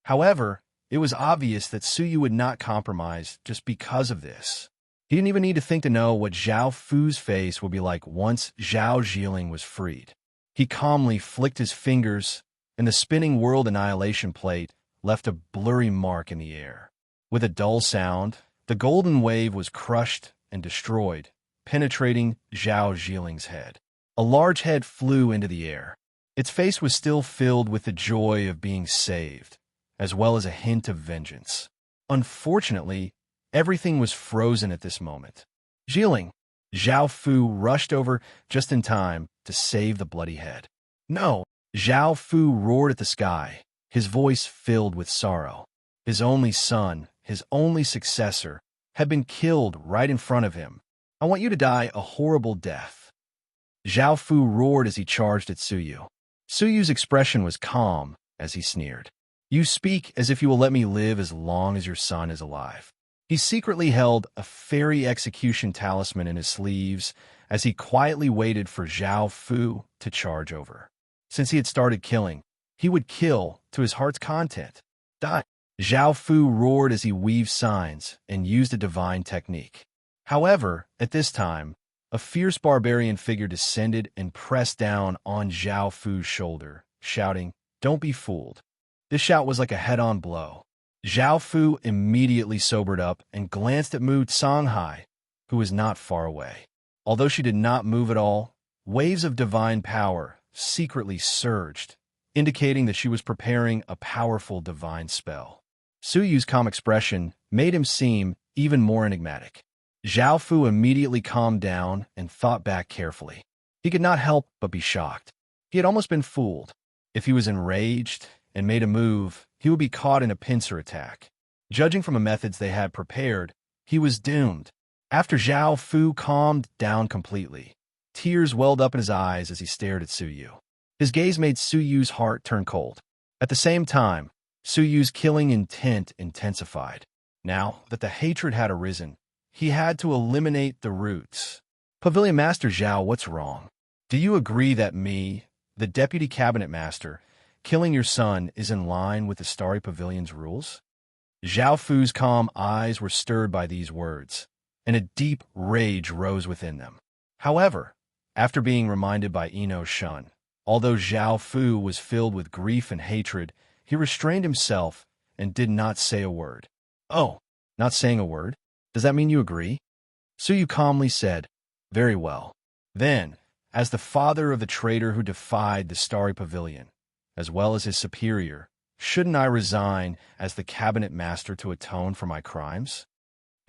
However, it was obvious that Suyu would not compromise just because of this. He didn't even need to think to know what Zhao Fu's face would be like once Zhao Zhiling was freed. He calmly flicked his fingers, and the spinning world annihilation plate left a blurry mark in the air. With a dull sound, the golden wave was crushed and destroyed, penetrating Zhao Zhiling's head. A large head flew into the air. Its face was still filled with the joy of being saved, as well as a hint of vengeance. Unfortunately, everything was frozen at this moment. "Zhiling!" Zhao Fu rushed over just in time to save the bloody head. "No!" Zhao Fu roared at the sky, his voice filled with sorrow. His only son, his only successor, had been killed right in front of him. "I want you to die a horrible death." Zhao Fu roared as he charged at Suyu. Suyu's expression was calm as he sneered. "You speak as if you will let me live as long as your son is alive." He secretly held a fairy execution talisman in his sleeves as he quietly waited for Zhao Fu to charge over. Since he had started killing, he would kill to his heart's content. "Die!" Zhao Fu roared as he weaved signs and used a divine technique. However, at this time, a fierce barbarian figure descended and pressed down on Zhao Fu's shoulder, shouting, "Don't be fooled." This shout was like a head-on blow. Zhao Fu immediately sobered up and glanced at Mu Songhai, who was not far away. Although she did not move at all, waves of divine power secretly surged, indicating that she was preparing a powerful divine spell. Suyu's calm expression made him seem even more enigmatic. Zhao Fu immediately calmed down and thought back carefully. He could not help but be shocked. He had almost been fooled. If he was enraged and made a move, he would be caught in a pincer attack. Judging from the methods they had prepared, he was doomed. After Zhao Fu calmed down completely, tears welled up in his eyes as he stared at Su Yu. His gaze made Su Yu's heart turn cold. At the same time, Su Yu's killing intent intensified. Now that the hatred had arisen, he had to eliminate the roots. Pavilion Master Zhao, what's wrong? Do you agree that me, the Deputy Cabinet Master, killing your son is in line with the Starry Pavilion's rules? Zhao Fu's calm eyes were stirred by these words, and a deep rage rose within them. However, after being reminded by Ino Shun, although Zhao Fu was filled with grief and hatred, he restrained himself and did not say a word. Oh, not saying a word? Does that mean you agree? Su Yu calmly said, very well. Then, as the father of the traitor who defied the Starry Pavilion, as well as his superior, shouldn't I resign as the cabinet master to atone for my crimes?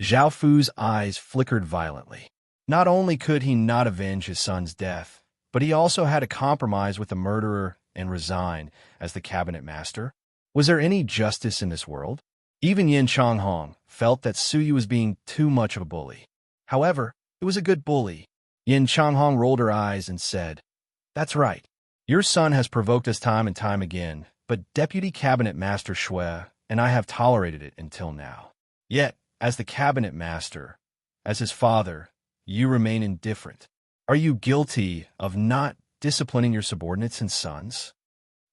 Zhao Fu's eyes flickered violently. Not only could he not avenge his son's death, but he also had to compromise with the murderer and resign as the cabinet master. Was there any justice in this world? Even Yin Changhong felt that Su Yu was being too much of a bully. However, it was a good bully. Yin Changhong rolled her eyes and said, that's right. Your son has provoked us time and time again, but Deputy Cabinet Master Shui and I have tolerated it until now. Yet, as the Cabinet Master, as his father, you remain indifferent. Are you guilty of not disciplining your subordinates and sons?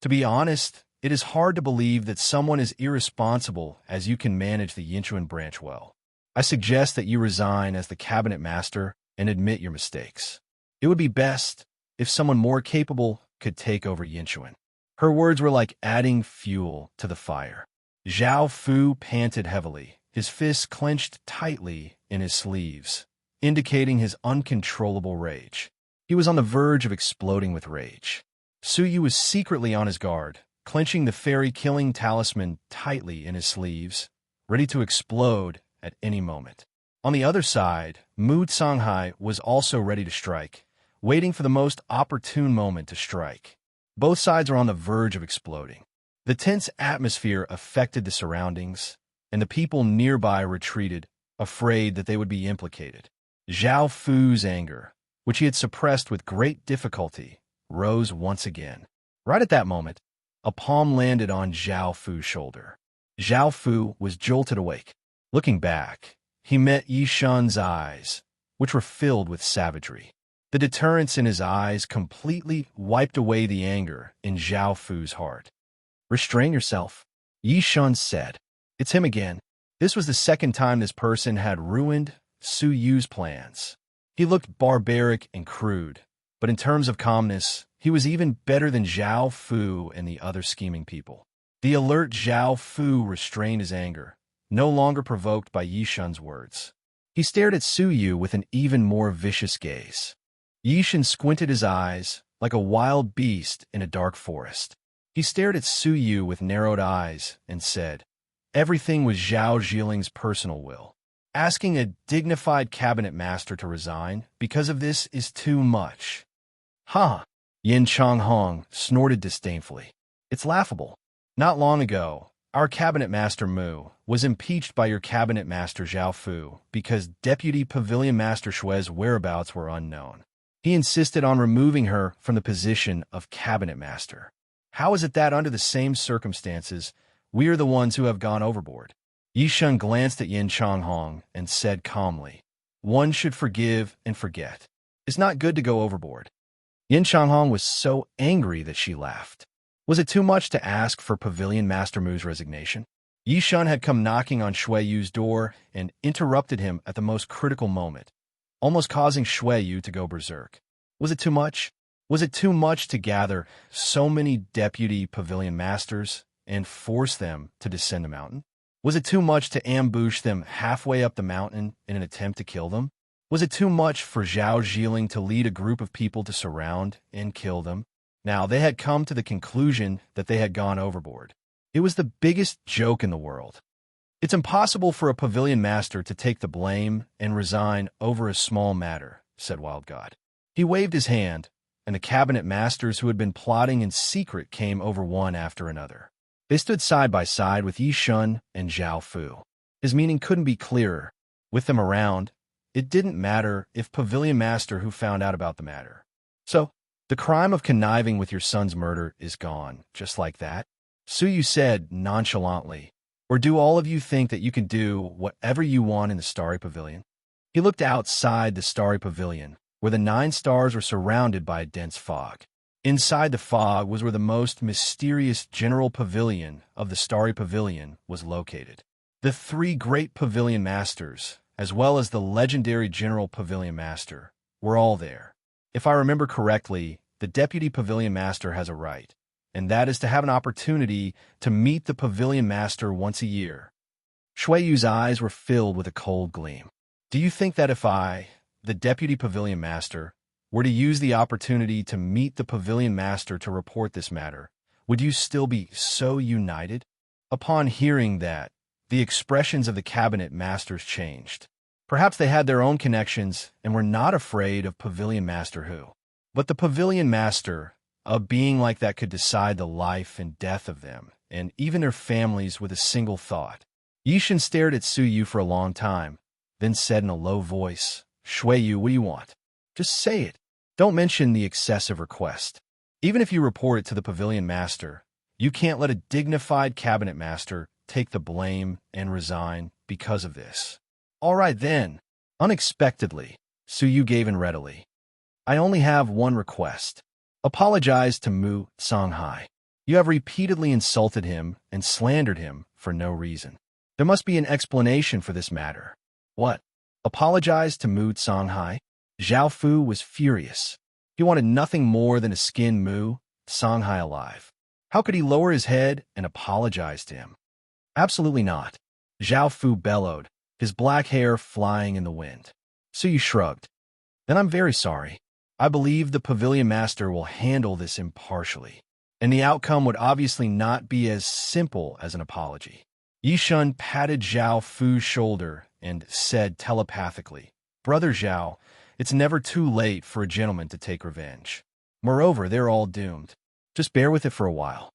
To be honest, it is hard to believe that someone as irresponsible as you can manage the Yinchuan branch well. I suggest that you resign as the Cabinet Master and admit your mistakes. It would be best if someone more capable could take over Yinchuan. Her words were like adding fuel to the fire. Zhao Fu panted heavily, his fists clenched tightly in his sleeves, indicating his uncontrollable rage. He was on the verge of exploding with rage. Su Yu was secretly on his guard, clenching the fairy-killing talisman tightly in his sleeves, ready to explode at any moment. On the other side, Mu Canghai was also ready to strike, waiting for the most opportune moment to strike. Both sides were on the verge of exploding. The tense atmosphere affected the surroundings, and the people nearby retreated, afraid that they would be implicated. Zhao Fu's anger, which he had suppressed with great difficulty, rose once again. Right at that moment, a palm landed on Zhao Fu's shoulder. Zhao Fu was jolted awake. Looking back, he met Yi Shun's eyes, which were filled with savagery. The deterrence in his eyes completely wiped away the anger in Zhao Fu's heart. Restrain yourself, Yi Shun said. It's him again. This was the second time this person had ruined Su Yu's plans. He looked barbaric and crude, but in terms of calmness, he was even better than Zhao Fu and the other scheming people. The alert Zhao Fu restrained his anger, no longer provoked by Yi Shun's words. He stared at Su Yu with an even more vicious gaze. Yi Shun squinted his eyes like a wild beast in a dark forest. He stared at Su Yu with narrowed eyes and said, everything was Zhao Zhiling's personal will. Asking a dignified cabinet master to resign because of this is too much. Ha! Yin Changhong snorted disdainfully. It's laughable. Not long ago, our cabinet master Mu was impeached by your cabinet master Zhao Fu because Deputy Pavilion Master Shui's whereabouts were unknown. He insisted on removing her from the position of cabinet master. How is it that under the same circumstances, we are the ones who have gone overboard? Yi Shun glanced at Yin Changhong and said calmly, one should forgive and forget. It's not good to go overboard. Yin Changhong was so angry that she laughed. Was it too much to ask for Pavilion Master Mu's resignation? Yi Shun had come knocking on Shui Yu's door and interrupted him at the most critical moment, almost causing Shui Yu to go berserk. Was it too much? Was it too much to gather so many deputy pavilion masters and force them to descend the mountain? Was it too much to ambush them halfway up the mountain in an attempt to kill them? Was it too much for Zhao Zhiling to lead a group of people to surround and kill them? Now, they had come to the conclusion that they had gone overboard. It was the biggest joke in the world. It's impossible for a pavilion master to take the blame and resign over a small matter, said Wild God. He waved his hand, and the cabinet masters who had been plotting in secret came over one after another. They stood side by side with Yi Shun and Zhao Fu. His meaning couldn't be clearer. With them around, it didn't matter if Pavilion Master who found out about the matter. So, the crime of conniving with your son's murder is gone, just like that? Suyu said nonchalantly. Or do all of you think that you can do whatever you want in the Starry Pavilion? He looked outside the Starry Pavilion, where the 9 stars were surrounded by a dense fog. Inside the fog was where the most mysterious General Pavilion of the Starry Pavilion was located. The 3 great Pavilion Masters, as well as the legendary General Pavilion Master, were all there. If I remember correctly, the Deputy Pavilion Master has a right, and that is to have an opportunity to meet the Pavilion Master once a year. Shueyu's eyes were filled with a cold gleam. Do you think that if I, the Deputy Pavilion Master, were to use the opportunity to meet the Pavilion Master to report this matter, would you still be so united? Upon hearing that, the expressions of the Cabinet Masters changed. Perhaps they had their own connections and were not afraid of Pavilion Master Hu. But the Pavilion Master, a being like that, could decide the life and death of them, and even their families, with a single thought. Yishin stared at Suyu for a long time, then said in a low voice, "Shueyu, what do you want? Just say it. Don't mention the excessive request. Even if you report it to the Pavilion Master, you can't let a dignified Cabinet Master take the blame and resign because of this." "All right, then." Unexpectedly, Suyu gave in readily. "I only have one request. Apologize to Mu Songhai. You have repeatedly insulted him and slandered him for no reason. There must be an explanation for this matter." "What? Apologize to Mu Songhai?" Zhao Fu was furious. He wanted nothing more than to skin Mu Songhai alive. How could he lower his head and apologize to him? Absolutely not. Zhao Fu bellowed, his black hair flying in the wind. Suyu shrugged. "Then I'm very sorry. I believe the Pavilion Master will handle this impartially, and the outcome would obviously not be as simple as an apology." Yishun patted Zhao Fu's shoulder and said telepathically, "Brother Zhao, it's never too late for a gentleman to take revenge. Moreover, they're all doomed. Just bear with it for a while."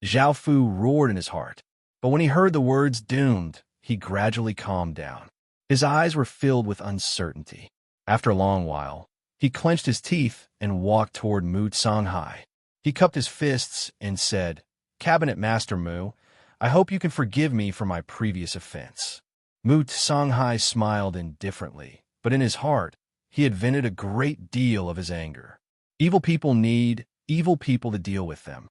Zhao Fu roared in his heart, but when he heard the words doomed, he gradually calmed down. His eyes were filled with uncertainty. After a long while, he clenched his teeth and walked toward Mu Songhai. He cupped his fists and said, "Cabinet Master Mu, I hope you can forgive me for my previous offense." Mu Songhai smiled indifferently, but in his heart, he had vented a great deal of his anger. Evil people need evil people to deal with them.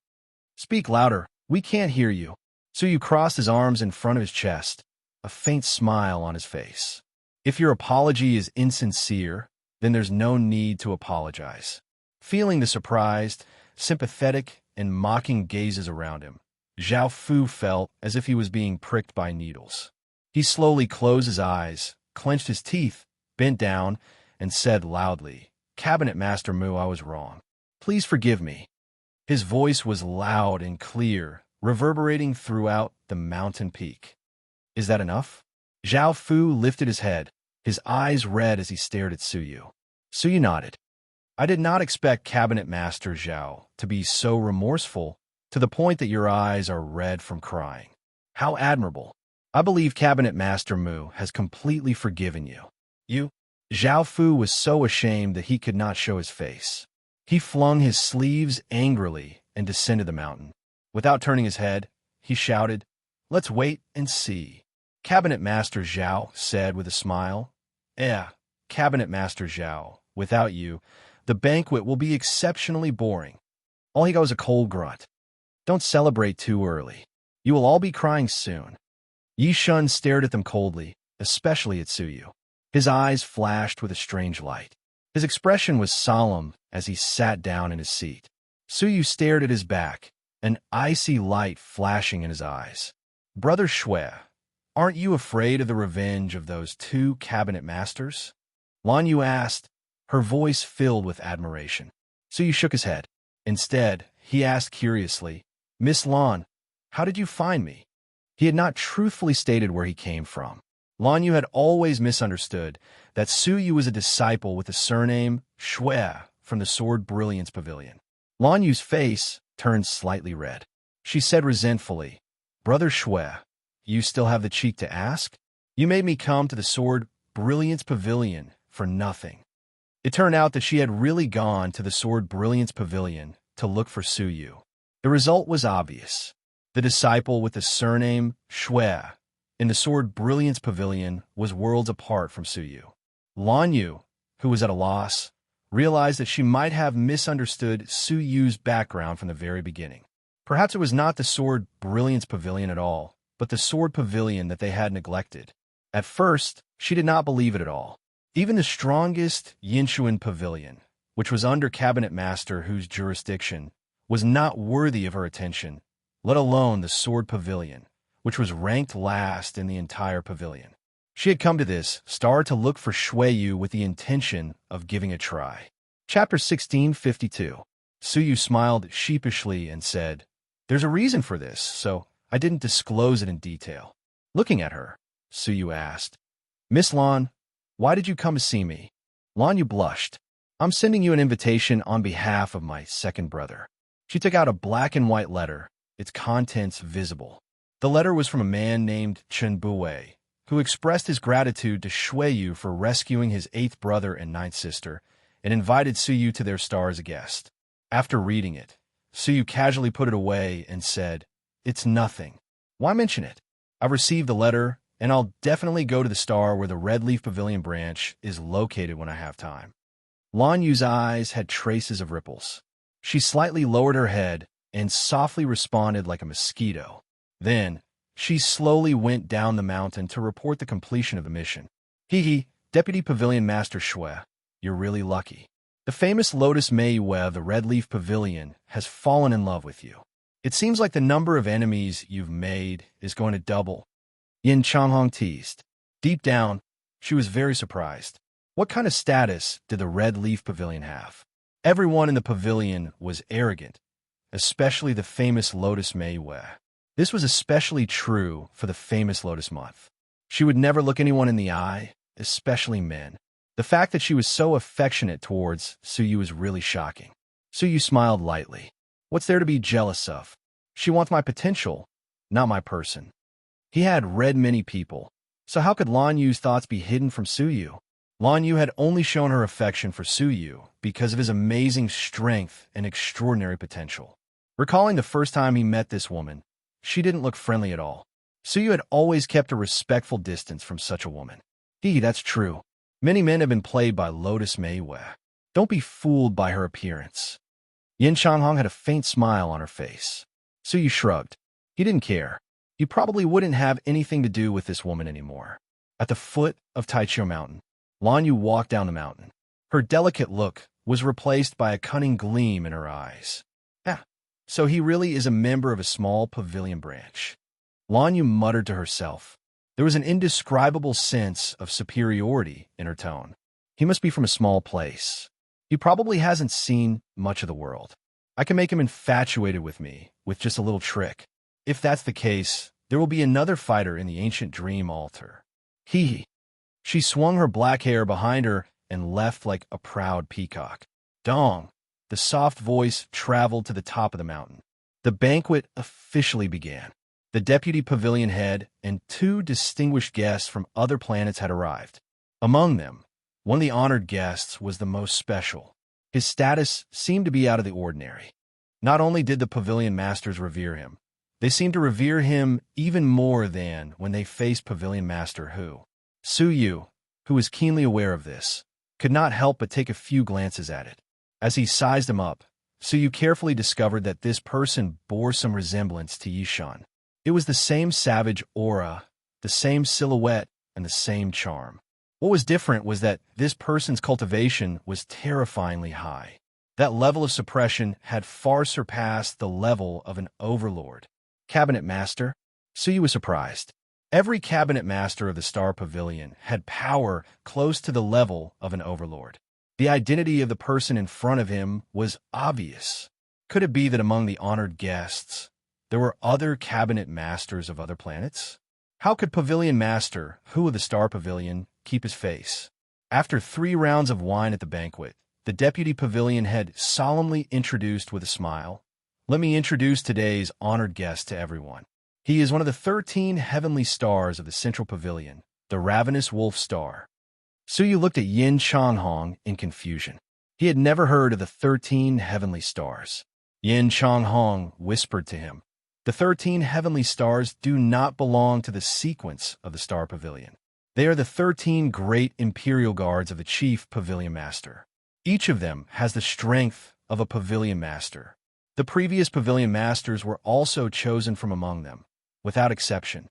"Speak louder, we can't hear you." Suyu crossed his arms in front of his chest, a faint smile on his face. "If your apology is insincere, then there's no need to apologize." Feeling the surprised, sympathetic, and mocking gazes around him, Zhao Fu felt as if he was being pricked by needles. He slowly closed his eyes, clenched his teeth, bent down, and said loudly, "Cabinet Master Mu, I was wrong. Please forgive me." His voice was loud and clear, reverberating throughout the mountain peak. "Is that enough?" Zhao Fu lifted his head, his eyes red as he stared at Suyu. Suyu nodded. "I did not expect Cabinet Master Zhao to be so remorseful to the point that your eyes are red from crying. How admirable. I believe Cabinet Master Mu has completely forgiven you." "You?" Zhao Fu was so ashamed that he could not show his face. He flung his sleeves angrily and descended the mountain. Without turning his head, he shouted, "Let's wait and see." Cabinet Master Zhao said with a smile, Cabinet Master Zhao, without you, the banquet will be exceptionally boring." All he got was a cold grunt. "Don't celebrate too early. You will all be crying soon." Yishun stared at them coldly, especially at Suyu. His eyes flashed with a strange light. His expression was solemn as he sat down in his seat. Suyu stared at his back, an icy light flashing in his eyes. "Brother Shui, aren't you afraid of the revenge of those 2 Cabinet Masters?" Lan Yu asked, her voice filled with admiration. Suyu shook his head. Instead, he asked curiously, "Miss Lan, how did you find me?" He had not truthfully stated where he came from. Lan Yu had always misunderstood that Suyu was a disciple with the surname Shui from the Sword Brilliance Pavilion. Lan Yu's face turned slightly red. She said resentfully, "Brother Shui, you still have the cheek to ask? You made me come to the Sword Brilliance Pavilion for nothing. It turned out that she had really gone to the Sword Brilliance Pavilion to look for Suyu. The result was obvious. The disciple with the surname Shui in the Sword Brilliance Pavilion was worlds apart from Suyu. Lan Yu, who was at a loss, realized that she might have misunderstood Suyu's background from the very beginning. Perhaps it was not the Sword Brilliance Pavilion at all, but the Sword Pavilion that they had neglected. At first, she did not believe it at all. Even the strongest Yinshuan Pavilion, which was under Cabinet Master whose jurisdiction, was not worthy of her attention, let alone the Sword Pavilion, which was ranked last in the entire pavilion. She had come to this star to look for Shuiyu with the intention of giving a try. Chapter 1652. Suyu smiled sheepishly and said, "There's a reason for this, so I didn't disclose it in detail." Looking at her, Suyu asked, "Miss Lan, why did you come to see me?" Lan Yu blushed. "I'm sending you an invitation on behalf of my second brother." She took out a black and white letter, its contents visible. The letter was from a man named Chen Buwei, who expressed his gratitude to Shuiyu for rescuing his 8th brother and 9th sister, and invited Suyu to their star as a guest. After reading it, Suyu casually put it away and said, "It's nothing. Why mention it? I've received the letter, and I'll definitely go to the star where the Red Leaf Pavilion branch is located when I have time." Lan Yu's eyes had traces of ripples. She slightly lowered her head and softly responded like a mosquito. Then, she slowly went down the mountain to report the completion of the mission. "Hee, Deputy Pavilion Master Shui, you're really lucky. The famous Lotus Mei of the Red Leaf Pavilion has fallen in love with you. It seems like the number of enemies you've made is going to double." Yin Changhong teased. Deep down, she was very surprised. What kind of status did the Red Leaf Pavilion have? Everyone in the pavilion was arrogant, especially the famous Lotus Mei. This was especially true for the famous Lotus Month. She would never look anyone in the eye, especially men. The fact that she was so affectionate towards Suyu was really shocking. Suyu smiled lightly. "What's there to be jealous of? She wants my potential, not my person." He had read many people, so how could Lan Yu's thoughts be hidden from Suyu? Lan Yu had only shown her affection for Suyu because of his amazing strength and extraordinary potential. Recalling the first time he met this woman, she didn't look friendly at all. Suyu had always kept a respectful distance from such a woman. That's true. Many men have been played by Lotus Mei. Don't be fooled by her appearance." Yin Changhong had a faint smile on her face. Suyu shrugged. He didn't care. He probably wouldn't have anything to do with this woman anymore. At the foot of Taichio Mountain, Lan Yu walked down the mountain. Her delicate look was replaced by a cunning gleam in her eyes. So he really is a member of a small pavilion branch. Lan Yu muttered to herself. There was an indescribable sense of superiority in her tone. He must be from a small place. He probably hasn't seen much of the world. I can make him infatuated with me with just a little trick. If that's the case, there will be another fighter in the ancient dream altar. She swung her black hair behind her and left like a proud peacock. Dong! The soft voice traveled to the top of the mountain. The banquet officially began. The deputy pavilion head and 2 distinguished guests from other planets had arrived. Among them, one of the honored guests was the most special. His status seemed to be out of the ordinary. Not only did the pavilion masters revere him, they seemed to revere him even more than when they faced Pavilion Master Suyu, who was keenly aware of this, could not help but take a few glances at it. As he sized him up, Suyu carefully discovered that this person bore some resemblance to Yishan. It was the same savage aura, the same silhouette, and the same charm. What was different was that this person's cultivation was terrifyingly high. That level of suppression had far surpassed the level of an overlord. Cabinet Master? Suyu was surprised. Every cabinet master of the Star Pavilion had power close to the level of an overlord. The identity of the person in front of him was obvious. Could it be that among the honored guests, there were other cabinet masters of other planets? How could Pavilion Master, of the Star Pavilion, keep his face? After 3 rounds of wine at the banquet, the deputy pavilion head solemnly introduced with a smile, "Let me introduce today's honored guest to everyone. He is one of the 13 heavenly stars of the Central Pavilion, the Ravenous Wolf Star. Suyu looked at Yin Changhong in confusion. He had never heard of the 13 heavenly stars. Yin Changhong whispered to him, "The 13 heavenly stars do not belong to the sequence of the Star Pavilion. They are the 13 great imperial guards of the chief pavilion master. Each of them has the strength of a pavilion master. The previous pavilion masters were also chosen from among them, without exception."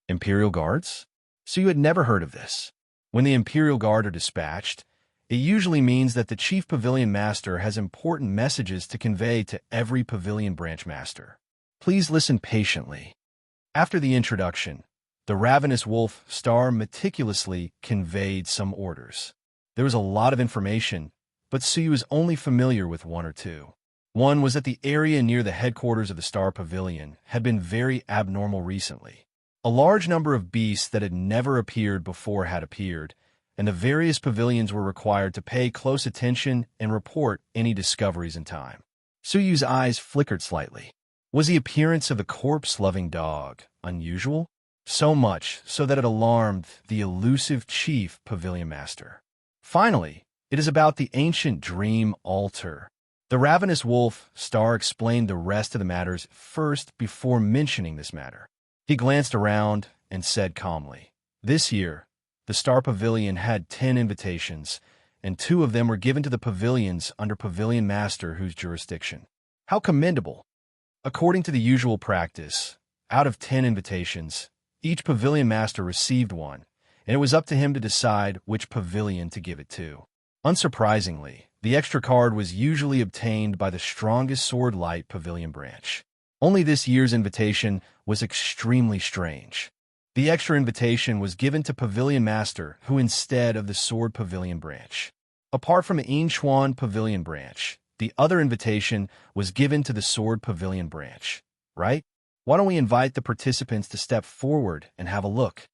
Imperial guards? So you had never heard of this. When the Imperial Guard are dispatched, it usually means that the Chief Pavilion Master has important messages to convey to every Pavilion Branch Master. Please listen patiently. After the introduction, the Ravenous Wolf Star meticulously conveyed some orders. There was a lot of information, but Suyu was only familiar with one or two. One was that the area near the headquarters of the Star Pavilion had been very abnormal recently. A large number of beasts that had never appeared before had appeared, and the various pavilions were required to pay close attention and report any discoveries in time. Suyu's eyes flickered slightly. Was the appearance of the corpse-loving dog unusual? So much so that it alarmed the elusive chief pavilion master. Finally, it is about the ancient dream altar. The Ravenous Wolf Star explained the rest of the matters first before mentioning this matter. He glanced around and said calmly, "This year, the Star Pavilion had 10 invitations, and 2 of them were given to the pavilions under Pavilion Master whose jurisdiction. How commendable! According to the usual practice, out of 10 invitations, each Pavilion Master received one, and it was up to him to decide which pavilion to give it to. Unsurprisingly, the extra card was usually obtained by the strongest Sword Light Pavilion branch. Only this year's invitation was extremely strange. The extra invitation was given to Pavilion Master, who instead of the Sword Pavilion branch. Apart from the Inchuan Pavilion branch, the other invitation was given to the Sword Pavilion branch. Right? Why don't we invite the participants to step forward and have a look?"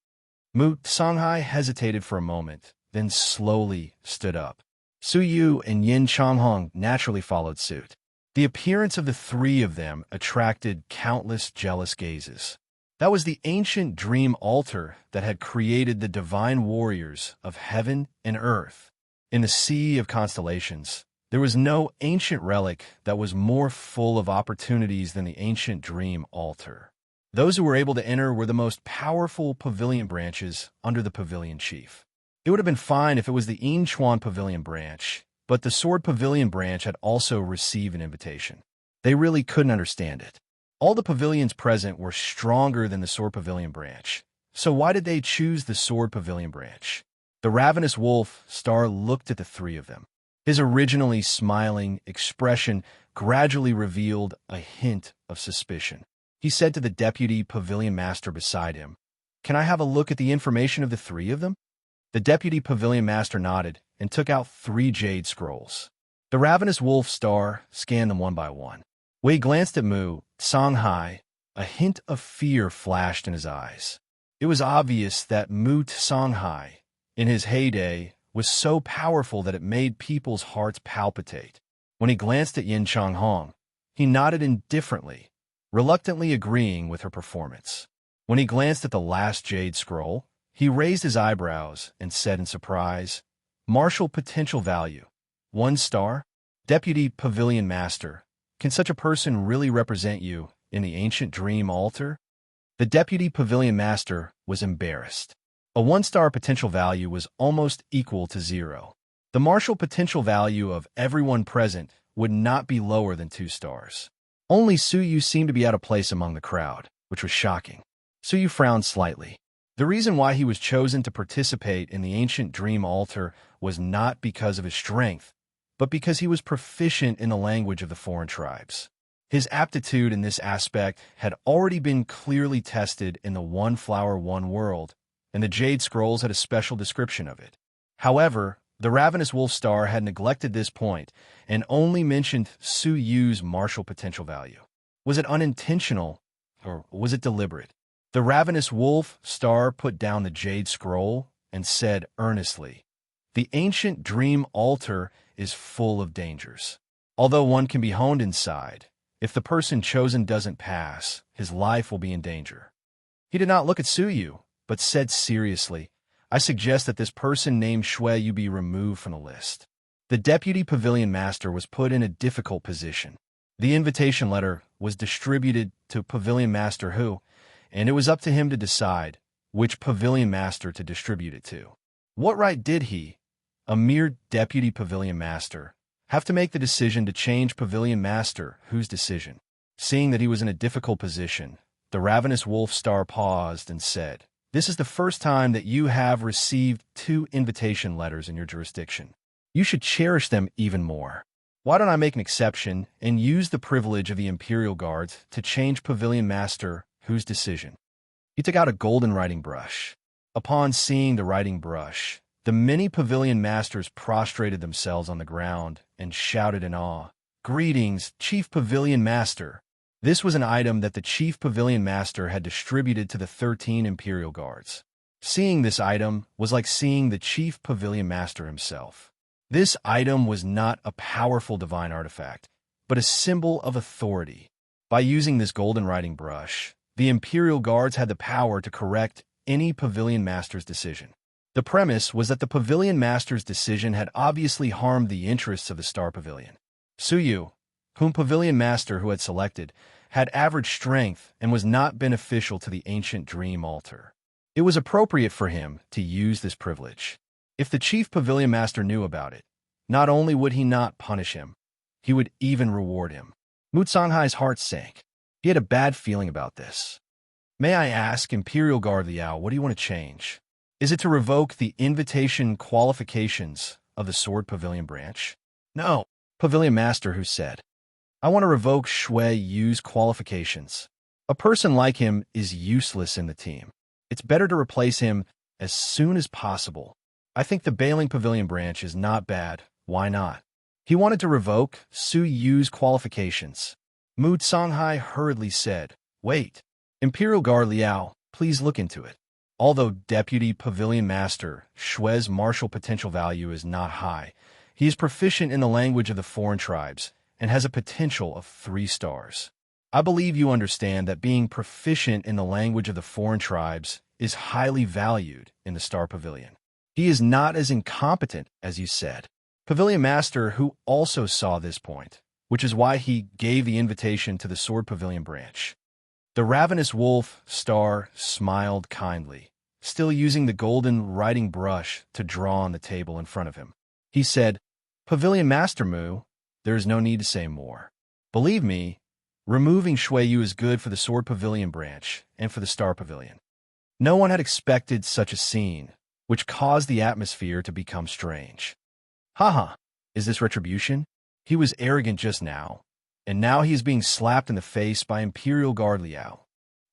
Mu Songhai hesitated for a moment, then slowly stood up. Suyu and Yin Changhong naturally followed suit. The appearance of the 3 of them attracted countless jealous gazes. That was the ancient dream altar that had created the divine warriors of heaven and earth. In the sea of constellations, there was no ancient relic that was more full of opportunities than the ancient dream altar. Those who were able to enter were the most powerful pavilion branches under the pavilion chief. It would have been fine if it was the Inchuan Pavilion branch, but the Sword Pavilion branch had also received an invitation. They really couldn't understand it. All the pavilions present were stronger than the Sword Pavilion branch, so why did they choose the Sword Pavilion branch? The Ravenous Wolf Star looked at the 3 of them. His originally smiling expression gradually revealed a hint of suspicion. He said to the Deputy Pavilion Master beside him, "Can I have a look at the information of the 3 of them?" The Deputy Pavilion Master nodded and took out 3 jade scrolls. The Ravenous Wolf Star scanned them one by one. When he glanced at Mu Songhai, a hint of fear flashed in his eyes. It was obvious that Mu Songhai, in his heyday, was so powerful that it made people's hearts palpitate. When he glanced at Yin Changhong, he nodded indifferently, reluctantly agreeing with her performance. When he glanced at the last jade scroll, he raised his eyebrows and said in surprise, "Martial potential value. 1 star? Deputy Pavilion Master, can such a person really represent you in the ancient dream altar?" The Deputy Pavilion Master was embarrassed. A 1-star potential value was almost equal to 0. The martial potential value of everyone present would not be lower than 2 stars. Only Suyu seemed to be out of place among the crowd, which was shocking. Suyu frowned slightly. The reason why he was chosen to participate in the ancient dream altar was not because of his strength, but because he was proficient in the language of the foreign tribes. His aptitude in this aspect had already been clearly tested in the One Flower, One World, and the Jade Scrolls had a special description of it. However, the Ravenous Wolf Star had neglected this point and only mentioned Su Yu's martial potential value. Was it unintentional, or was it deliberate? The Ravenous Wolf Star put down the Jade Scroll and said earnestly, "The ancient dream altar is full of dangers. Although one can be honed inside, if the person chosen doesn't pass, his life will be in danger." He did not look at Suyu, but said seriously, I suggest that this person named Shui Yu be removed from the list. The deputy pavilion master was put in a difficult position. The invitation letter was distributed to Pavilion Master Hu, and it was up to him to decide which pavilion master to distribute it to. What right did he, a mere deputy pavilion master, have to make the decision to change Pavilion Master Hu's decision? Seeing that he was in a difficult position, the ravenous wolf star paused and said, "This is the first time that you have received 2 invitation letters in your jurisdiction. You should cherish them even more. Why don't I make an exception and use the privilege of the Imperial Guards to change Pavilion Master Hu's decision?" He took out a golden writing brush. Upon seeing the writing brush, the many pavilion masters prostrated themselves on the ground and shouted in awe, "Greetings, Chief Pavilion Master." This was an item that the Chief Pavilion Master had distributed to the 13 Imperial Guards. Seeing this item was like seeing the Chief Pavilion Master himself. This item was not a powerful divine artifact, but a symbol of authority. By using this golden writing brush, the Imperial Guards had the power to correct any Pavilion Master's decision. The premise was that the Pavilion Master's decision had obviously harmed the interests of the Star Pavilion. Su Yu, whom Pavilion Master Hu had selected, had average strength and was not beneficial to the ancient dream altar. It was appropriate for him to use this privilege. If the Chief Pavilion Master knew about it, not only would he not punish him, he would even reward him. Mu Songhai's heart sank. He had a bad feeling about this. "May I ask, Imperial Guard Liao, what do you want to change? Is it to revoke the invitation qualifications of the Sword Pavilion branch?" "No," Pavilion Master Hu said. "I want to revoke Shui Yu's qualifications. A person like him is useless in the team. It's better to replace him as soon as possible. I think the Bailing Pavilion branch is not bad. Why not?" He wanted to revoke Su Yu's qualifications. Mu Songhai hurriedly said, "Wait. Imperial Guard Liao, please look into it. Although Deputy Pavilion Master Shui's martial potential value is not high, he is proficient in the language of the foreign tribes and has a potential of 3 stars. I believe you understand that being proficient in the language of the foreign tribes is highly valued in the Star Pavilion. He is not as incompetent as you said." Pavilion Master Hu also saw this point, which is why he gave the invitation to the Sword Pavilion branch. The ravenous wolf star smiled kindly, still using the golden writing brush to draw on the table in front of him. He said, "Pavilion Master Mu, there is no need to say more. Believe me, removing Shui Yu is good for the Sword Pavilion branch and for the Star Pavilion." No one had expected such a scene, which caused the atmosphere to become strange. Haha, is this retribution? He was arrogant just now, and now he is being slapped in the face by Imperial Guard Liao.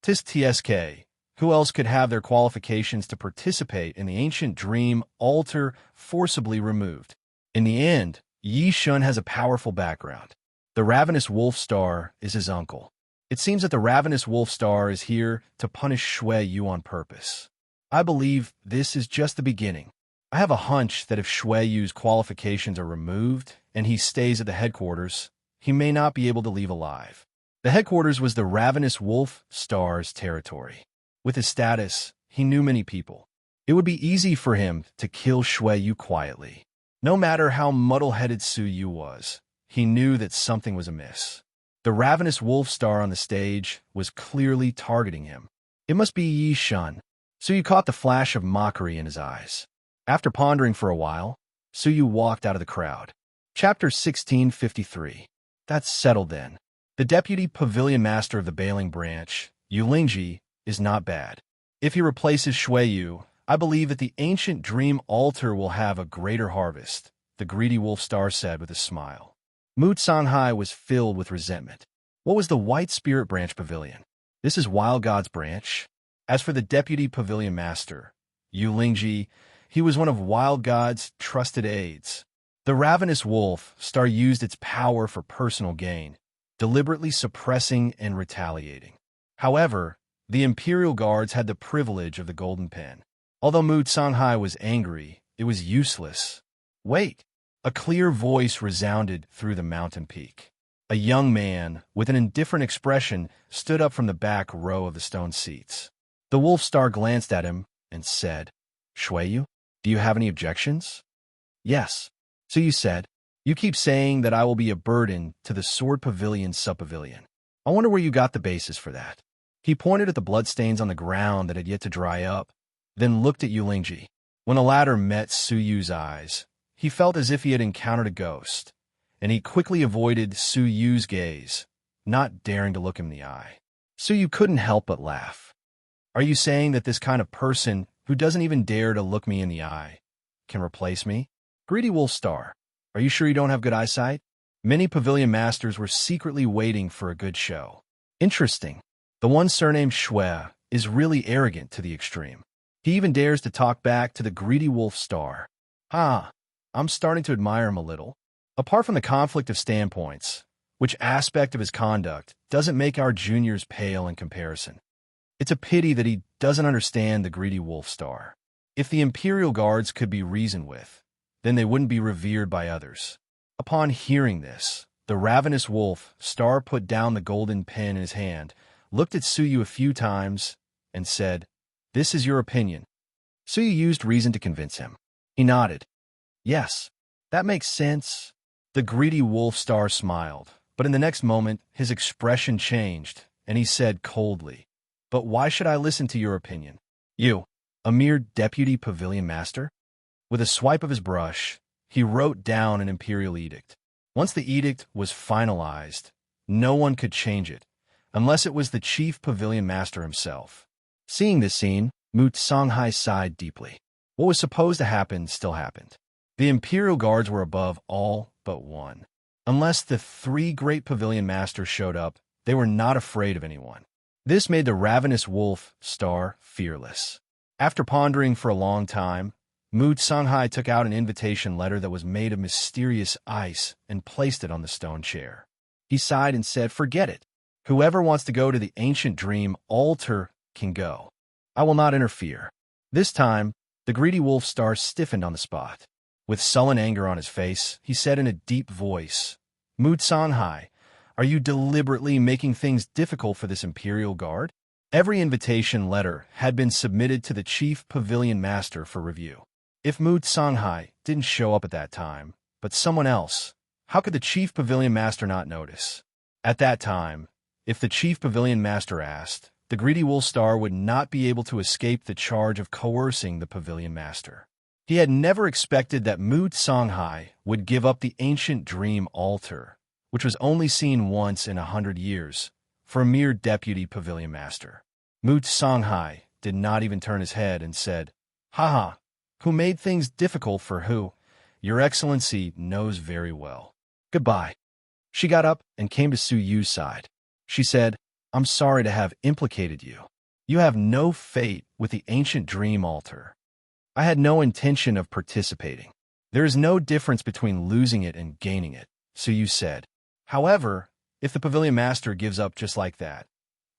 Tis TSK. Who else could have their qualifications to participate in the ancient dream altar forcibly removed? In the end, Yi Shun has a powerful background. The Ravenous Wolf Star is his uncle. It seems that the Ravenous Wolf Star is here to punish Shui Yu on purpose. I believe this is just the beginning. I have a hunch that if Shui Yu's qualifications are removed and he stays at the headquarters, he may not be able to leave alive. The headquarters was the Ravenous Wolf Star's territory. With his status, he knew many people. It would be easy for him to kill Shui Yu quietly. No matter how muddle-headed Su Yu was, he knew that something was amiss. The Ravenous Wolf Star on the stage was clearly targeting him. It must be Yi Shun. Su Yu caught the flash of mockery in his eyes. After pondering for a while, Su Yu walked out of the crowd. Chapter 1653. That's settled then. The Deputy Pavilion Master of the Bailing Branch, Yu Lingji, is not bad. If he replaces Shui Yu, I believe that the ancient dream altar will have a greater harvest, the greedy wolf star said with a smile. Mu Songhai was filled with resentment. What was the White Spirit Branch Pavilion? This is Wild God's branch? As for the Deputy Pavilion Master, Yu Lingji, he was one of Wild God's trusted aides. The Ravenous Wolf Star used its power for personal gain, deliberately suppressing and retaliating. However, the Imperial Guards had the privilege of the Golden Pen. Although Mu Songhai was angry, it was useless. Wait! A clear voice resounded through the mountain peak. A young man, with an indifferent expression, stood up from the back row of the stone seats. The Wolf Star glanced at him and said, Shuiyu, do you have any objections? Yes. So you said, you keep saying that I will be a burden to the Sword Pavilion sub-pavilion. I wonder where you got the basis for that. He pointed at the bloodstains on the ground that had yet to dry up, then looked at Yulingji. When the latter met Su Yu's eyes, he felt as if he had encountered a ghost, and he quickly avoided Su Yu's gaze, not daring to look him in the eye. Su Yu couldn't help but laugh. Are you saying that this kind of person, who doesn't even dare to look me in the eye, can replace me? Greedy Wolf Star, are you sure you don't have good eyesight? Many pavilion masters were secretly waiting for a good show. Interesting. The one surnamed Shui is really arrogant to the extreme. He even dares to talk back to the Greedy Wolf Star. I'm starting to admire him a little. Apart from the conflict of standpoints, which aspect of his conduct doesn't make our juniors pale in comparison? It's a pity that he doesn't understand the Greedy Wolf Star. If the Imperial Guards could be reasoned with, then they wouldn't be revered by others. Upon hearing this, the ravenous wolf Star put down the golden pen in his hand, looked at Su Yu a few times, and said, "This is your opinion." Su Yu used reason to convince him. He nodded. Yes, that makes sense. The Greedy Wolf Star smiled, but in the next moment, his expression changed, and he said coldly, "But why should I listen to your opinion? You, a mere deputy pavilion master?" With a swipe of his brush, he wrote down an imperial edict. Once the edict was finalized, no one could change it, unless it was the chief pavilion master himself. Seeing this scene, Mu Songhai sighed deeply. What was supposed to happen still happened. The Imperial Guards were above all but one. Unless the three great pavilion masters showed up, they were not afraid of anyone. This made the ravenous wolf Star fearless. After pondering for a long time, Mu Songhai took out an invitation letter that was made of mysterious ice and placed it on the stone chair. He sighed and said, "Forget it. Whoever wants to go to the ancient dream altar can go. I will not interfere." This time, the Greedy Wolf Star stiffened on the spot. With sullen anger on his face, he said in a deep voice, "Mu Songhai, are you deliberately making things difficult for this Imperial Guard?" Every invitation letter had been submitted to the Chief Pavilion Master for review. If Mu Songhai didn't show up at that time, but someone else, how could the Chief Pavilion Master not notice? At that time, if the Chief Pavilion Master asked, the Greedy Wolf Star would not be able to escape the charge of coercing the Pavilion Master. He had never expected that Mu Songhai would give up the ancient dream altar, which was only seen once in 100 years, for a mere deputy Pavilion Master. Mu Songhai did not even turn his head and said, "Haha, who made things difficult for who? Your Excellency knows very well. Goodbye." She got up and came to Su Yu's side. She said, "I'm sorry to have implicated you. You have no fate with the ancient dream altar. I had no intention of participating. There is no difference between losing it and gaining it," Su Yu said. "However, if the Pavilion Master gives up just like that,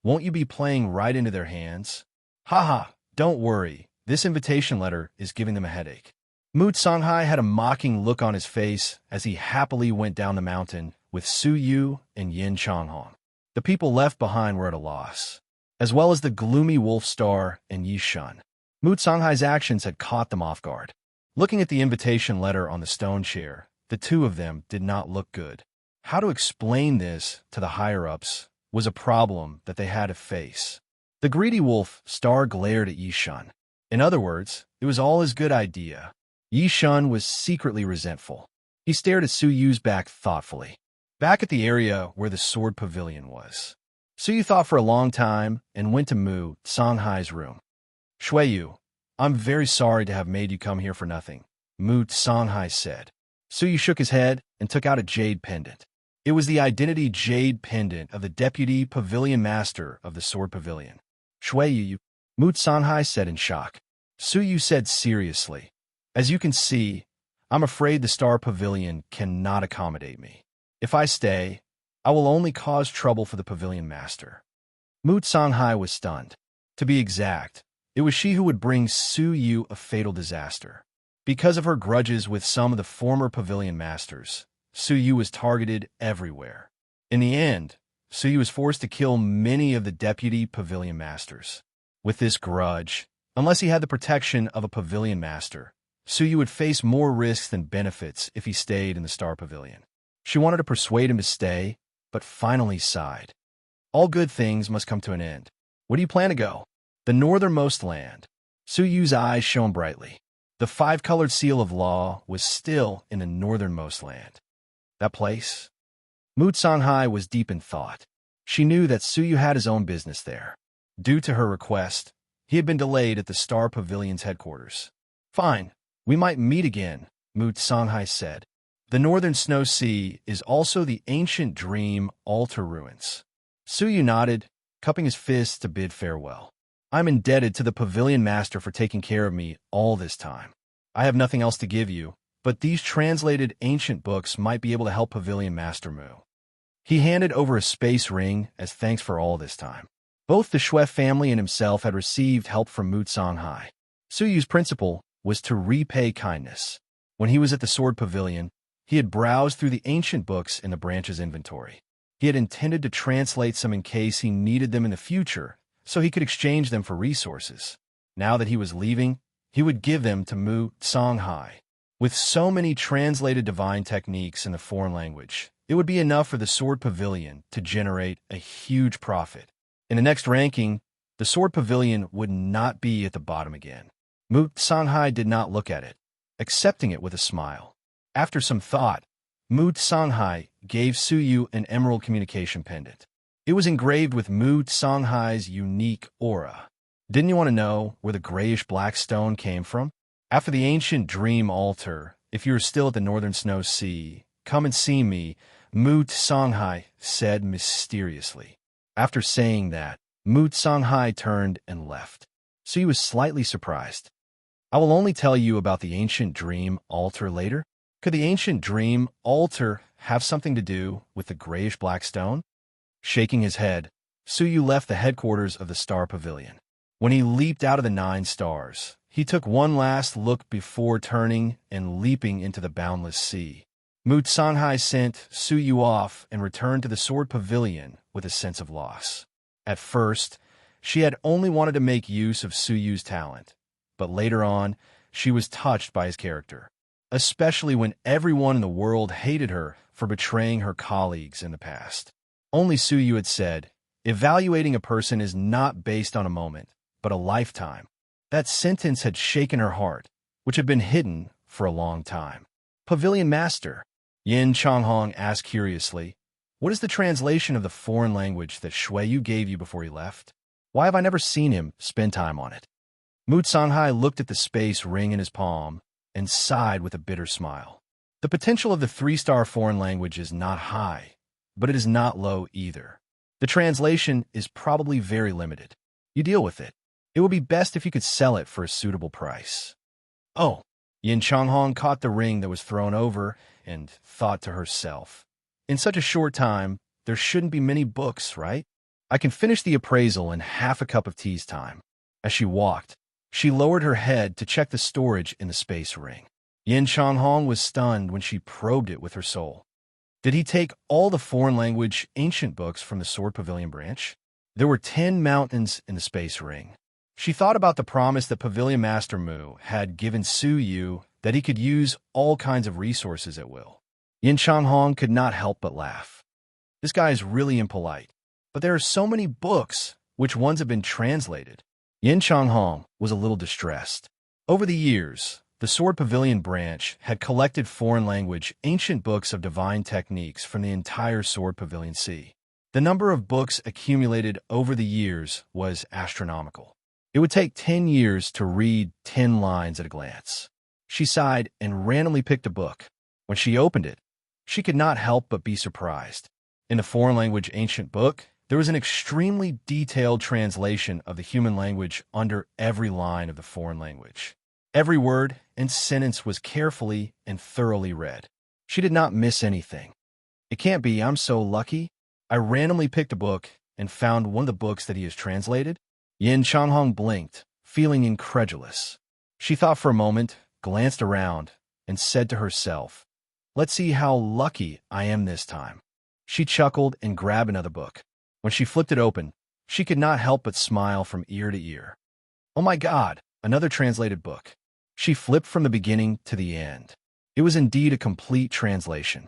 won't you be playing right into their hands?" "Haha, don't worry. This invitation letter is giving them a headache." Mu Songhai had a mocking look on his face as he happily went down the mountain with Su Yu and Yin Changhong. The people left behind were at a loss, as well as the gloomy Wolf Star and Yi Shun. Mu Songhai's actions had caught them off guard. Looking at the invitation letter on the stone chair, the two of them did not look good. How to explain this to the higher-ups was a problem that they had to face. The Greedy Wolf Star glared at Yi Shun. In other words, it was all his good idea. Yi Shun was secretly resentful. He stared at Su Yu's back thoughtfully. Back at the area where the sword pavilion was, Su Yu thought for a long time and went to Mu Songhai's room. "Shuiyu, I'm very sorry to have made you come here for nothing," Mu Songhai said. Su Yu shook his head and took out a jade pendant. It was the identity jade pendant of the deputy pavilion master of the sword pavilion. "Shuiyu," Mu Songhai said in shock. Su Yu said seriously, "As you can see, I'm afraid the Star Pavilion cannot accommodate me. If I stay, I will only cause trouble for the Pavilion Master." Mu Songhai was stunned. To be exact, it was she who would bring Su Yu a fatal disaster. Because of her grudges with some of the former Pavilion Masters, Su Yu was targeted everywhere. In the end, Su Yu was forced to kill many of the deputy Pavilion Masters. With this grudge, Unless he had the protection of a pavilion master, Suyu would face more risks than benefits if he stayed in the Star Pavilion. She wanted to persuade him to stay, but finally sighed. All good things must come to an end. Where do you plan to go? The northernmost land. Suyu's eyes shone brightly. The five-colored seal of law was still in the northernmost land. That place? Mu Songhai was deep in thought. She knew that Suyu had his own business there. Due to her request, he had been delayed at the Star Pavilion's headquarters. Fine, we might meet again, Mu Songhai said. The northern snow sea is also the ancient dream altar ruins. Suyu nodded, cupping his fists to bid farewell. I'm indebted to the pavilion master for taking care of me all this time. I have nothing else to give you, but these translated ancient books might be able to help Pavilion Master Mu. He handed over a space ring as thanks for all this time. Both the Shui family and himself had received help from Mu Songhai. Suyu's principle was to repay kindness. When he was at the Sword Pavilion, he had browsed through the ancient books in the branch's inventory. He had intended to translate some in case he needed them in the future, so he could exchange them for resources. Now that he was leaving, he would give them to Mu Songhai. With so many translated divine techniques in the foreign language, it would be enough for the Sword Pavilion to generate a huge profit. In the next ranking, the Sword Pavilion would not be at the bottom again. Mu Songhai did not look at it, accepting it with a smile. After some thought, Mu Songhai gave Suyu an emerald communication pendant. It was engraved with Mu Songhai's unique aura. Didn't you want to know where the grayish-black stone came from? After the ancient dream altar, if you are still at the northern snow sea, come and see me, Mu Songhai said mysteriously. After saying that, Mu Songhai turned and left. Suyu was slightly surprised. I will only tell you about the ancient dream altar later. Could the ancient dream altar have something to do with the grayish-black stone? Shaking his head, Suyu left the headquarters of the Star Pavilion. When he leaped out of the 9 stars, he took one last look before turning and leaping into the boundless sea. Mu Songhai sent Suyu off and returned to the Sword Pavilion with a sense of loss. At first, she had only wanted to make use of Suyu's talent, but later on, she was touched by his character, especially when everyone in the world hated her for betraying her colleagues in the past. Only Suyu had said, evaluating a person is not based on a moment, but a lifetime. That sentence had shaken her heart, which had been hidden for a long time. Pavilion Master, Yin Changhong asked curiously, what is the translation of the foreign language that Shuiyu gave you before he left? Why have I never seen him spend time on it? Mu Songhai looked at the space ring in his palm and sighed with a bitter smile. The potential of the 3-star foreign language is not high, but it is not low either. The translation is probably very limited. You deal with it. It would be best if you could sell it for a suitable price. Oh, Yin Changhong caught the ring that was thrown over and thought to herself, in such a short time, there shouldn't be many books, right? I can finish the appraisal in half a cup of tea's time. As she walked, she lowered her head to check the storage in the space ring. Yin Changhong was stunned when she probed it with her soul. Did he take all the foreign language ancient books from the Sword Pavilion branch? There were 10 mountains in the space ring. She thought about the promise that Pavilion Master Mu had given Suyu that he could use all kinds of resources at will. Yin Changhong could not help but laugh. This guy is really impolite, but there are so many books, which ones have been translated? Yin Changhong was a little distressed. Over the years, the Sword Pavilion branch had collected foreign language ancient books of divine techniques from the entire Sword Pavilion Sea. The number of books accumulated over the years was astronomical. It would take 10 years to read 10 lines at a glance. She sighed and randomly picked a book. When she opened it, she could not help but be surprised. In the foreign language ancient book, there was an extremely detailed translation of the human language under every line of the foreign language. Every word and sentence was carefully and thoroughly read. She did not miss anything. It can't be, I'm so lucky. I randomly picked a book and found one of the books that he has translated. Yin Changhong blinked, feeling incredulous. She thought for a moment, glanced around, and said to herself, let's see how lucky I am this time. She chuckled and grabbed another book. When she flipped it open, she could not help but smile from ear to ear. Oh my God, another translated book. She flipped from the beginning to the end. It was indeed a complete translation.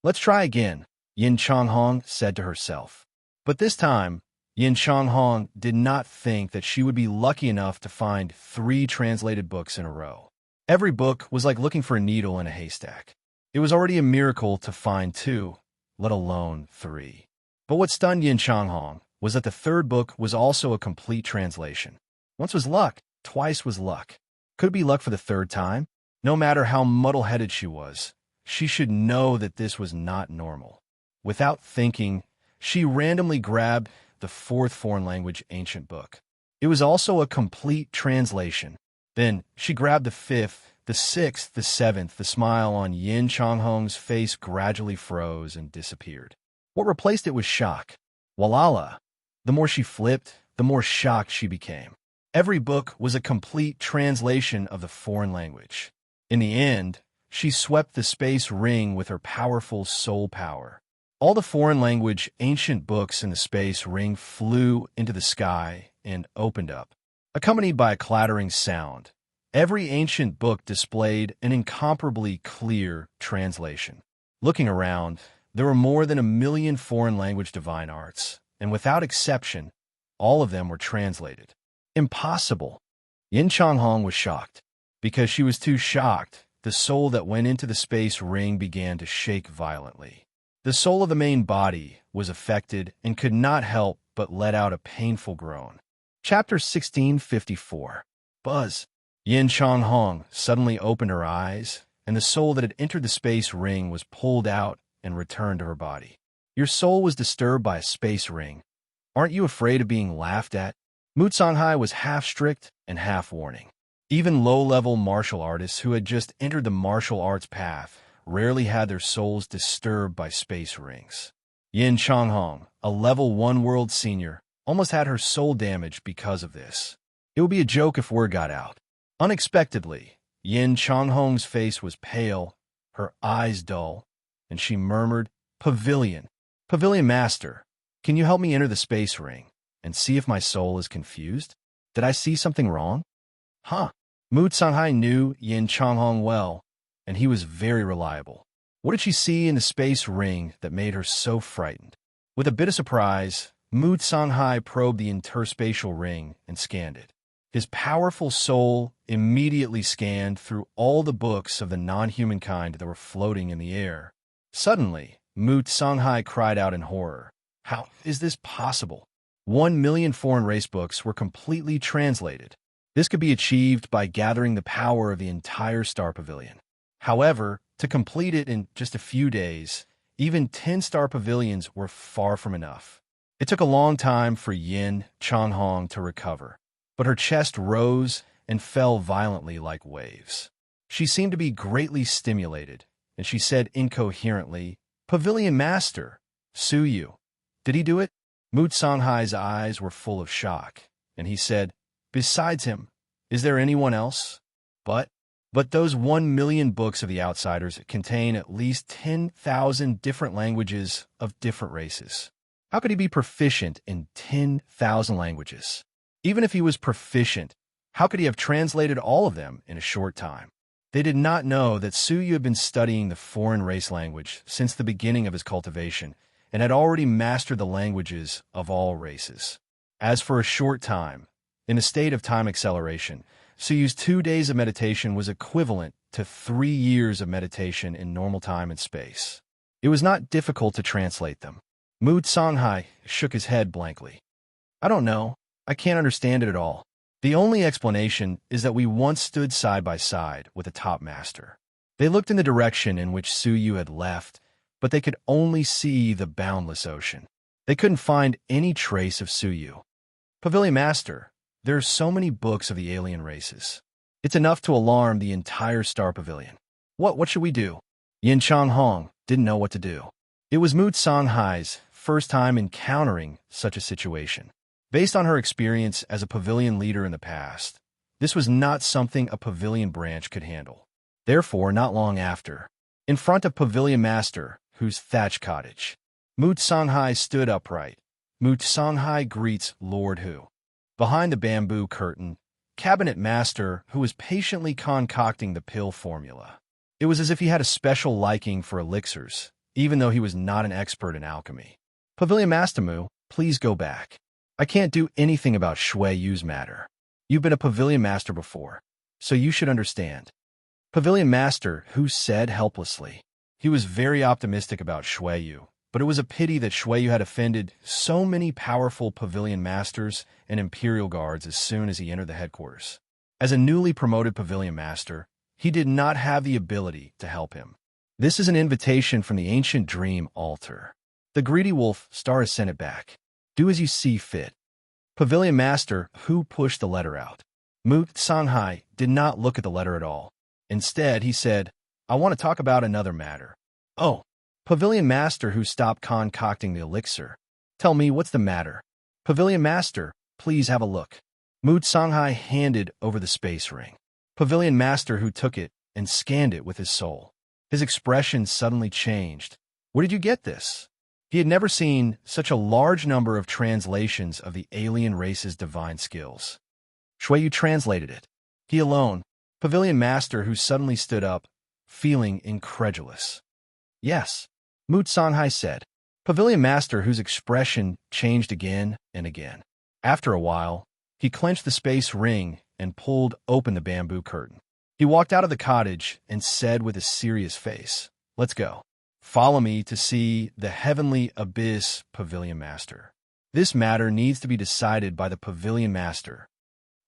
Let's try again, Yin Changhong said to herself. But this time, Yin Changhong did not think that she would be lucky enough to find 3 translated books in a row. Every book was like looking for a needle in a haystack. It was already a miracle to find 2, let alone 3. But what stunned Yin Changhong was that the 3rd book was also a complete translation. Once was luck, twice was luck. Could it be luck for the 3rd time? No matter how muddle-headed she should know that this was not normal. Without thinking, she randomly grabbed the 4th foreign language ancient book. It was also a complete translation. Then she grabbed the 5th, the 6th, the 7th. The smile on Yin Changhong's face gradually froze and disappeared. What replaced it was shock. Walala! The more she flipped, the more shocked she became. Every book was a complete translation of the foreign language. In the end, she swept the space ring with her powerful soul power. All the foreign language ancient books in the space ring flew into the sky and opened up. Accompanied by a clattering sound, every ancient book displayed an incomparably clear translation. Looking around, there were more than 1 million foreign language divine arts, and without exception, all of them were translated. Impossible! Yin Changhong was shocked. Because she was too shocked, the soul that went into the space ring began to shake violently. The soul of the main body was affected and could not help but let out a painful groan. Chapter 1654. Buzz. Yin Changhong suddenly opened her eyes, and the soul that had entered the space ring was pulled out and returned to her body. Your soul was disturbed by a space ring. Aren't you afraid of being laughed at? Mu Songhai was half strict and half warning. Even low-level martial artists who had just entered the martial arts path rarely had their souls disturbed by space rings. Yin Changhong, a level 1 world senior, almost had her soul damaged because of this. It would be a joke if word got out. Unexpectedly, Yin Changhong's face was pale, her eyes dull, and she murmured, Pavilion. Pavilion Master, can you help me enter the space ring and see if my soul is confused? Did I see something wrong? Huh. Mu Songhai knew Yin Changhong well, and he was very reliable. What did she see in the space ring that made her so frightened? With a bit of surprise, Mu Songhai probed the interspatial ring and scanned it. His powerful soul immediately scanned through all the books of the non-human kind that were floating in the air. Suddenly, Mu Songhai cried out in horror. How is this possible? 1 million foreign race books were completely translated. This could be achieved by gathering the power of the entire Star Pavilion. However, to complete it in just a few days, even 10 Star Pavilions were far from enough. It took a long time for Yin Changhong to recover, but her chest rose and fell violently like waves. She seemed to be greatly stimulated, and she said incoherently, Pavilion Master, Suyu. Did he do it? Mu Songhai's eyes were full of shock, and he said, Besides him, is there anyone else? But those 1 million books of the Outsiders contain at least 10,000 different languages of different races. How could he be proficient in 10,000 languages? Even if he was proficient, how could he have translated all of them in a short time? They did not know that Suyu had been studying the foreign race language since the beginning of his cultivation and had already mastered the languages of all races. As for a short time, in a state of time acceleration, Suyu's 2 days of meditation was equivalent to 3 years of meditation in normal time and space. It was not difficult to translate them. Mu Songhai shook his head blankly. I don't know. I can't understand it at all. The only explanation is that we once stood side by side with a top master. They looked in the direction in which Suyu had left, but they could only see the boundless ocean. They couldn't find any trace of Suyu. Pavilion Master, there are so many books of the alien races. It's enough to alarm the entire Star Pavilion. What should we do? Yin Changhong didn't know what to do. It was Mu Songhai's first time encountering such a situation. Based on her experience as a pavilion leader in the past, this was not something a pavilion branch could handle. Therefore, not long after, in front of Pavilion Master, whose thatch cottage, Mu Songhai stood upright. Mu Songhai greets Lord Hu. Behind the bamboo curtain, cabinet master who was patiently concocting the pill formula. It was as if he had a special liking for elixirs, even though he was not an expert in alchemy. Pavilion Master Mu, please go back. I can't do anything about Shui Yu's matter. You've been a pavilion master before, so you should understand. Pavilion Master Hu said helplessly. He was very optimistic about Shui Yu, but it was a pity that Shui Yu had offended so many powerful pavilion masters and imperial guards as soon as he entered the headquarters. As a newly promoted pavilion master, he did not have the ability to help him. This is an invitation from the ancient dream altar. The greedy wolf star has sent it back. Do as you see fit. Pavilion Master Hu pushed the letter out. Mu Songhai did not look at the letter at all. Instead, he said, I want to talk about another matter. Oh, Pavilion Master Hu stopped concocting the elixir. Tell me, what's the matter? Pavilion Master, please have a look. Mu Songhai handed over the space ring. Pavilion Master Hu took it and scanned it with his soul. His expression suddenly changed. Where did you get this? He had never seen such a large number of translations of the alien race's divine skills. Shui Yu translated it. He alone, Pavilion Master Hu suddenly stood up, feeling incredulous. Yes, Mu Songhai said. Pavilion Master Hu's expression changed again and again. After a while, he clenched the space ring and pulled open the bamboo curtain. He walked out of the cottage and said with a serious face, Let's go. Follow me to see the Heavenly Abyss Pavilion Master. This matter needs to be decided by the Pavilion Master,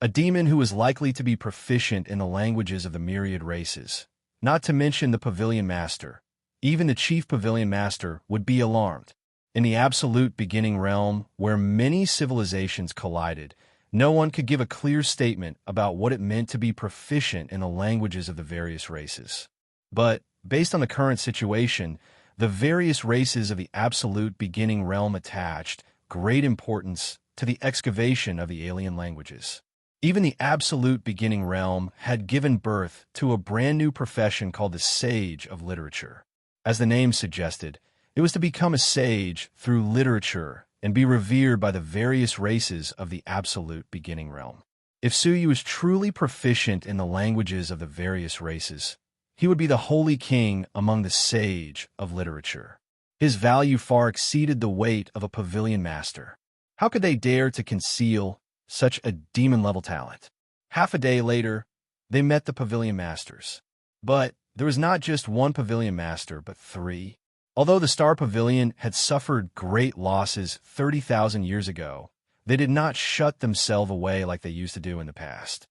a demon who is likely to be proficient in the languages of the myriad races. Not to mention the Pavilion Master. Even the Chief Pavilion Master would be alarmed. In the absolute beginning realm, where many civilizations collided, no one could give a clear statement about what it meant to be proficient in the languages of the various races. But, based on the current situation, the various races of the absolute beginning realm attached great importance to the excavation of the alien languages. Even the absolute beginning realm had given birth to a brand new profession called the Sage of Literature. As the name suggested, it was to become a sage through literature and be revered by the various races of the absolute beginning realm. If Suyu was truly proficient in the languages of the various races, he would be the holy king among the sage of literature. His value far exceeded the weight of a pavilion master. How could they dare to conceal such a demon-level talent? Half a day later, they met the pavilion masters. But there was not just one pavilion master, but three. Although the Star Pavilion had suffered great losses 30,000 years ago, they did not shut themselves away like they used to do in the past.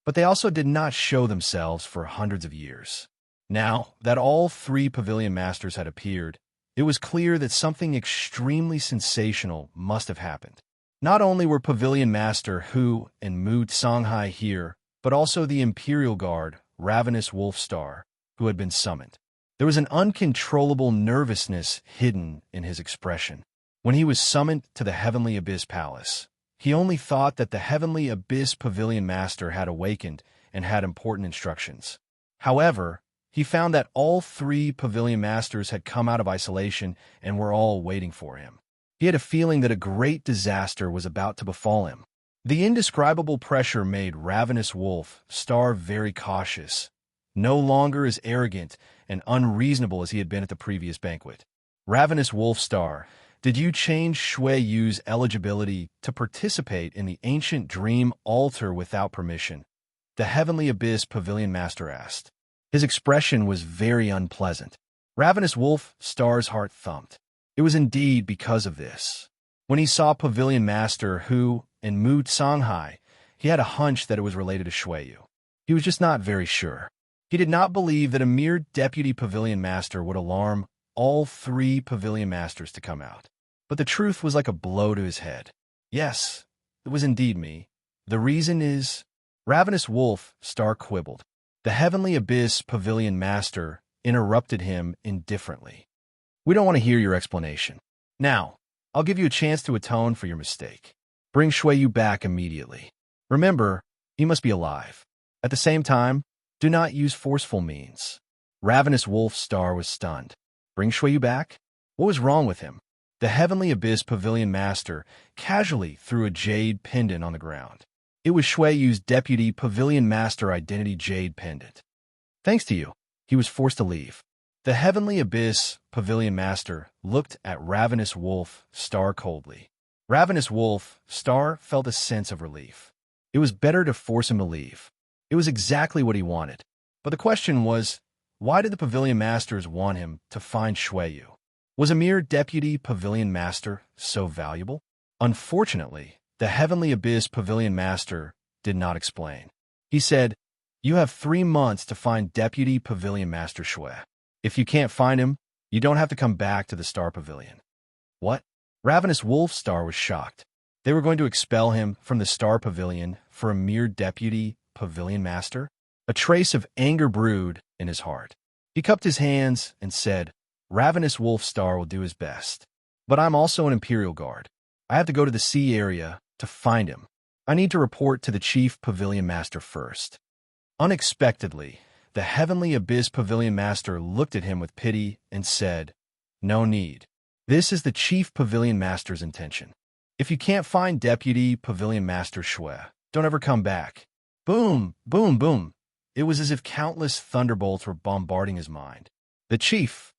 But they also did not show themselves for hundreds of years. Now that all three pavilion masters had appeared, it was clear that something extremely sensational must have happened. Not only were Pavilion Master Hu and Mu Songhai here, but also the Imperial Guard, Ravenous Wolf Star, who had been summoned. There was an uncontrollable nervousness hidden in his expression. When he was summoned to the Heavenly Abyss Palace, he only thought that the Heavenly Abyss Pavilion Master had awakened and had important instructions. However, he found that all three Pavilion Masters had come out of isolation and were all waiting for him. He had a feeling that a great disaster was about to befall him. The indescribable pressure made Ravenous Wolf Star very cautious, no longer as arrogant and unreasonable as he had been at the previous banquet. Ravenous Wolf Star, did you change Shui Yu's eligibility to participate in the ancient dream altar without permission? The Heavenly Abyss Pavilion Master asked. His expression was very unpleasant. Ravenous Wolf Star's heart thumped. It was indeed because of this. When he saw Pavilion Master Hu and Mu Songhai, he had a hunch that it was related to Shui Yu. He was just not very sure. He did not believe that a mere deputy pavilion master would alarm all three pavilion masters to come out. But the truth was like a blow to his head. Yes, it was indeed me. The reason is... Ravenous Wolf Star quibbled. The Heavenly Abyss Pavilion Master interrupted him indifferently. We don't want to hear your explanation. Now, I'll give you a chance to atone for your mistake. Bring Shui Yu back immediately. Remember, he must be alive. At the same time, do not use forceful means. Ravenous Wolf Star was stunned. Bring Shui Yu back? What was wrong with him? The Heavenly Abyss Pavilion Master casually threw a jade pendant on the ground. It was Shui Yu's deputy pavilion master identity jade pendant. Thanks to you, he was forced to leave. The Heavenly Abyss pavilion master looked at Ravenous Wolf Star coldly. Ravenous Wolf Star felt a sense of relief. It was better to force him to leave. It was exactly what he wanted. But the question was, why did the pavilion masters want him to find Shui Yu? Was a mere deputy pavilion master so valuable? Unfortunately, the Heavenly Abyss pavilion master did not explain. He said, "You have 3 months to find deputy pavilion master Shui. If you can't find him, you don't have to come back to the Star Pavilion." What? Ravenous Wolf Star was shocked. They were going to expel him from the Star Pavilion for a mere deputy pavilion master? A trace of anger brewed in his heart. He cupped his hands and said, "Ravenous Wolf Star will do his best. But I'm also an Imperial Guard. I have to go to the sea area to find him. I need to report to the Chief Pavilion Master first." Unexpectedly, the Heavenly Abyss Pavilion Master looked at him with pity and said, "No need. This is the Chief Pavilion Master's intention. If you can't find Deputy Pavilion Master Shui, don't ever come back." Boom, boom, boom. It was as if countless thunderbolts were bombarding his mind. The Chief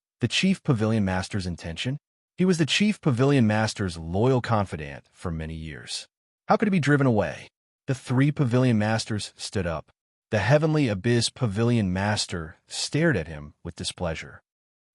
Pavilion Master's intention? He was the Chief Pavilion Master's loyal confidant for many years. How could he be driven away? The 3 Pavilion Masters stood up. The Heavenly Abyss Pavilion Master stared at him with displeasure.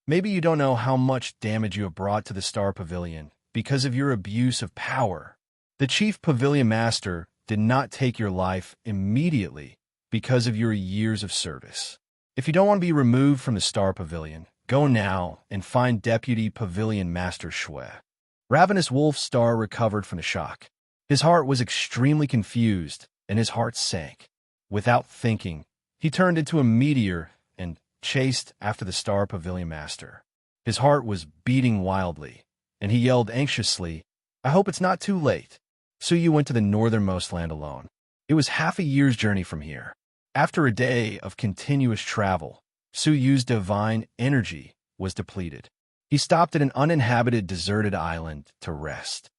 "Maybe you don't know how much damage you have brought to the Star Pavilion because of your abuse of power. The Chief Pavilion Master did not take your life immediately because of your years of service. If you don't want to be removed from the Star Pavilion, go now and find Deputy Pavilion Master Shui." Ravenous Wolf Star recovered from the shock. His heart was extremely confused, and his heart sank. Without thinking, he turned into a meteor and chased after the Star Pavilion Master. His heart was beating wildly, and he yelled anxiously, "I hope it's not too late." So you went to the northernmost land alone. It was half a year's journey from here. After a day of continuous travel, Su Yu's divine energy was depleted. He stopped at an uninhabited, deserted island to rest.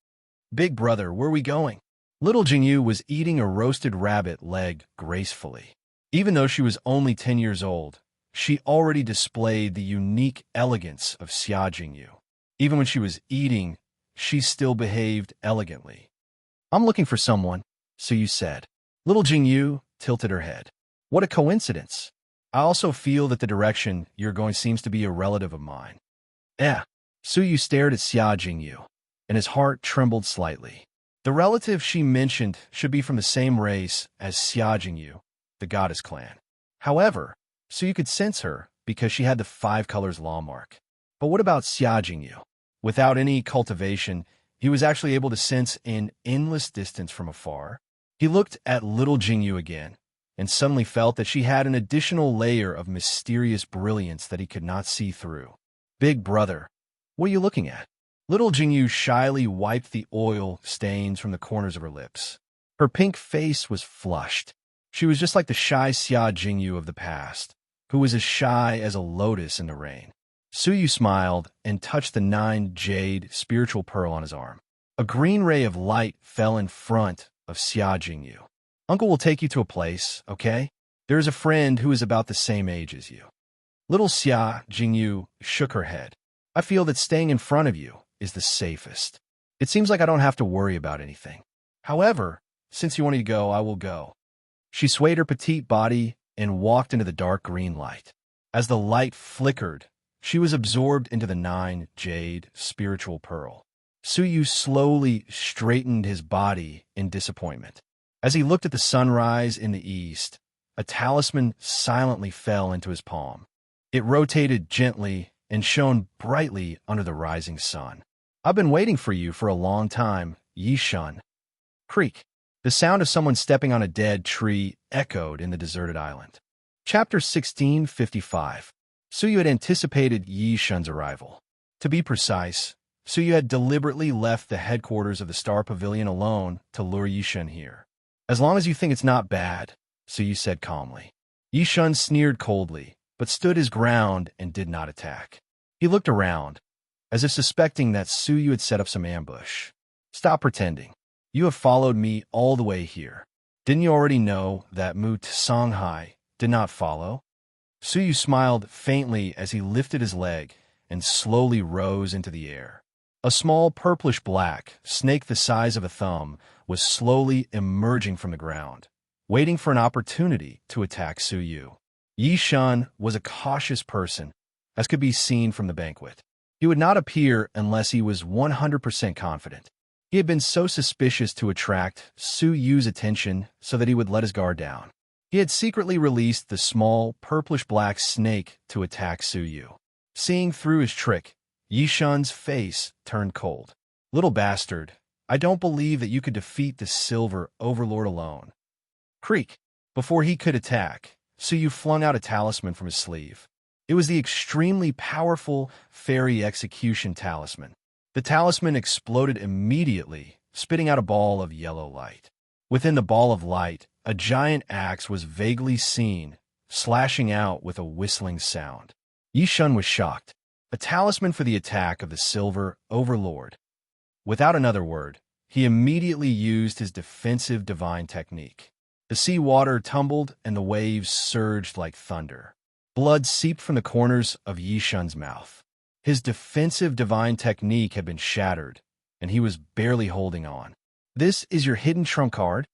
"Big brother, where are we going?" Little Jingyu was eating a roasted rabbit leg gracefully. Even though she was only 10 years old, she already displayed the unique elegance of Xia Jingyu. Even when she was eating, she still behaved elegantly. "I'm looking for someone," Su Yu said. Little Jingyu tilted her head. "What a coincidence. I also feel that the direction you're going seems to be a relative of mine." Su Yu stared at Xia Jingyu, and his heart trembled slightly. The relative she mentioned should be from the same race as Xia Jingyu, the goddess clan. However, Su Yu could sense her because she had the 5 colors law mark. But what about Xia Jingyu? Without any cultivation, he was actually able to sense an endless distance from afar. He looked at little Jingyu again, and suddenly felt that she had an additional layer of mysterious brilliance that he could not see through. "Big brother, what are you looking at?" Little Jingyu shyly wiped the oil stains from the corners of her lips. Her pink face was flushed. She was just like the shy Xia Jingyu of the past, who was as shy as a lotus in the rain. Su Yu smiled and touched the 9 jade spiritual pearl on his arm. A green ray of light fell in front of Xia Jingyu. "Uncle will take you to a place, okay? There is a friend who is about the same age as you." Little Xia Jingyu shook her head. "I feel that staying in front of you is the safest. It seems like I don't have to worry about anything. However, since you want me to go, I will go." She swayed her petite body and walked into the dark green light. As the light flickered, she was absorbed into the 9 jade spiritual pearl. Su Yu slowly straightened his body in disappointment. As he looked at the sunrise in the east, a talisman silently fell into his palm. It rotated gently and shone brightly under the rising sun. "I've been waiting for you for a long time, Yi Shun." Creak. The sound of someone stepping on a dead tree echoed in the deserted island. Chapter 1655. Su Yu had anticipated Yi Shun's arrival. To be precise, Su Yu had deliberately left the headquarters of the Star Pavilion alone to lure Yi Shun here. "As long as you think it's not bad," Su Yu said calmly. Yi Shun sneered coldly, but stood his ground and did not attack. He looked around, as if suspecting that Su Yu had set up some ambush. "Stop pretending. You have followed me all the way here. Didn't you already know that Mu Tsanghai did not follow? Suyu smiled faintly as he lifted his leg and slowly rose into the air. A small purplish-black snake the size of a thumb was slowly emerging from the ground, waiting for an opportunity to attack Suyu. Yi Shun was a cautious person, as could be seen from the banquet. He would not appear unless he was 100% confident. He had been so suspicious to attract Su Yu's attention so that he would let his guard down. He had secretly released the small, purplish-black snake to attack Su Yu. Seeing through his trick, Yi Shun's face turned cold. "Little bastard, I don't believe that you could defeat the Silver Overlord alone." Creak! Before he could attack, Su Yu flung out a talisman from his sleeve. It was the extremely powerful Fairy Execution Talisman. The talisman exploded immediately, spitting out a ball of yellow light. Within the ball of light, a giant axe was vaguely seen, slashing out with a whistling sound. Yi Shun was shocked. A talisman for the attack of the Silver Overlord. Without another word, he immediately used his defensive divine technique. The sea water tumbled and the waves surged like thunder. Blood seeped from the corners of Yi Shun's mouth. His defensive divine technique had been shattered, and he was barely holding on. "This is your hidden trump card?"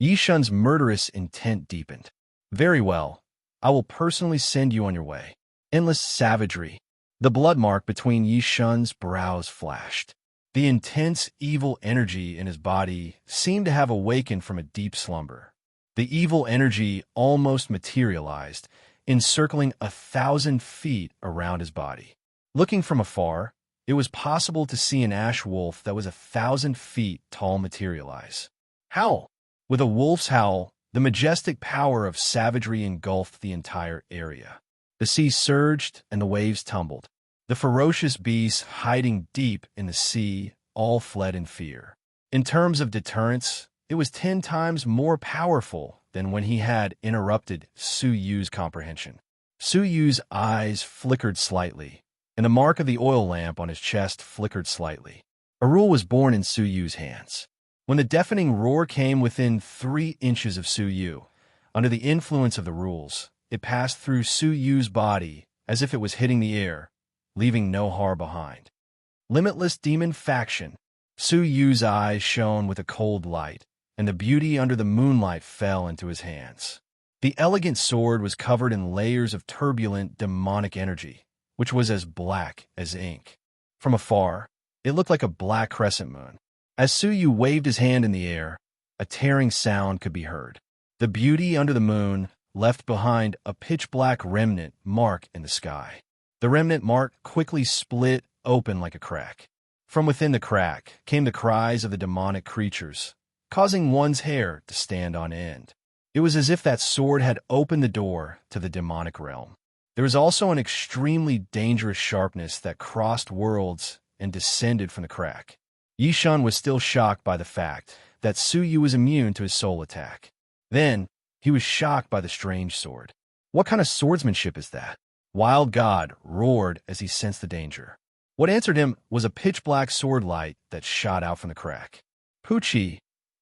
Yi Shun's murderous intent deepened. "Very well. I will personally send you on your way." Endless savagery. The blood mark between Yi Shun's brows flashed. The intense evil energy in his body seemed to have awakened from a deep slumber. The evil energy almost materialized, encircling 1,000 feet around his body. Looking from afar, it was possible to see an ash wolf that was 1,000 feet tall materialize. Howl! With a wolf's howl, the majestic power of savagery engulfed the entire area. The sea surged and the waves tumbled. The ferocious beasts hiding deep in the sea all fled in fear. In terms of deterrence, it was 10 times more powerful than when he had interrupted Su Yu's comprehension. Su Yu's eyes flickered slightly, and the mark of the oil lamp on his chest flickered slightly. A rule was born in Su Yu's hands. When the deafening roar came within 3 inches of Su Yu, under the influence of the rules, it passed through Su Yu's body as if it was hitting the air, leaving no harm behind. Limitless demon faction. Su Yu's eyes shone with a cold light, and the beauty under the moonlight fell into his hands. The elegant sword was covered in layers of turbulent demonic energy, which was as black as ink. From afar, it looked like a black crescent moon. As Su Yu waved his hand in the air, a tearing sound could be heard. The beauty under the moon left behind a pitch-black remnant mark in the sky. The remnant mark quickly split open like a crack. From within the crack came the cries of the demonic creatures, causing one's hair to stand on end. It was as if that sword had opened the door to the demonic realm. There was also an extremely dangerous sharpness that crossed worlds and descended from the crack. Yi Shun was still shocked by the fact that Su Yu was immune to his soul attack. Then, he was shocked by the strange sword. What kind of swordsmanship is that? Wild God roared as he sensed the danger. What answered him was a pitch-black sword light that shot out from the crack. Poochie!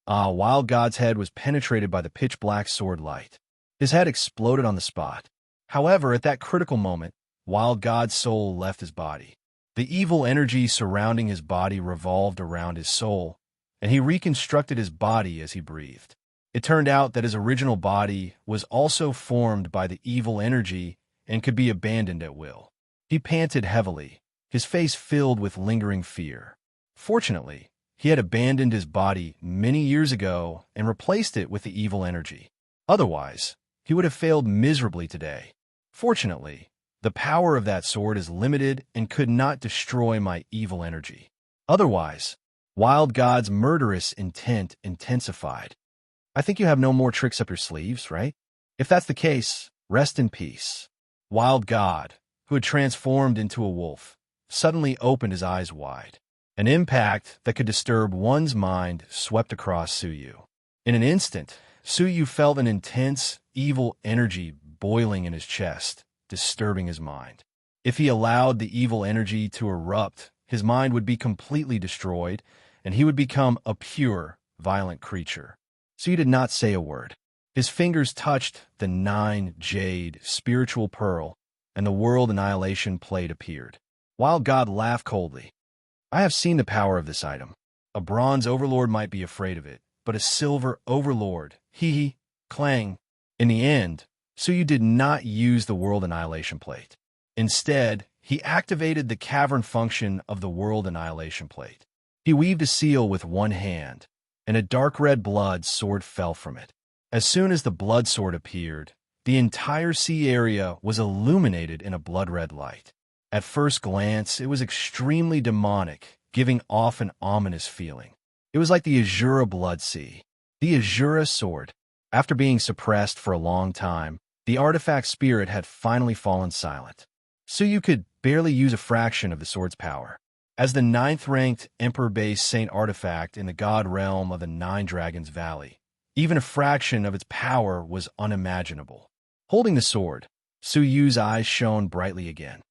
Wild God's head was penetrated by the pitch-black sword light. His head exploded on the spot. However, at that critical moment, Wild God's soul left his body. The evil energy surrounding his body revolved around his soul, and he reconstructed his body as he breathed. It turned out that his original body was also formed by the evil energy and could be abandoned at will. He panted heavily, his face filled with lingering fear. Fortunately, he had abandoned his body many years ago and replaced it with the evil energy. Otherwise, he would have failed miserably today. Fortunately, the power of that sword is limited and could not destroy my evil energy. Otherwise, Wild God's murderous intent intensified. I think you have no more tricks up your sleeves, right? If that's the case, rest in peace. Wild God, who had transformed into a wolf, suddenly opened his eyes wide. An impact that could disturb one's mind swept across Su Yu. In an instant, Su Yu felt an intense, evil energy boiling in his chest, disturbing his mind. If he allowed the evil energy to erupt, his mind would be completely destroyed, and he would become a pure, violent creature. Su did not say a word. His fingers touched the 9 jade spiritual pearl, and the world annihilation plate appeared. Wild God laughed coldly. I have seen the power of this item. A bronze overlord might be afraid of it, but a silver overlord, hee, clang. In the end, Suyu did not use the world annihilation plate. Instead, he activated the cavern function of the world annihilation plate. He weaved a seal with one hand, and a dark red blood sword fell from it. As soon as the blood sword appeared, the entire sea area was illuminated in a blood-red light. At first glance, it was extremely demonic, giving off an ominous feeling. It was like the Azura Blood Sea. The Azura sword. After being suppressed for a long time, the artifact spirit had finally fallen silent. Suyu could barely use a fraction of the sword's power. As the 9th-ranked Emperor-based Saint artifact in the god realm of the Nine Dragons Valley, even a fraction of its power was unimaginable. Holding the sword, Suyu's eyes shone brightly again.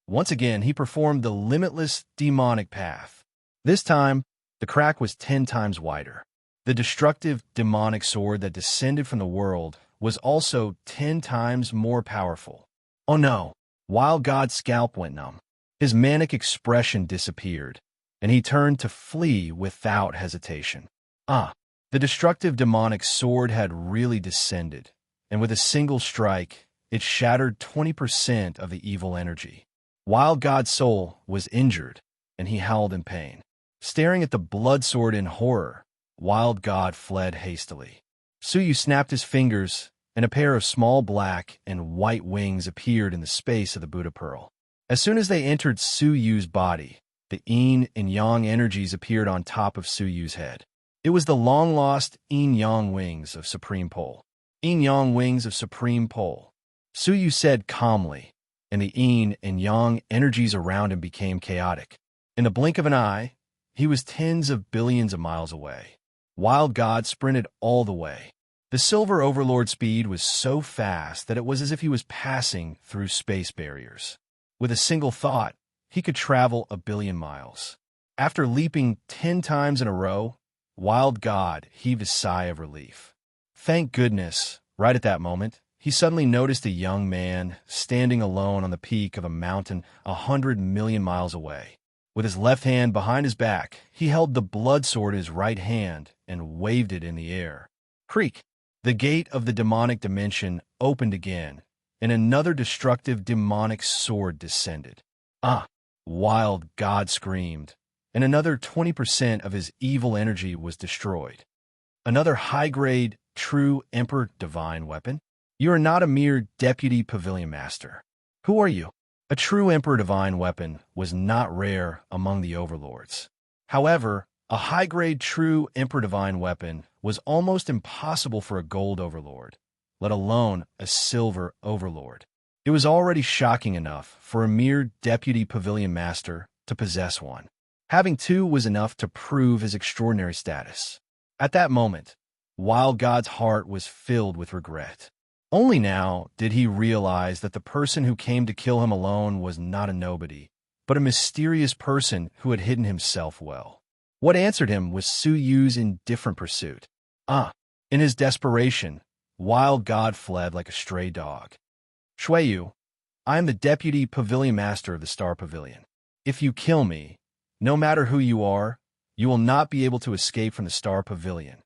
Once again, he performed the limitless demonic path. This time, the crack was 10 times wider. The destructive demonic sword that descended from the world was also 10 times more powerful. Oh no! Wild God's scalp went numb. His manic expression disappeared, and he turned to flee without hesitation. The destructive demonic sword had really descended, and with a single strike, it shattered 20% of the evil energy. Wild God's soul was injured, and he howled in pain. Staring at the blood sword in horror, Wild God fled hastily. Suyu snapped his fingers, and a pair of small black and white wings appeared in the space of the Buddha Pearl. As soon as they entered Suyu's body, the yin and yang energies appeared on top of Suyu's head. It was the long-lost yin-yang wings of Supreme Pole. Yin-yang wings of Supreme Pole. Suyu said calmly, and the yin and yang energies around him became chaotic. In the blink of an eye, he was tens of billions of miles away. Wild God sprinted all the way. The Silver Overlord speed was so fast that it was as if he was passing through space barriers. With a single thought, he could travel 1 billion miles. After leaping 10 times in a row, Wild God heaved a sigh of relief. Thank goodness, right at that moment, he suddenly noticed a young man standing alone on the peak of a mountain 100 million miles away. With his left hand behind his back, he held the blood sword in his right hand and waved it in the air. Creak! The gate of the demonic dimension opened again, and another destructive demonic sword descended. Wild God screamed, and another 20% of his evil energy was destroyed. Another high-grade, true Emperor Divine weapon? You are not a mere Deputy Pavilion Master. Who are you? A true Emperor Divine weapon was not rare among the overlords. However, a high-grade true Emperor Divine weapon was almost impossible for a gold overlord, let alone a silver overlord. It was already shocking enough for a mere Deputy Pavilion Master to possess one. Having two was enough to prove his extraordinary status. At that moment, Wild God's heart was filled with regret. Only now did he realize that the person who came to kill him alone was not a nobody, but a mysterious person who had hidden himself well. What answered him was Suyu's indifferent pursuit. In his desperation, Wild God fled like a stray dog. Shuiyu, I am the Deputy Pavilion Master of the Star Pavilion. If you kill me, no matter who you are, you will not be able to escape from the Star Pavilion.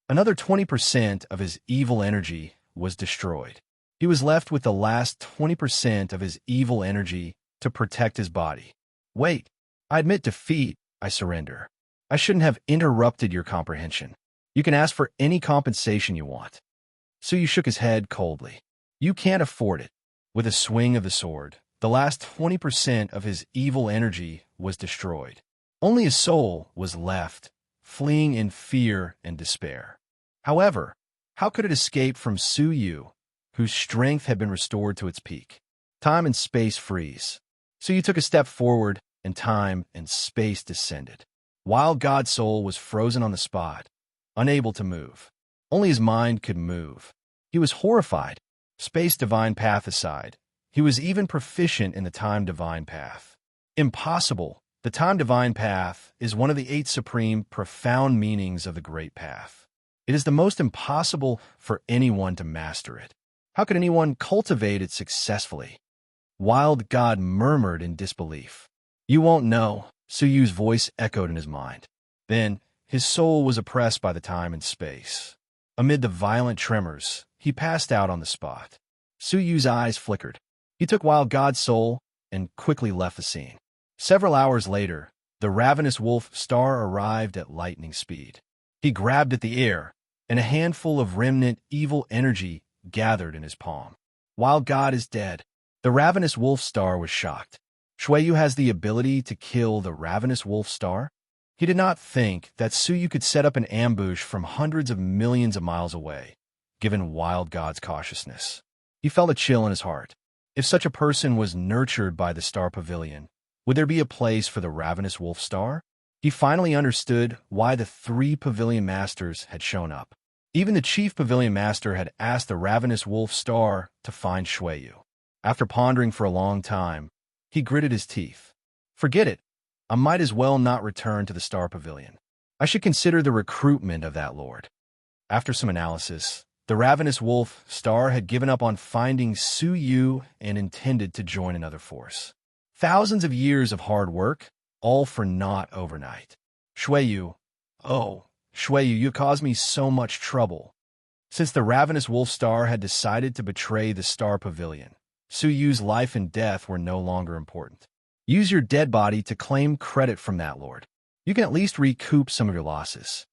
Another 20% of his evil energy was destroyed. He was left with the last 20% of his evil energy to protect his body. Wait, I admit defeat, I surrender. I shouldn't have interrupted your comprehension. You can ask for any compensation you want. Suyu shook his head coldly. You can't afford it. With a swing of the sword, the last 20% of his evil energy was destroyed. Only his soul was left, fleeing in fear and despair. However, how could it escape from Suyu, whose strength had been restored to its peak? Time and space freeze. Suyu took a step forward, and time and space descended. Wild God's soul was frozen on the spot, unable to move. Only his mind could move. He was horrified. Space Divine Path aside, he was even proficient in the Time Divine Path. Impossible. The Time Divine Path is one of the 8 supreme, profound meanings of the Great Path. It is the most impossible for anyone to master it. How could anyone cultivate it successfully? Wild God murmured in disbelief. You won't know, Suyu's voice echoed in his mind. Then, his soul was oppressed by the time and space. Amid the violent tremors, he passed out on the spot. Suyu's eyes flickered. He took Wild God's soul and quickly left the scene. Several hours later, the ravenous wolf star arrived at lightning speed. He grabbed at the air, and a handful of remnant evil energy gathered in his palm. Wild God is dead. The ravenous wolf star was shocked. Shueyu has the ability to kill the ravenous wolf star? He did not think that Suyu could set up an ambush from hundreds of millions of miles away, given Wild God's cautiousness. He felt a chill in his heart. If such a person was nurtured by the Star Pavilion, would there be a place for the ravenous wolf star? He finally understood why the 3 pavilion masters had shown up. Even the chief pavilion master had asked the ravenous wolf star to find Shueyu. After pondering for a long time, he gritted his teeth. Forget it. I might as well not return to the Star Pavilion. I should consider the recruitment of that lord. After some analysis, the ravenous wolf star had given up on finding Suyu and intended to join another force. Thousands of years of hard work, all for naught overnight. Shueyu, oh, Shueyu, you caused me so much trouble. Since the ravenous wolf star had decided to betray the Star Pavilion, Suyu's life and death were no longer important. Use your dead body to claim credit from that lord. You can at least recoup some of your losses.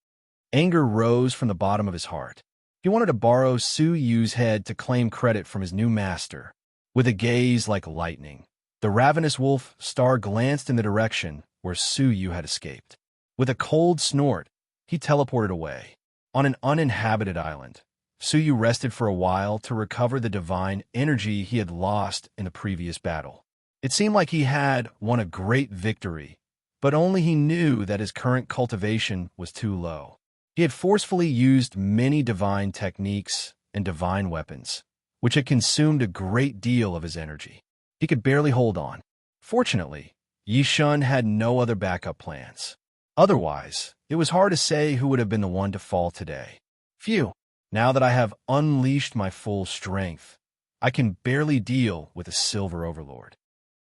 Anger rose from the bottom of his heart. He wanted to borrow Suyu's head to claim credit from his new master. With a gaze like lightning, the ravenous wolf star glanced in the direction where Suyu had escaped. With a cold snort, he teleported away. On an uninhabited island, Suyu rested for a while to recover the divine energy he had lost in the previous battle. It seemed like he had won a great victory, but only he knew that his current cultivation was too low. He had forcefully used many divine techniques and divine weapons, which had consumed a great deal of his energy. He could barely hold on. Fortunately, Yishun had no other backup plans. Otherwise, it was hard to say who would have been the one to fall today. Phew, now that I have unleashed my full strength, I can barely deal with a silver overlord.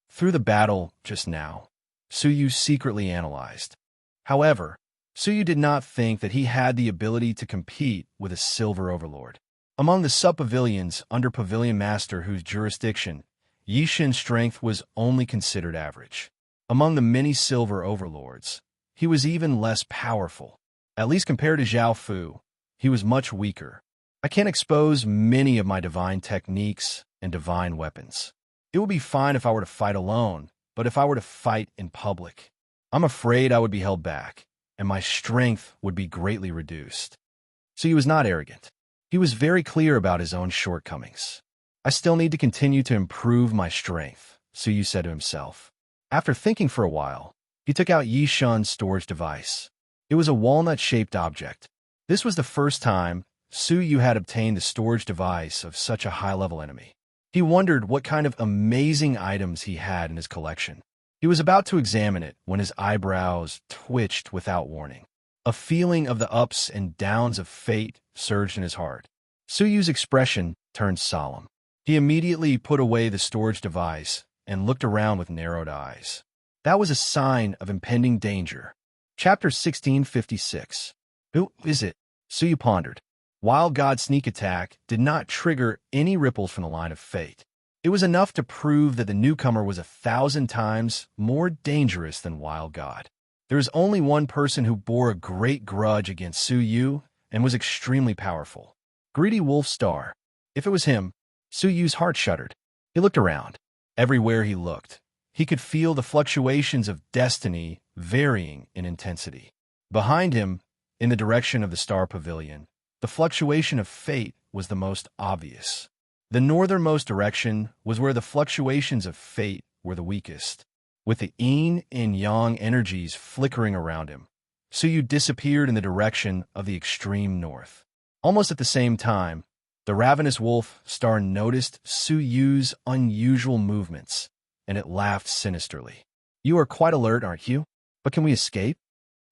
Through the battle just now, Suyu secretly analyzed. However, Suyu did not think that he had the ability to compete with a silver overlord. Among the sub-pavilions under Pavilion Master whose jurisdiction, Yishin's strength was only considered average. Among the many silver overlords, he was even less powerful. At least compared to Zhao Fu, he was much weaker. I can't expose many of my divine techniques and divine weapons. It would be fine if I were to fight alone, but if I were to fight in public, I'm afraid I would be held back, and my strength would be greatly reduced. So he was not arrogant. He was very clear about his own shortcomings. I still need to continue to improve my strength, Suyu said to himself. After thinking for a while, he took out Yishun's storage device. It was a walnut-shaped object. This was the first time Suyu had obtained the storage device of such a high-level enemy. He wondered what kind of amazing items he had in his collection. He was about to examine it when his eyebrows twitched without warning. A feeling of the ups and downs of fate surged in his heart. Suyu's expression turned solemn. He immediately put away the storage device and looked around with narrowed eyes. That was a sign of impending danger. Chapter 1656. Who is it? Suyu pondered. Wild God's sneak attack did not trigger any ripples from the line of fate. It was enough to prove that the newcomer was 1,000 times more dangerous than Wild God. There is only one person who bore a great grudge against Suyu and was extremely powerful. Greedy Wolf Star. If it was him, Suyu's heart shuddered. He looked around. Everywhere he looked, he could feel the fluctuations of destiny varying in intensity. Behind him, in the direction of the Star Pavilion, the fluctuation of fate was the most obvious. The northernmost direction was where the fluctuations of fate were the weakest. With the yin and yang energies flickering around him, Suyu disappeared in the direction of the extreme north. Almost at the same time, the ravenous wolf star noticed Suyu's unusual movements, and it laughed sinisterly. You are quite alert, aren't you? But can we escape?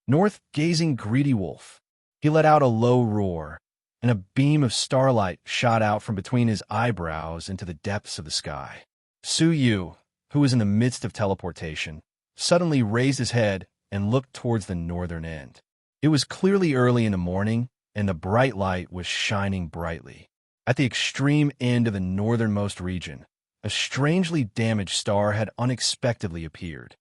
North-gazing greedy wolf. He let out a low roar, and a beam of starlight shot out from between his eyebrows into the depths of the sky. Su Yu, who was in the midst of teleportation, suddenly raised his head and looked towards the northern end. It was clearly early in the morning, and the bright light was shining brightly. At the extreme end of the northernmost region, a strangely damaged star had unexpectedly appeared.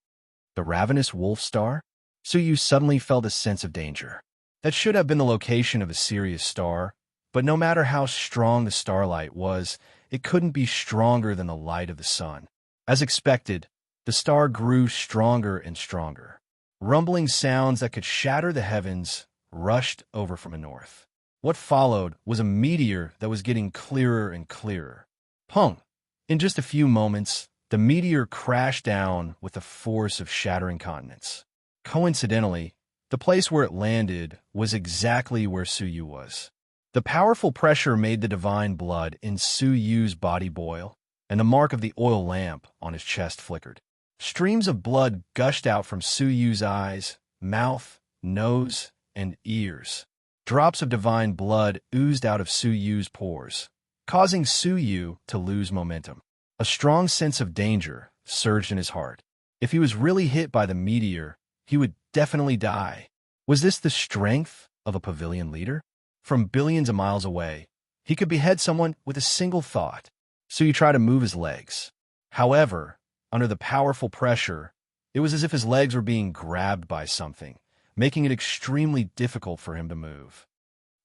The ravenous wolf star? Su Yu suddenly felt a sense of danger. That should have been the location of a Sirius star, but no matter how strong the starlight was, it couldn't be stronger than the light of the sun. As expected, the star grew stronger and stronger. Rumbling sounds that could shatter the heavens rushed over from the north. What followed was a meteor that was getting clearer and clearer. Pung! In just a few moments, the meteor crashed down with the force of shattering continents. Coincidentally, the place where it landed was exactly where Su Yu was. The powerful pressure made the divine blood in Su Yu's body boil, and the mark of the oil lamp on his chest flickered. Streams of blood gushed out from Su Yu's eyes, mouth, nose, and ears. Drops of divine blood oozed out of Su Yu's pores, causing Su Yu to lose momentum. A strong sense of danger surged in his heart. If he was really hit by the meteor, he would definitely die. Was this the strength of a pavilion leader? From billions of miles away, he could behead someone with a single thought. Su Yu tried to move his legs. However, under the powerful pressure, it was as if his legs were being grabbed by something, making it extremely difficult for him to move.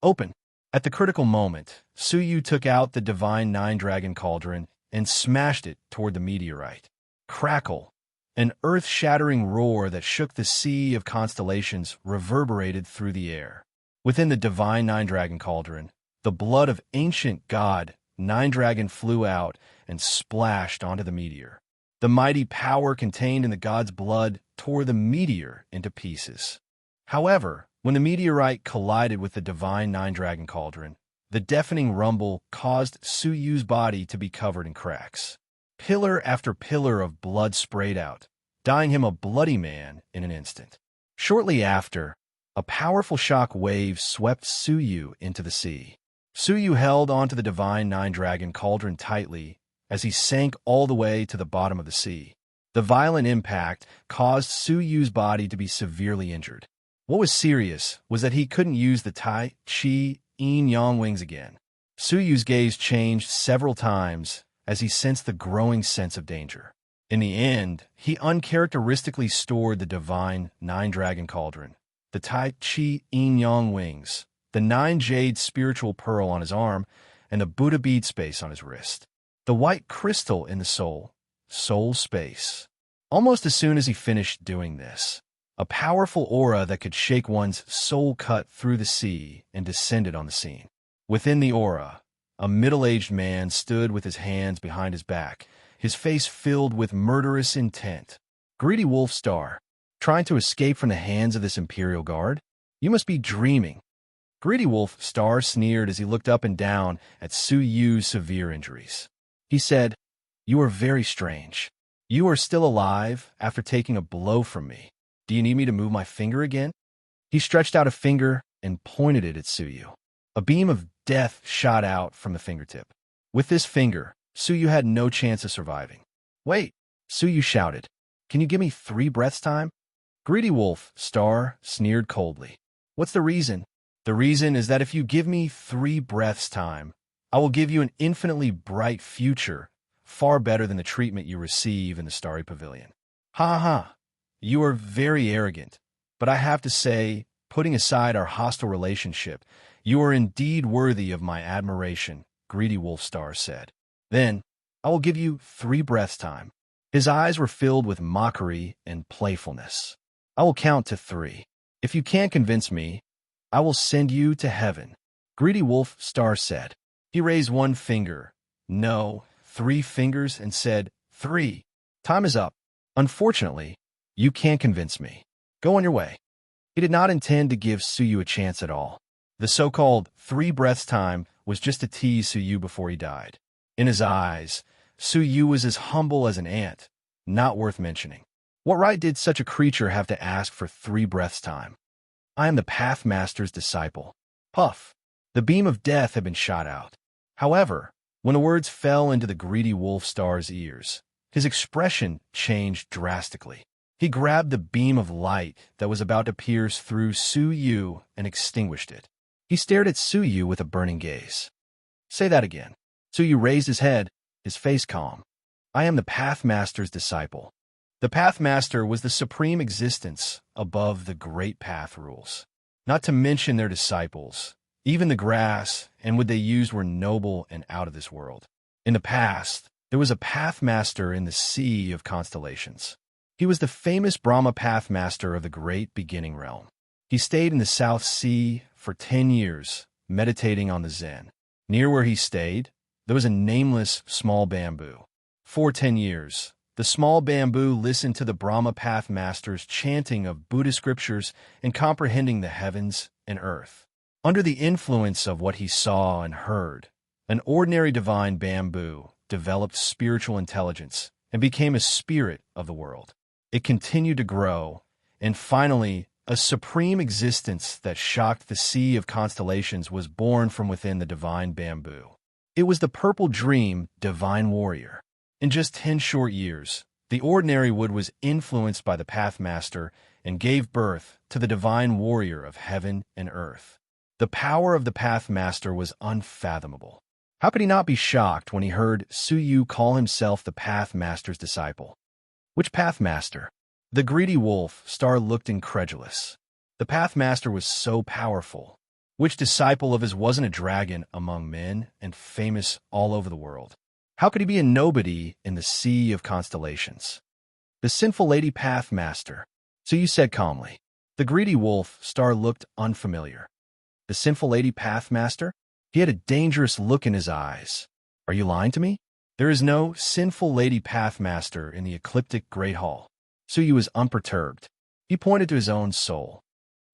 Open! At the critical moment, Su Yu took out the divine nine-dragon cauldron and smashed it toward the meteorite. Crackle! An earth-shattering roar that shook the sea of constellations reverberated through the air. Within the divine nine-dragon cauldron, the blood of ancient god Nine-Dragon flew out and splashed onto the meteor. The mighty power contained in the god's blood tore the meteor into pieces. However, when the meteorite collided with the divine nine-dragon cauldron, the deafening rumble caused Su Yu's body to be covered in cracks. Pillar after pillar of blood sprayed out, dyeing him a bloody man in an instant. Shortly after, a powerful shock wave swept Su Yu into the sea. Su Yu held onto the divine nine-dragon cauldron tightly as he sank all the way to the bottom of the sea. The violent impact caused Su Yu's body to be severely injured. What was serious was that he couldn't use the Tai Chi Yin-Yang wings again. Su Yu's gaze changed several times as he sensed the growing sense of danger. In the end, he uncharacteristically stored the divine nine-dragon cauldron, the Tai Chi Yin-Yang wings, the nine-jade spiritual pearl on his arm, and the Buddha bead space on his wrist. The white crystal in the soul space. Almost as soon as he finished doing this, a powerful aura that could shake one's soul cut through the sea and descended on the scene. Within the aura, a middle-aged man stood with his hands behind his back, his face filled with murderous intent. Greedy Wolf Star, trying to escape from the hands of this Imperial Guard? You must be dreaming. Greedy Wolf Star sneered as he looked up and down at Su Yu's severe injuries. He said, "You are very strange. You are still alive after taking a blow from me. Do you need me to move my finger again?" He stretched out a finger and pointed it at Su Yu. A beam of death shot out from the fingertip. With this finger, Su Yu had no chance of surviving. "Wait," Su Yu shouted. "Can you give me 3 breaths time?" Greedy Wolf Star sneered coldly. "What's the reason?" "The reason is that if you give me 3 breaths time, I will give you an infinitely bright future, far better than the treatment you receive in the Starry Pavilion." "Ha ha! You are very arrogant, but I have to say, putting aside our hostile relationship, you are indeed worthy of my admiration," Greedy Wolf Star said. "Then, I will give you 3 breaths time." His eyes were filled with mockery and playfulness. "I will count to 3. If you can't convince me, I will send you to heaven," Greedy Wolf Star said. He raised 1 finger, no, 3 fingers, and said, 3. "Time is up. Unfortunately, you can't convince me. Go on your way." He did not intend to give Su Yu a chance at all. The so-called 3 breaths time was just to tease Su Yu before he died. In his eyes, Su Yu was as humble as an ant, not worth mentioning. What right did such a creature have to ask for 3 breaths time? I am the Pathmaster's disciple. Puff. The beam of death had been shot out. However, when the words fell into the greedy wolf star's ears, his expression changed drastically. He grabbed the beam of light that was about to pierce through Su Yu and extinguished it. He stared at Su Yu with a burning gaze. Say that again. Su Yu raised his head, his face calm. I am the Pathmaster's disciple. The Pathmaster was the supreme existence above the great path rules. Not to mention their disciples. Even the grass and what they used were noble and out of this world. In the past, there was a Pathmaster in the sea of constellations. He was the famous Brahma Pathmaster of the great beginning realm. He stayed in the South Sea for 10 years, meditating on the Zen. Near where he stayed, there was a nameless small bamboo. For 10 years, the small bamboo listened to the Brahma Pathmaster's chanting of Buddhist scriptures and comprehending the heavens and earth. Under the influence of what he saw and heard, an ordinary divine bamboo developed spiritual intelligence and became a spirit of the world. It continued to grow, and finally, a supreme existence that shocked the sea of constellations was born from within the divine bamboo. It was the purple dream divine warrior. In just 10 short years, the ordinary wood was influenced by the Pathmaster and gave birth to the divine warrior of heaven and earth. The power of the Pathmaster was unfathomable. How could he not be shocked when he heard Su Yu call himself the Pathmaster's disciple? Which Pathmaster? The greedy wolf star looked incredulous. The Pathmaster was so powerful. Which disciple of his wasn't a dragon among men and famous all over the world? How could he be a nobody in the sea of constellations? The sinful lady Pathmaster. So you said calmly. The greedy wolf star looked unfamiliar. The sinful lady Pathmaster? He had a dangerous look in his eyes. Are you lying to me? There is no sinful lady Pathmaster in the ecliptic Great Hall. Su Yu was unperturbed. He pointed to his own soul.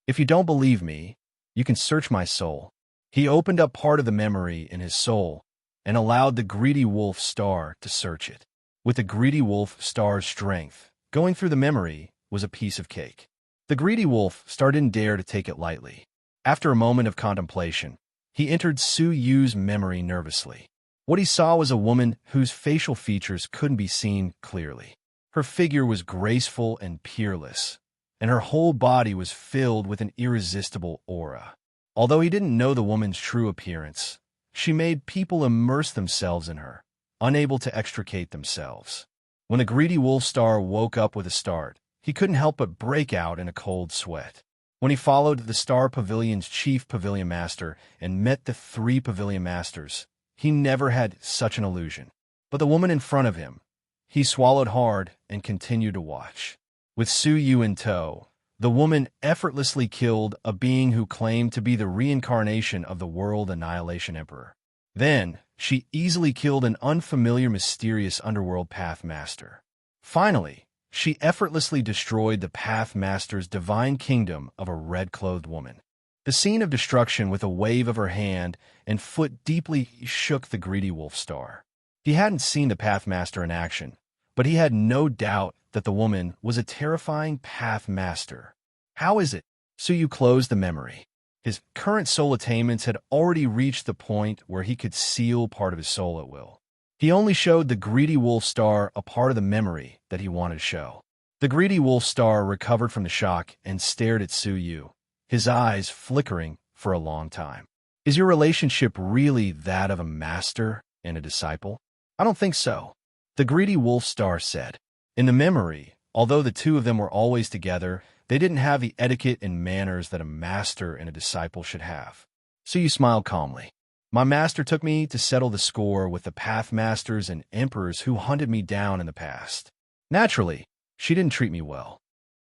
If you don't believe me, you can search my soul. He opened up part of the memory in his soul and allowed the greedy wolf star to search it. With the greedy wolf star's strength, going through the memory was a piece of cake. The greedy wolf star didn't dare to take it lightly. After a moment of contemplation, he entered Su Yu's memory nervously. What he saw was a woman whose facial features couldn't be seen clearly. Her figure was graceful and peerless, and her whole body was filled with an irresistible aura. Although he didn't know the woman's true appearance, she made people immerse themselves in her, unable to extricate themselves. When the greedy wolf star woke up with a start, he couldn't help but break out in a cold sweat. When he followed the Star Pavilion's chief pavilion master and met the 3 pavilion masters, he never had such an illusion. But the woman in front of him, he swallowed hard and continued to watch. With Su Yu in tow, the woman effortlessly killed a being who claimed to be the reincarnation of the World Annihilation Emperor. Then, she easily killed an unfamiliar mysterious underworld Pathmaster. Finally, she effortlessly destroyed the Pathmaster's divine kingdom of a red-clothed woman. The scene of destruction with a wave of her hand and foot deeply shook the greedy wolf star. He hadn't seen the Pathmaster in action, but he had no doubt that the woman was a terrifying Pathmaster. How is it? Su Yu closed the memory. His current soul attainments had already reached the point where he could seal part of his soul at will. He only showed the greedy wolf star a part of the memory that he wanted to show. The greedy wolf star recovered from the shock and stared at Su Yu, his eyes flickering for a long time. Is your relationship really that of a master and a disciple? I don't think so, the greedy wolf star said. In the memory, although the 2 of them were always together, they didn't have the etiquette and manners that a master and a disciple should have. Su Yu smiled calmly. My master took me to settle the score with the Pathmasters and emperors who hunted me down in the past. Naturally, she didn't treat me well.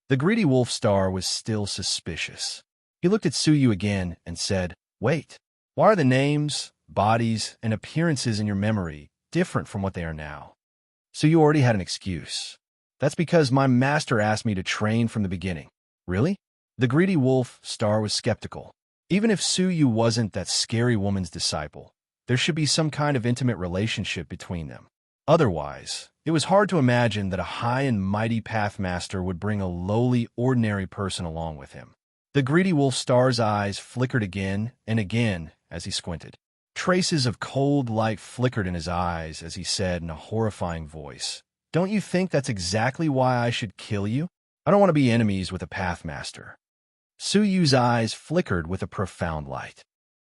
The greedy wolf star was still suspicious. He looked at Su Yu again and said, Wait, why are the names, bodies, and appearances in your memory different from what they are now? Su Yu already had an excuse. That's because my master asked me to train from the beginning. Really? The greedy wolf star was skeptical. Even if Su Yu wasn't that scary woman's disciple, there should be some kind of intimate relationship between them. Otherwise, it was hard to imagine that a high and mighty Pathmaster would bring a lowly, ordinary person along with him. The greedy wolf star's eyes flickered again and again as he squinted. Traces of cold light flickered in his eyes as he said in a horrifying voice, "Don't you think that's exactly why I should kill you? I don't want to be enemies with a pathmaster." Su Yu's eyes flickered with a profound light.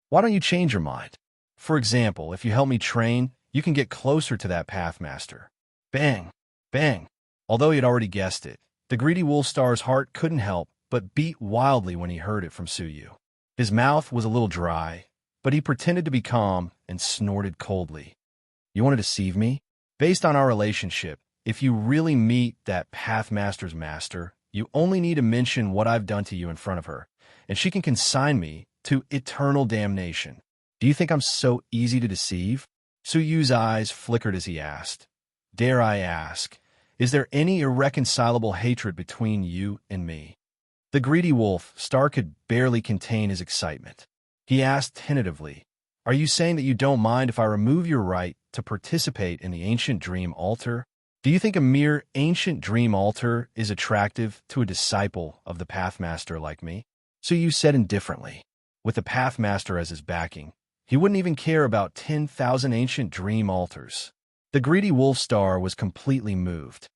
"Why don't you change your mind? For example, if you help me train, you can get closer to that pathmaster." Bang! Bang! Although he had already guessed it, the greedy wolf star's heart couldn't help but beat wildly when he heard it from Su Yu. His mouth was a little dry, but he pretended to be calm and snorted coldly. "You want to deceive me? Based on our relationship, if you really meet that pathmaster's master, you only need to mention what I've done to you in front of her, and she can consign me to eternal damnation. Do you think I'm so easy to deceive?" Su Yu's eyes flickered as he asked, "Dare I ask, is there any irreconcilable hatred between you and me?" The greedy wolf star could barely contain his excitement. He asked tentatively, "Are you saying that you don't mind if I remove your right to participate in the ancient dream altar? Do you think a mere ancient dream altar is attractive to a disciple of the Pathmaster like me?" Su Yu said indifferently. With the Pathmaster as his backing, he wouldn't even care about 10,000 ancient dream altars. The greedy wolf star was completely moved.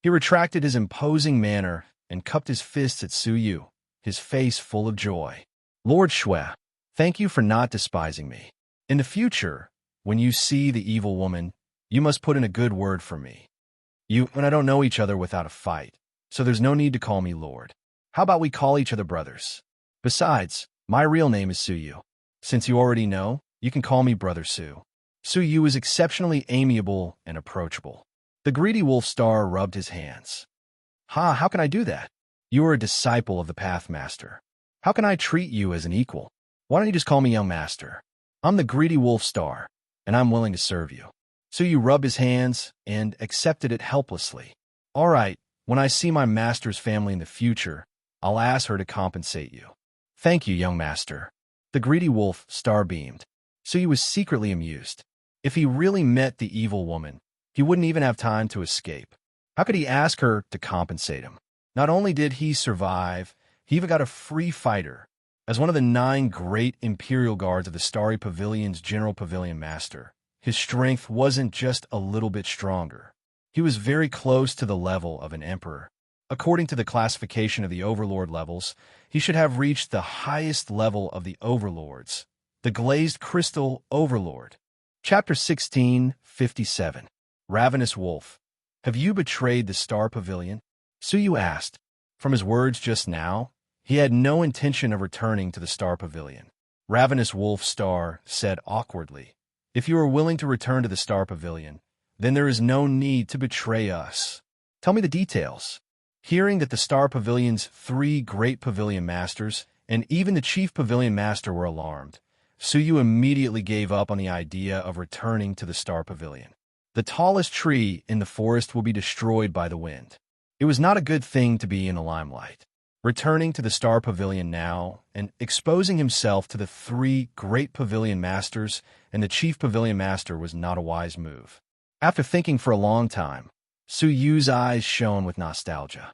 He retracted his imposing manner and cupped his fists at Su Yu, his face full of joy. "Lord Shui, thank you for not despising me. In the future, when you see the evil woman, you must put in a good word for me. You and I don't know each other without a fight, so there's no need to call me Lord. How about we call each other brothers? Besides, my real name is Su Yu. Since you already know, you can call me Brother Su." Su Yu was exceptionally amiable and approachable. The greedy wolf star rubbed his hands. How can I do that? You are a disciple of the Pathmaster. How can I treat you as an equal? Why don't you just call me young master? I'm the greedy wolf star, and I'm willing to serve you." Su Yu rubbed his hands and accepted it helplessly. "All right, when I see my master's family in the future, I'll ask her to compensate you." "Thank you, young master." The greedy wolf star beamed. Su Yu was secretly amused. If he really met the evil woman, he wouldn't even have time to escape. How could he ask her to compensate him? Not only did he survive, he even got a free fighter. As one of the 9 great Imperial Guards of the Starry Pavilion's General Pavilion Master, his strength wasn't just a little bit stronger. He was very close to the level of an emperor. According to the classification of the Overlord levels, he should have reached the highest level of the Overlords, the Glazed Crystal Overlord. Chapter 1657. Ravenous Wolf. "Have you betrayed the Star Pavilion?" Su Yu asked. From his words just now, he had no intention of returning to the Star Pavilion. Ravenous Wolf Star said awkwardly, "If you are willing to return to the Star Pavilion, then there is no need to betray us. Tell me the details." Hearing that the Star Pavilion's 3 great pavilion masters and even the chief pavilion master were alarmed, Su Yu immediately gave up on the idea of returning to the Star Pavilion. The tallest tree in the forest will be destroyed by the wind. It was not a good thing to be in the limelight. Returning to the Star Pavilion now and exposing himself to the 3 great pavilion masters and the chief pavilion master was not a wise move. After thinking for a long time, Su Yu's eyes shone with nostalgia.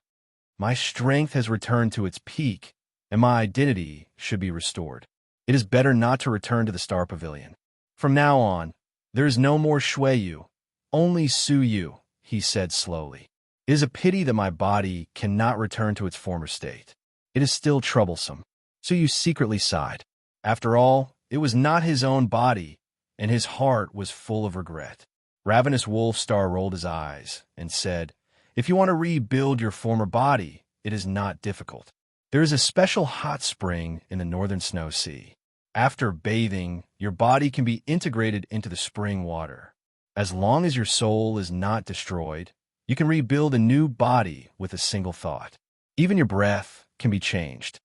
"My strength has returned to its peak, and my identity should be restored. It is better not to return to the Star Pavilion. From now on, there is no more Shui Yu, only Su Yu," he said slowly. "It is a pity that my body cannot return to its former state. It is still troublesome." Su Yu secretly sighed. After all, it was not his own body, and his heart was full of regret. Ravenous Wolf Star rolled his eyes and said, "If you want to rebuild your former body, it is not difficult. There is a special hot spring in the northern snow sea. After bathing, your body can be integrated into the spring water. As long as your soul is not destroyed, you can rebuild a new body with a single thought. Even your breath can be changed."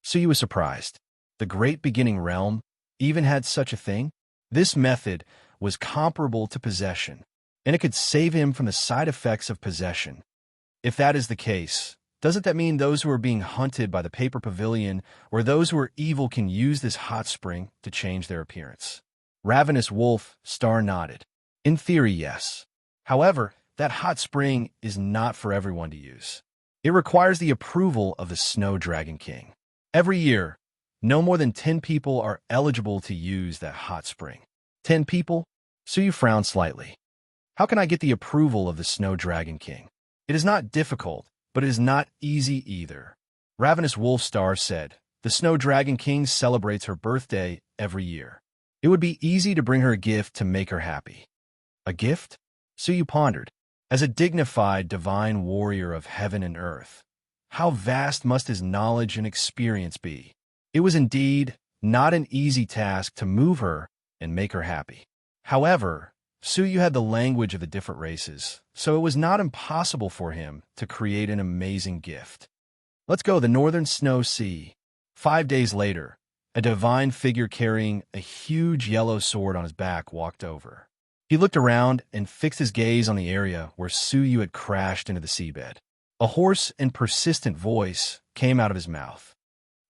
Su Yu was surprised. The great beginning realm even had such a thing? This method was comparable to possession, and it could save him from the side effects of possession. If that is the case, doesn't that mean those who are being hunted by the paper pavilion or those who are evil can use this hot spring to change their appearance? Ravenous Wolf Star nodded. In theory, yes. However, that hot spring is not for everyone to use. It requires the approval of the Snow Dragon King. Every year, no more than 10 people are eligible to use that hot spring. 10 people? Suyu frowned slightly. How can I get the approval of the Snow Dragon King? It is not difficult, but it is not easy either. Ravenous Wolf Star said, the Snow Dragon King celebrates her birthday every year. It would be easy to bring her a gift to make her happy. A gift? Suyu pondered. As a dignified divine warrior of heaven and earth, how vast must his knowledge and experience be? It was indeed not an easy task to move her and make her happy. However, Suyu had the language of the different races, so it was not impossible for him to create an amazing gift. Let's go, the Northern Snow Sea. 5 days later, a divine figure carrying a huge yellow sword on his back walked over. He looked around and fixed his gaze on the area where Suyu had crashed into the seabed. A hoarse and persistent voice came out of his mouth.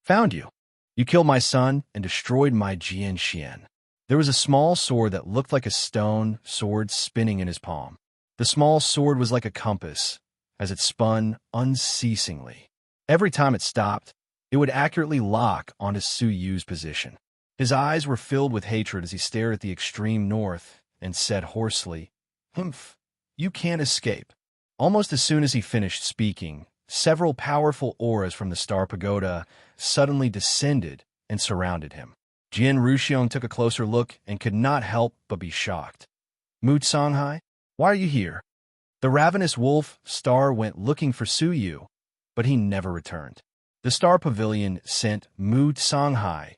Found you. You killed my son and destroyed my Jian Xian. There was a small sword that looked like a stone sword spinning in his palm. The small sword was like a compass, as it spun unceasingly. Every time it stopped, it would accurately lock onto Suyu's position. His eyes were filled with hatred as he stared at the extreme north and said hoarsely, "Humph, you can't escape." Almost as soon as he finished speaking, several powerful auras from the Star Pagoda suddenly descended and surrounded him. Jian Ruxiong took a closer look and could not help but be shocked. Mu Songhai, why are you here? The Ravenous Wolf Star went looking for Suyu, but he never returned. The Star Pavilion sent Mu Songhai,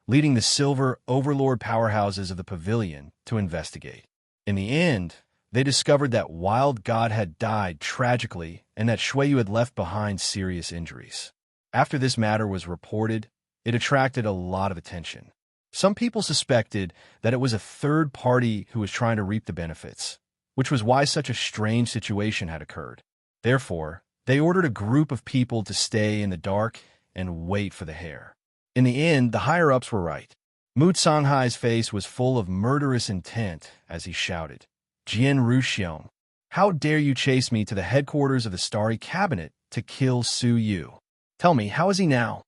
leading the silver overlord powerhouses of the pavilion, to investigate. In the end, they discovered that Wild God had died tragically and that Shuiyu had left behind serious injuries. After this matter was reported, it attracted a lot of attention. Some people suspected that it was a third party who was trying to reap the benefits, which was why such a strange situation had occurred. Therefore, they ordered a group of people to stay in the dark and wait for the heir. In the end, the higher-ups were right. Mu Songhai's face was full of murderous intent as he shouted, Jian Ruxiong, how dare you chase me to the headquarters of the Starry Cabinet to kill Suyu? Tell me, how is he now?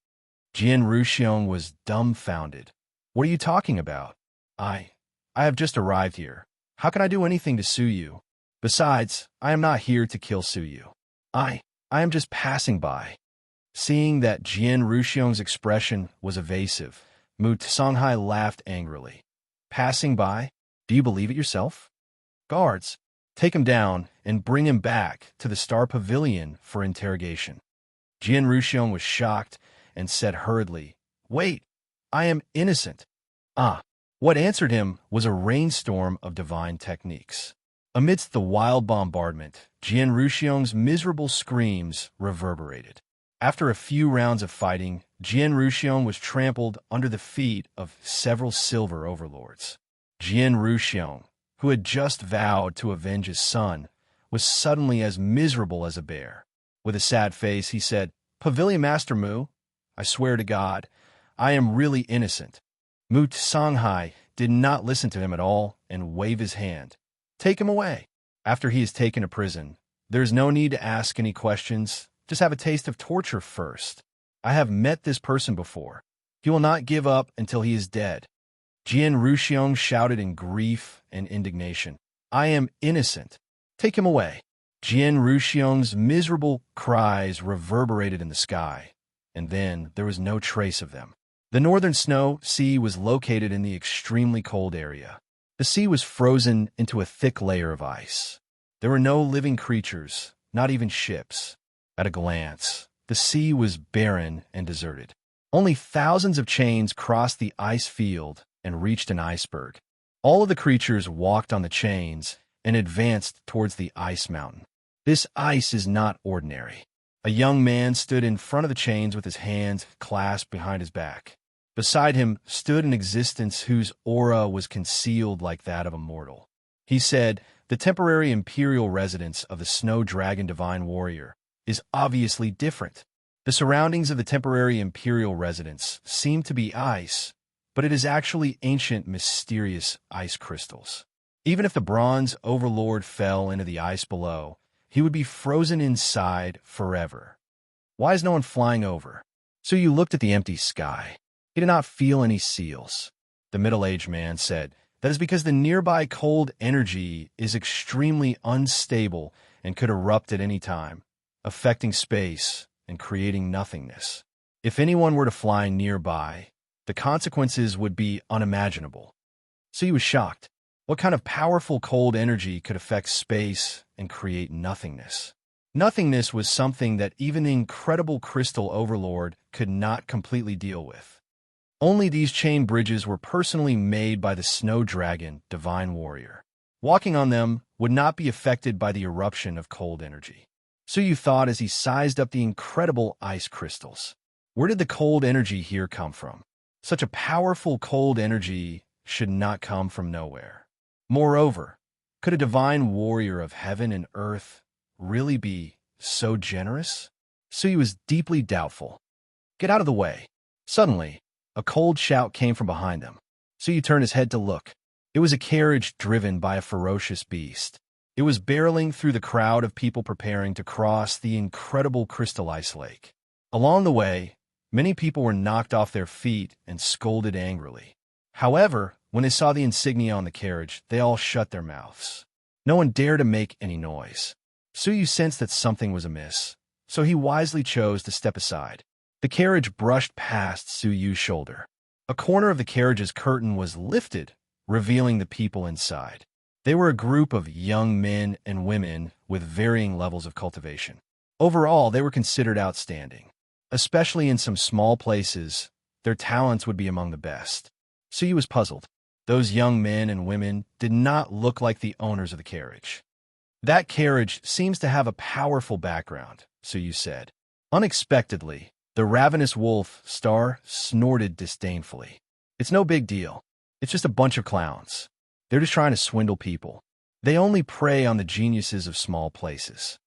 Jian Ruxiong was dumbfounded. What are you talking about? I have just arrived here. How can I do anything to Suyu? Besides, I am not here to kill Suyu. I am just passing by. Seeing that Jian Ruxiong's expression was evasive, Mu Songhai laughed angrily. Passing by? Do you believe it yourself? Guards, take him down and bring him back to the Star Pavilion for interrogation. Jian Ruxiong was shocked and said hurriedly, Wait, I am innocent. What answered him was a rainstorm of divine techniques. Amidst the wild bombardment, Jian Ruxiong's miserable screams reverberated. After a few rounds of fighting, Jian Ruxiong was trampled under the feet of several silver overlords. Jian Ruxiong, who had just vowed to avenge his son, was suddenly as miserable as a bear. With a sad face, he said, Pavilion Master Mu, I swear to God, I am really innocent. Mu Songhai did not listen to him at all and waved his hand. Take him away. After he is taken to prison, there is no need to ask any questions. Just have a taste of torture first. I have met this person before. He will not give up until he is dead. Jian Ruxiong shouted in grief and indignation. I am innocent. Take him away. Jian Ruxiong's miserable cries reverberated in the sky, and then there was no trace of them. The Northern Snow Sea was located in the extremely cold area. The sea was frozen into a thick layer of ice. There were no living creatures, not even ships. At a glance, the sea was barren and deserted. Only thousands of chains crossed the ice field and reached an iceberg. All of the creatures walked on the chains and advanced towards the ice mountain. This ice is not ordinary. A young man stood in front of the chains with his hands clasped behind his back. Beside him stood an existence whose aura was concealed like that of a mortal. He said, The temporary imperial residence of the Snow Dragon Divine Warrior is obviously different. The surroundings of the temporary imperial residence seem to be ice, but it is actually ancient, mysterious ice crystals. Even if the bronze overlord fell into the ice below, he would be frozen inside forever. Why is no one flying over? So you looked at the empty sky. He did not feel any seals. The middle-aged man said, "That is because the nearby cold energy is extremely unstable and could erupt at any time, affecting space and creating nothingness. If anyone were to fly nearby, the consequences would be unimaginable." So he was shocked. What kind of powerful cold energy could affect space and create nothingness? Nothingness was something that even the incredible crystal overlord could not completely deal with. Only these chain bridges were personally made by the snow dragon, divine warrior. Walking on them would not be affected by the eruption of cold energy. So you thought as he sized up the incredible ice crystals. Where did the cold energy here come from? Such a powerful cold energy should not come from nowhere. Moreover, could a divine warrior of heaven and earth really be so generous? So he was deeply doubtful. "Get out of the way." Suddenly, a cold shout came from behind them. So you turned his head to look. It was a carriage driven by a ferocious beast. It was barreling through the crowd of people preparing to cross the incredible crystal ice lake. Along the way, many people were knocked off their feet and scolded angrily. However, when they saw the insignia on the carriage, they all shut their mouths. No one dared to make any noise. Suyu sensed that something was amiss, so he wisely chose to step aside. The carriage brushed past Suyu's shoulder. A corner of the carriage's curtain was lifted, revealing the people inside. They were a group of young men and women with varying levels of cultivation. Overall, they were considered outstanding. Especially in some small places, their talents would be among the best. Suyu was puzzled. Those young men and women did not look like the owners of the carriage. "That carriage seems to have a powerful background," Suyu said. Unexpectedly, the ravenous wolf star snorted disdainfully. "It's no big deal. It's just a bunch of clowns. They're just trying to swindle people. They only prey on the geniuses of small places."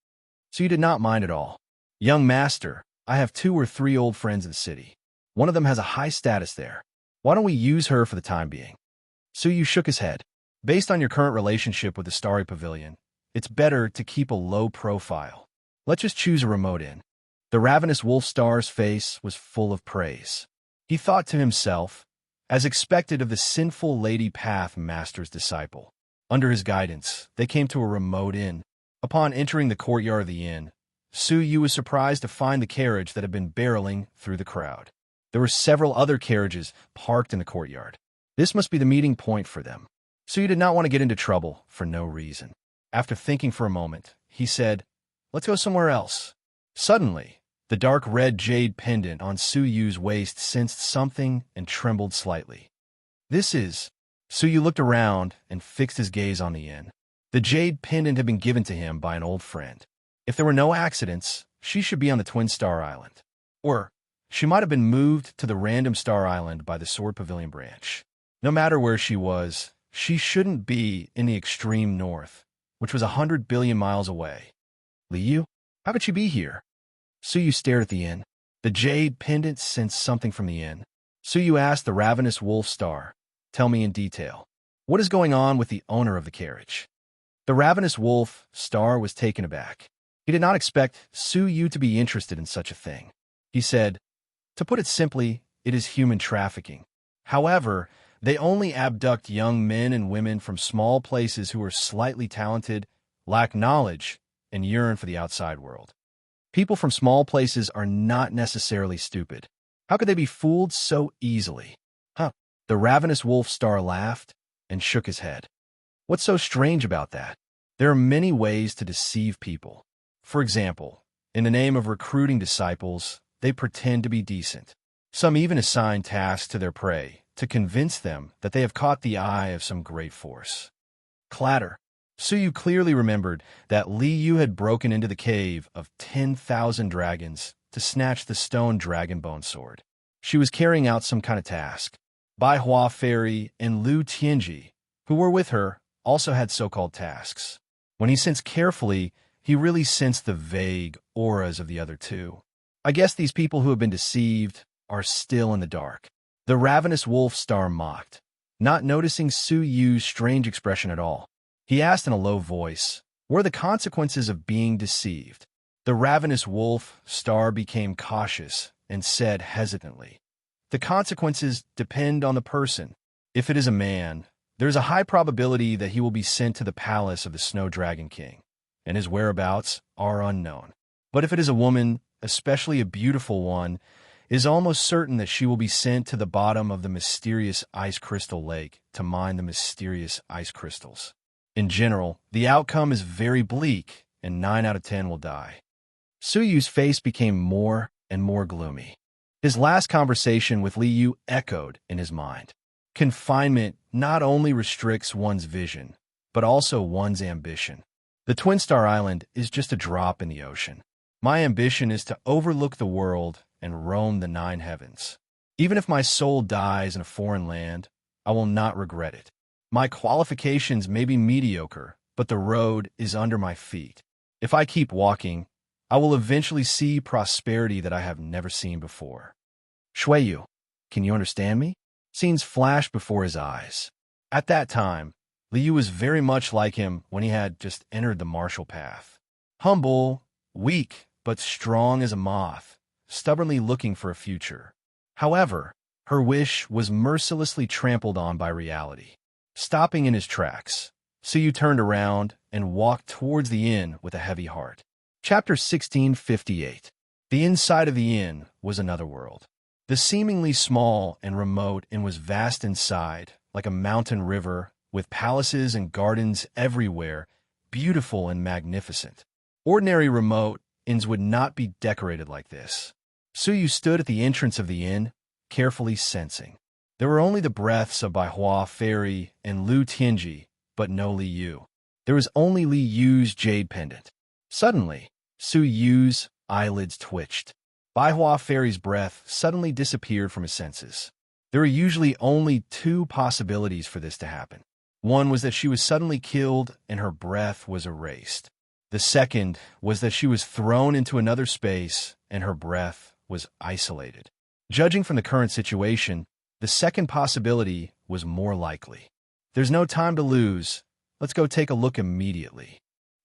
Suyu did not mind at all. "Young master, I have 2 or 3 old friends in the city. One of them has a high status there. Why don't we use her for the time being?" Suyu shook his head. "Based on your current relationship with the Starry Pavilion, it's better to keep a low profile. Let's just choose a remote inn." The ravenous wolf star's face was full of praise. He thought to himself, as expected of the sinful Lady Path Master's disciple. Under his guidance, they came to a remote inn. Upon entering the courtyard of the inn, Suyu was surprised to find the carriage that had been barreling through the crowd. There were several other carriages parked in the courtyard. This must be the meeting point for them. Suyu did not want to get into trouble for no reason. After thinking for a moment, he said, "Let's go somewhere else." Suddenly, the dark red jade pendant on Suyu's waist sensed something and trembled slightly. "This is—" Suyu looked around and fixed his gaze on the inn. The jade pendant had been given to him by an old friend. If there were no accidents, she should be on the Twin Star Island. Or, she might have been moved to the random Star Island by the Sword Pavilion branch. No matter where she was, she shouldn't be in the extreme north, which was 100 billion miles away. "Liu, how could she be here?" Suyu stared at the inn. The jade pendant sensed something from the inn. Suyu asked the ravenous wolf star, "Tell me in detail. What is going on with the owner of the carriage?" The ravenous wolf star was taken aback. He did not expect Suyu to be interested in such a thing. He said, "To put it simply, it is human trafficking. However, they only abduct young men and women from small places who are slightly talented, lack knowledge, and yearn for the outside world. People from small places are not necessarily stupid. How could they be fooled so easily?" "Huh." The ravenous wolf star laughed and shook his head. "What's so strange about that? There are many ways to deceive people. For example, in the name of recruiting disciples, they pretend to be decent. Some even assign tasks to their prey to convince them that they have caught the eye of some great force." Clatter. Suyu clearly remembered that Liu had broken into the cave of 10,000 dragons to snatch the stone dragon bone sword. She was carrying out some kind of task. Bai Hua Fairy and Lu Tianji, who were with her, also had so-called tasks. When he sensed carefully, he really sensed the vague auras of the other two. I guess these people who have been deceived are still in the dark. The ravenous wolf star mocked, not noticing Suyu's strange expression at all. He asked in a low voice, "What are the consequences of being deceived?" The ravenous wolf star became cautious and said hesitantly, "The consequences depend on the person. If it is a man, there is a high probability that he will be sent to the palace of the Snow Dragon King, and his whereabouts are unknown. But if it is a woman, especially a beautiful one, it is almost certain that she will be sent to the bottom of the mysterious ice crystal lake to mine the mysterious ice crystals. In general, the outcome is very bleak, and 9 out of 10 will die." Suyu's face became more and more gloomy. His last conversation with Liu echoed in his mind. Confinement not only restricts one's vision, but also one's ambition. The Twin Star Island is just a drop in the ocean. My ambition is to overlook the world and roam the 9 heavens. Even if my soul dies in a foreign land, I will not regret it. My qualifications may be mediocre, but the road is under my feet. If I keep walking, I will eventually see prosperity that I have never seen before. Shuiyu, can you understand me? Scenes flashed before his eyes. At that time, Liu was very much like him when he had just entered the martial path. Humble, weak, but strong as a moth, stubbornly looking for a future. However, her wish was mercilessly trampled on by reality. Stopping in his tracks, Suyu turned around and walked towards the inn with a heavy heart. Chapter 1658. The inside of the inn was another world. The seemingly small and remote inn was vast inside, like a mountain river, with palaces and gardens everywhere, beautiful and magnificent. Ordinary remote inns would not be decorated like this. Suyu stood at the entrance of the inn, carefully sensing. There were only the breaths of Baihua Fairy and Lu Tianji, but no Li Yu. There was only Li Yu's jade pendant. Suddenly, Suyu's eyelids twitched. Baihua Fairy's breath suddenly disappeared from his senses. There were usually only 2 possibilities for this to happen. One was that she was suddenly killed and her breath was erased. The second was that she was thrown into another space and her breath was isolated. Judging from the current situation, the second possibility was more likely. There's no time to lose. Let's go take a look immediately.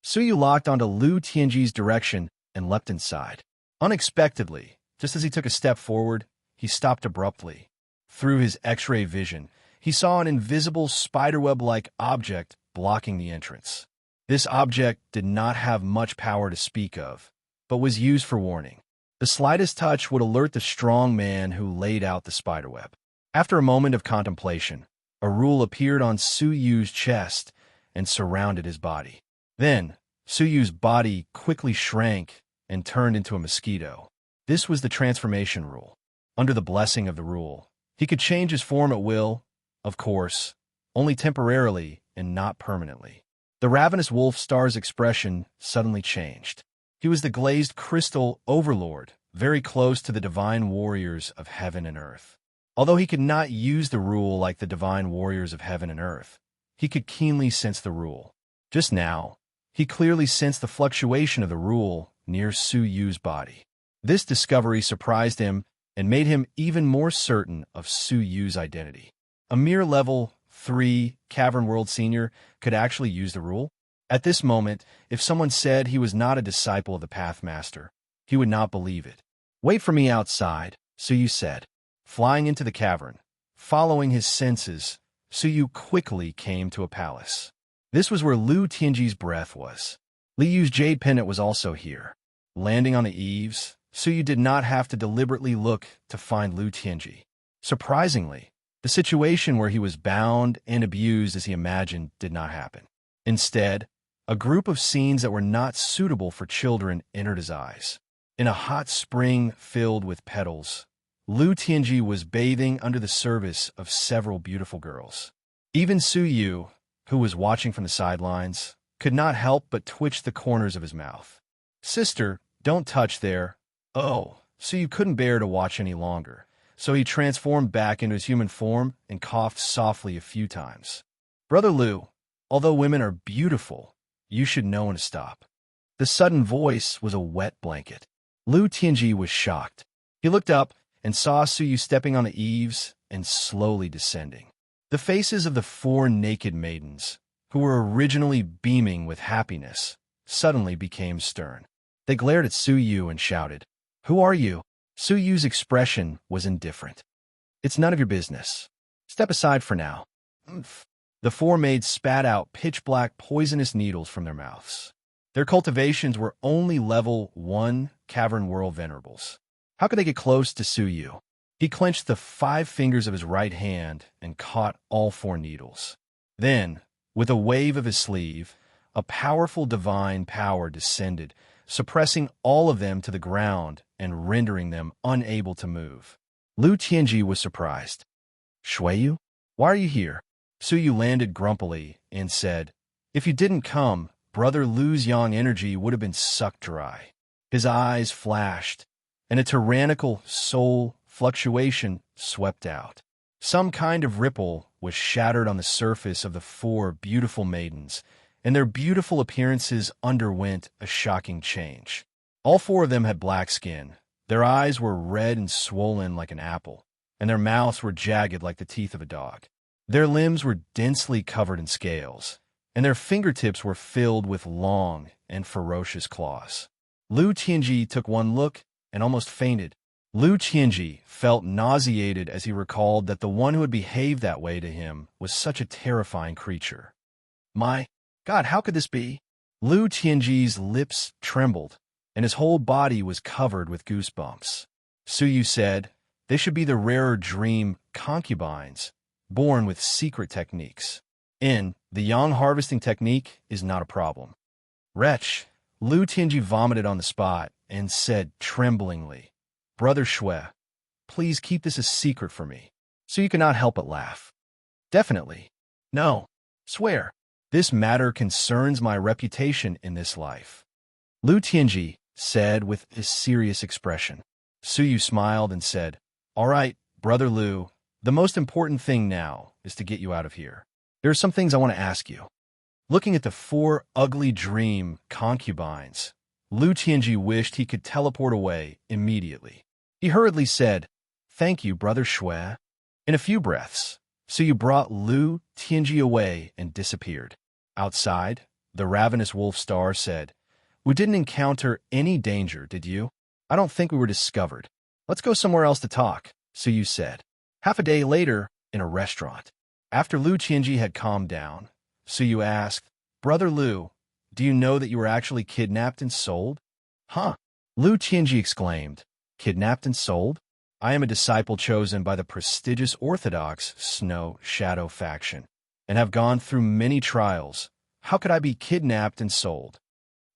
Suyu locked onto Lu Tianji's direction and leapt inside. Unexpectedly, just as he took a step forward, he stopped abruptly. Through his X-ray vision, he saw an invisible spiderweb-like object blocking the entrance. This object did not have much power to speak of, but was used for warning. The slightest touch would alert the strong man who laid out the spiderweb. After a moment of contemplation, a rule appeared on Suyu's chest and surrounded his body. Then, Suyu's body quickly shrank and turned into a mosquito. This was the transformation rule. Under the blessing of the rule, he could change his form at will, of course, only temporarily and not permanently. The ravenous wolf star's expression suddenly changed. He was the glazed crystal overlord, very close to the divine warriors of heaven and earth. Although he could not use the rule like the divine warriors of heaven and earth, he could keenly sense the rule. Just now, he clearly sensed the fluctuation of the rule near Suyu's body. This discovery surprised him and made him even more certain of Suyu's identity. A mere level 3 Cavern World Senior could actually use the rule. At this moment, if someone said he was not a disciple of the Pathmaster, he would not believe it. "Wait for me outside," Suyu said. Flying into the cavern, following his senses, Suyu quickly came to a palace. This was where Lu Tianji's breath was. Liu's jade pendant was also here. Landing on the eaves, Suyu did not have to deliberately look to find Lu Tianji. Surprisingly, the situation where he was bound and abused as he imagined did not happen. Instead, a group of scenes that were not suitable for children entered his eyes. In a hot spring filled with petals, Lu Tianji was bathing under the service of several beautiful girls. Even Suyu, who was watching from the sidelines, could not help but twitch the corners of his mouth. "Sister, don't touch there." Oh, Suyu couldn't bear to watch any longer, so he transformed back into his human form and coughed softly a few times. "Brother Lu, although women are beautiful, you should know when to stop." The sudden voice was a wet blanket. Lu Tianji was shocked. He looked up and saw Suyu stepping on the eaves and slowly descending. The faces of the 4 naked maidens, who were originally beaming with happiness, suddenly became stern. They glared at Suyu and shouted, "Who are you? Su Yu's expression was indifferent. It's none of your business. Step aside for now. Oomph. The four maids spat out pitch-black poisonous needles from their mouths. Their cultivations were only level 1 cavern world venerables. How could they get close to Su Yu? He clenched the 5 fingers of his right hand and caught all 4 needles. Then, with a wave of his sleeve, a powerful divine power descended, suppressing all of them to the ground and rendering them unable to move. Lu Tianji was surprised. Shuiyu? Why are you here? Su Yu landed grumpily and said, If you didn't come, Brother Lu's yang energy would have been sucked dry. His eyes flashed, and a tyrannical soul fluctuation swept out. Some kind of ripple was shattered on the surface of the 4 beautiful maidens, and their beautiful appearances underwent a shocking change. All 4 of them had black skin. Their eyes were red and swollen like an apple, and their mouths were jagged like the teeth of a dog. Their limbs were densely covered in scales, and their fingertips were filled with long and ferocious claws. Lu Tianji took one look and almost fainted. Lu Tianji felt nauseated as he recalled that the one who had behaved that way to him was such a terrifying creature. My God, how could this be? Lu Tianji's lips trembled, and his whole body was covered with goosebumps. Su Yu said, They should be the rarer dream concubines, born with secret techniques. The yang harvesting technique is not a problem. Wretch, Lu Tianji vomited on the spot and said tremblingly, Brother Shui, please keep this a secret for me. So you cannot help but laugh. Definitely. No. Swear. This matter concerns my reputation in this life. Lu Tianji said with a serious expression. Su Yu smiled and said, All right, Brother Lu, the most important thing now is to get you out of here. There are some things I want to ask you. Looking at the 4 ugly dream concubines, Lu Tianji wished he could teleport away immediately. He hurriedly said, Thank you, Brother Shui. In a few breaths, Su Yu brought Lu Tianji away and disappeared. Outside, the ravenous wolf star said, We didn't encounter any danger, did you? I don't think we were discovered. Let's go somewhere else to talk, Su Yu said. Half a day later, in a restaurant. After Lu Tianji had calmed down, Su Yu asked, Brother Lu, do you know that you were actually kidnapped and sold? Huh? Lu Tianji exclaimed, Kidnapped and sold? I am a disciple chosen by the prestigious Orthodox Snow Shadow faction, and have gone through many trials. How could I be kidnapped and sold?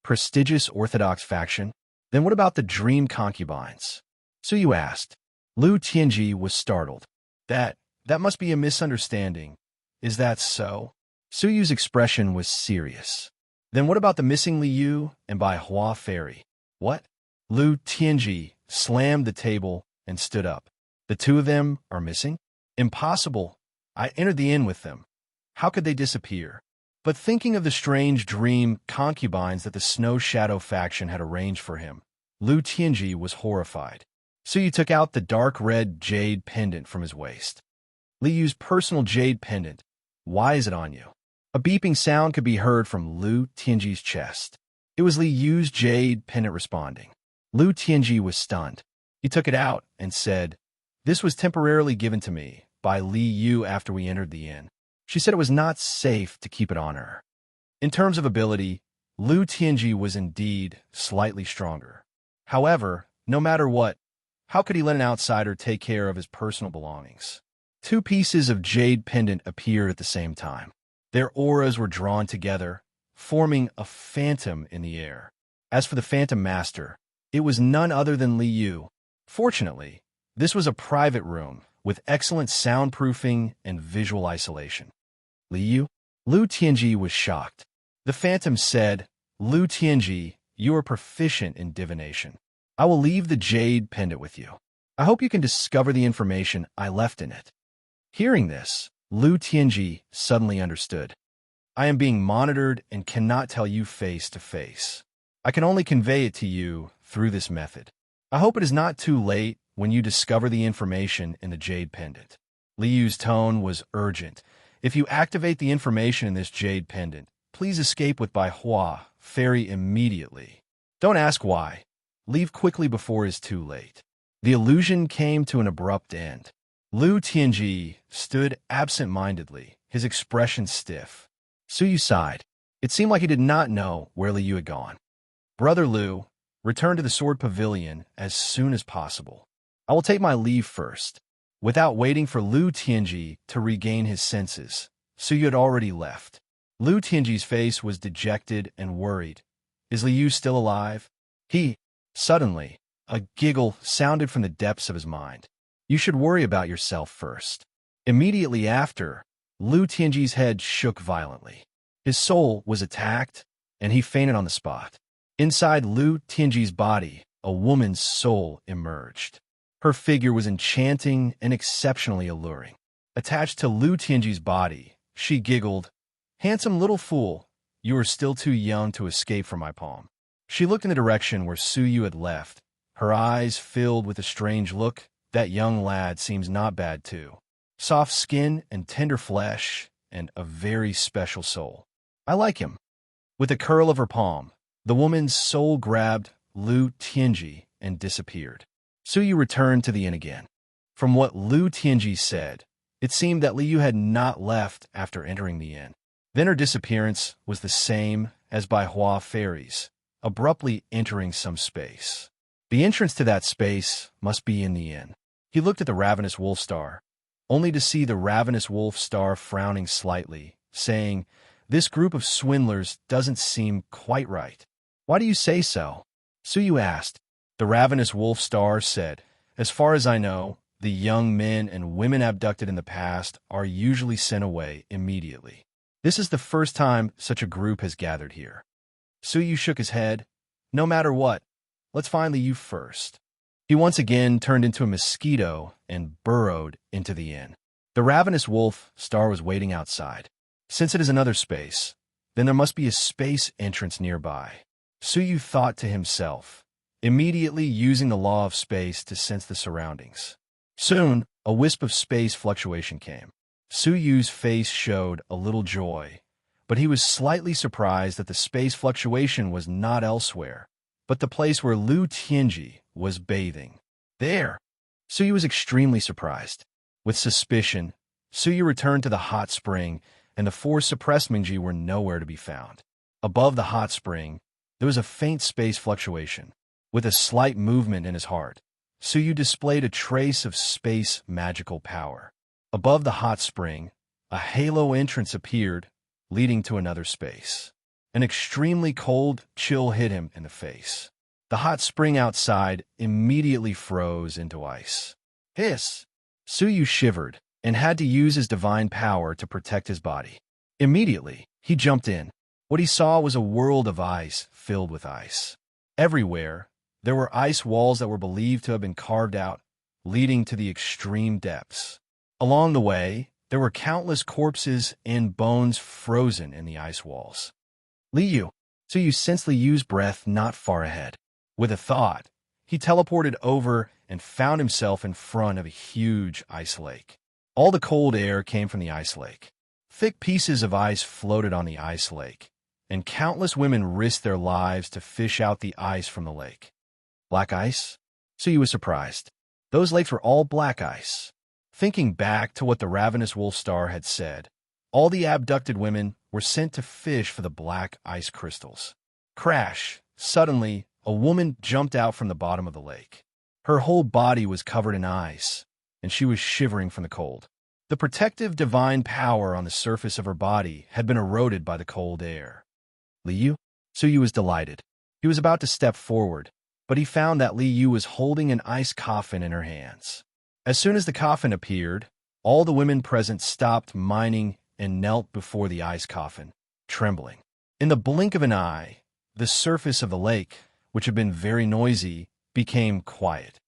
Prestigious Orthodox faction? Then what about the dream concubines? Su Yu asked. Lu Tianji was startled. That must be a misunderstanding. Is that so? Su Yu's expression was serious. Then what about the missing Li Yu and Bai Hua Fairy? What? Lu Tianji slammed the table and stood up. The 2 of them are missing? Impossible. I entered the inn with them. How could they disappear? But thinking of the strange dream concubines that the Snow Shadow faction had arranged for him, Lu Tianji was horrified. Su Yu took out the dark red jade pendant from his waist. Li Yu's personal jade pendant. Why is it on you? A beeping sound could be heard from Lu Tianji's chest. It was Li Yu's jade pendant responding. Lu Tianji was stunned. He took it out and said, This was temporarily given to me by Li Yu after we entered the inn. She said it was not safe to keep it on her. In terms of ability, Lu Tianji was indeed slightly stronger. However, no matter what, how could he let an outsider take care of his personal belongings? 2 pieces of jade pendant appeared at the same time. Their auras were drawn together, forming a phantom in the air. As for the Phantom Master, it was none other than Li Yu. Fortunately, this was a private room with excellent soundproofing and visual isolation. Li Yu? Lu Tianji was shocked. The Phantom said, Lu Tianji, you are proficient in divination. I will leave the jade pendant with you. I hope you can discover the information I left in it. Hearing this, Lu Tianji suddenly understood. I am being monitored and cannot tell you face to face. I can only convey it to you through this method. I hope it is not too late when you discover the information in the jade pendant. Li Yu's tone was urgent. If you activate the information in this jade pendant, please escape with Bai Hua Fairy immediately. Don't ask why. Leave quickly before it is too late. The illusion came to an abrupt end. Lu Tianji stood absent-mindedly, his expression stiff. Suyu sighed. It seemed like he did not know where Liu had gone. Brother Lu, return to the sword pavilion as soon as possible. I will take my leave first. Without waiting for Lu Tianji to regain his senses, Suyu had already left. Lu Tianji's face was dejected and worried. Is Liu still alive? Suddenly, a giggle sounded from the depths of his mind. You should worry about yourself first. Immediately after, Lu Tianji's head shook violently. His soul was attacked, and he fainted on the spot. Inside Lu Tianji's body, a woman's soul emerged. Her figure was enchanting and exceptionally alluring. Attached to Lu Tianji's body, she giggled, "Handsome little fool, you are still too young to escape from my palm." She looked in the direction where Suyu had left, her eyes filled with a strange look. That young lad seems not bad too. Soft skin and tender flesh, and a very special soul. I like him. With a curl of her palm, the woman's soul grabbed Lu Tianji and disappeared. Suyu returned to the inn again. From what Lu Tianji said, it seemed that Liu had not left after entering the inn. Then her disappearance was the same as by Hua fairies, abruptly entering some space. The entrance to that space must be in the inn. He looked at the ravenous wolf star, only to see the ravenous wolf star frowning slightly, saying, "This group of swindlers doesn't seem quite right." "Why do you say so?" Suyu asked. The ravenous wolf star said, "As far as I know, the young men and women abducted in the past are usually sent away immediately. This is the first time such a group has gathered here." Suyu shook his head. "No matter what, let's find Liu first." He once again turned into a mosquito and burrowed into the inn. The ravenous wolf star was waiting outside. Since it is another space, then there must be a space entrance nearby. Suyu thought to himself, immediately using the law of space to sense the surroundings. Soon, a wisp of space fluctuation came. Suyu's face showed a little joy, but he was slightly surprised that the space fluctuation was not elsewhere, but the place where Lu Tianji was bathing. There! Suyu was extremely surprised. With suspicion, Suyu returned to the hot spring, and the four suppressed Mingji were nowhere to be found. Above the hot spring, there was a faint space fluctuation. With a slight movement in his heart, Suyu displayed a trace of space magical power. Above the hot spring, a halo entrance appeared, leading to another space. An extremely cold chill hit him in the face. The hot spring outside immediately froze into ice. Hiss! Suyu shivered and had to use his divine power to protect his body. Immediately, he jumped in. What he saw was a world of ice filled with ice. Everywhere, there were ice walls that were believed to have been carved out, leading to the extreme depths. Along the way, there were countless corpses and bones frozen in the ice walls. Liu. Suyu sensed Liu's breath not far ahead. With a thought, he teleported over and found himself in front of a huge ice lake. All the cold air came from the ice lake. Thick pieces of ice floated on the ice lake, and countless women risked their lives to fish out the ice from the lake. Black ice? Suyu was surprised. Those lakes were all black ice. Thinking back to what the ravenous wolf star had said, all the abducted women were sent to fish for the black ice crystals. Crash! Suddenly, a woman jumped out from the bottom of the lake. Her whole body was covered in ice, and she was shivering from the cold. The protective divine power on the surface of her body had been eroded by the cold air. Liu? Suyu was delighted. He was about to step forward, but he found that Liu was holding an ice coffin in her hands. As soon as the coffin appeared, all the women present stopped mining and knelt before the ice coffin, trembling. In the blink of an eye, the surface of the lake, which had been very noisy, became quiet.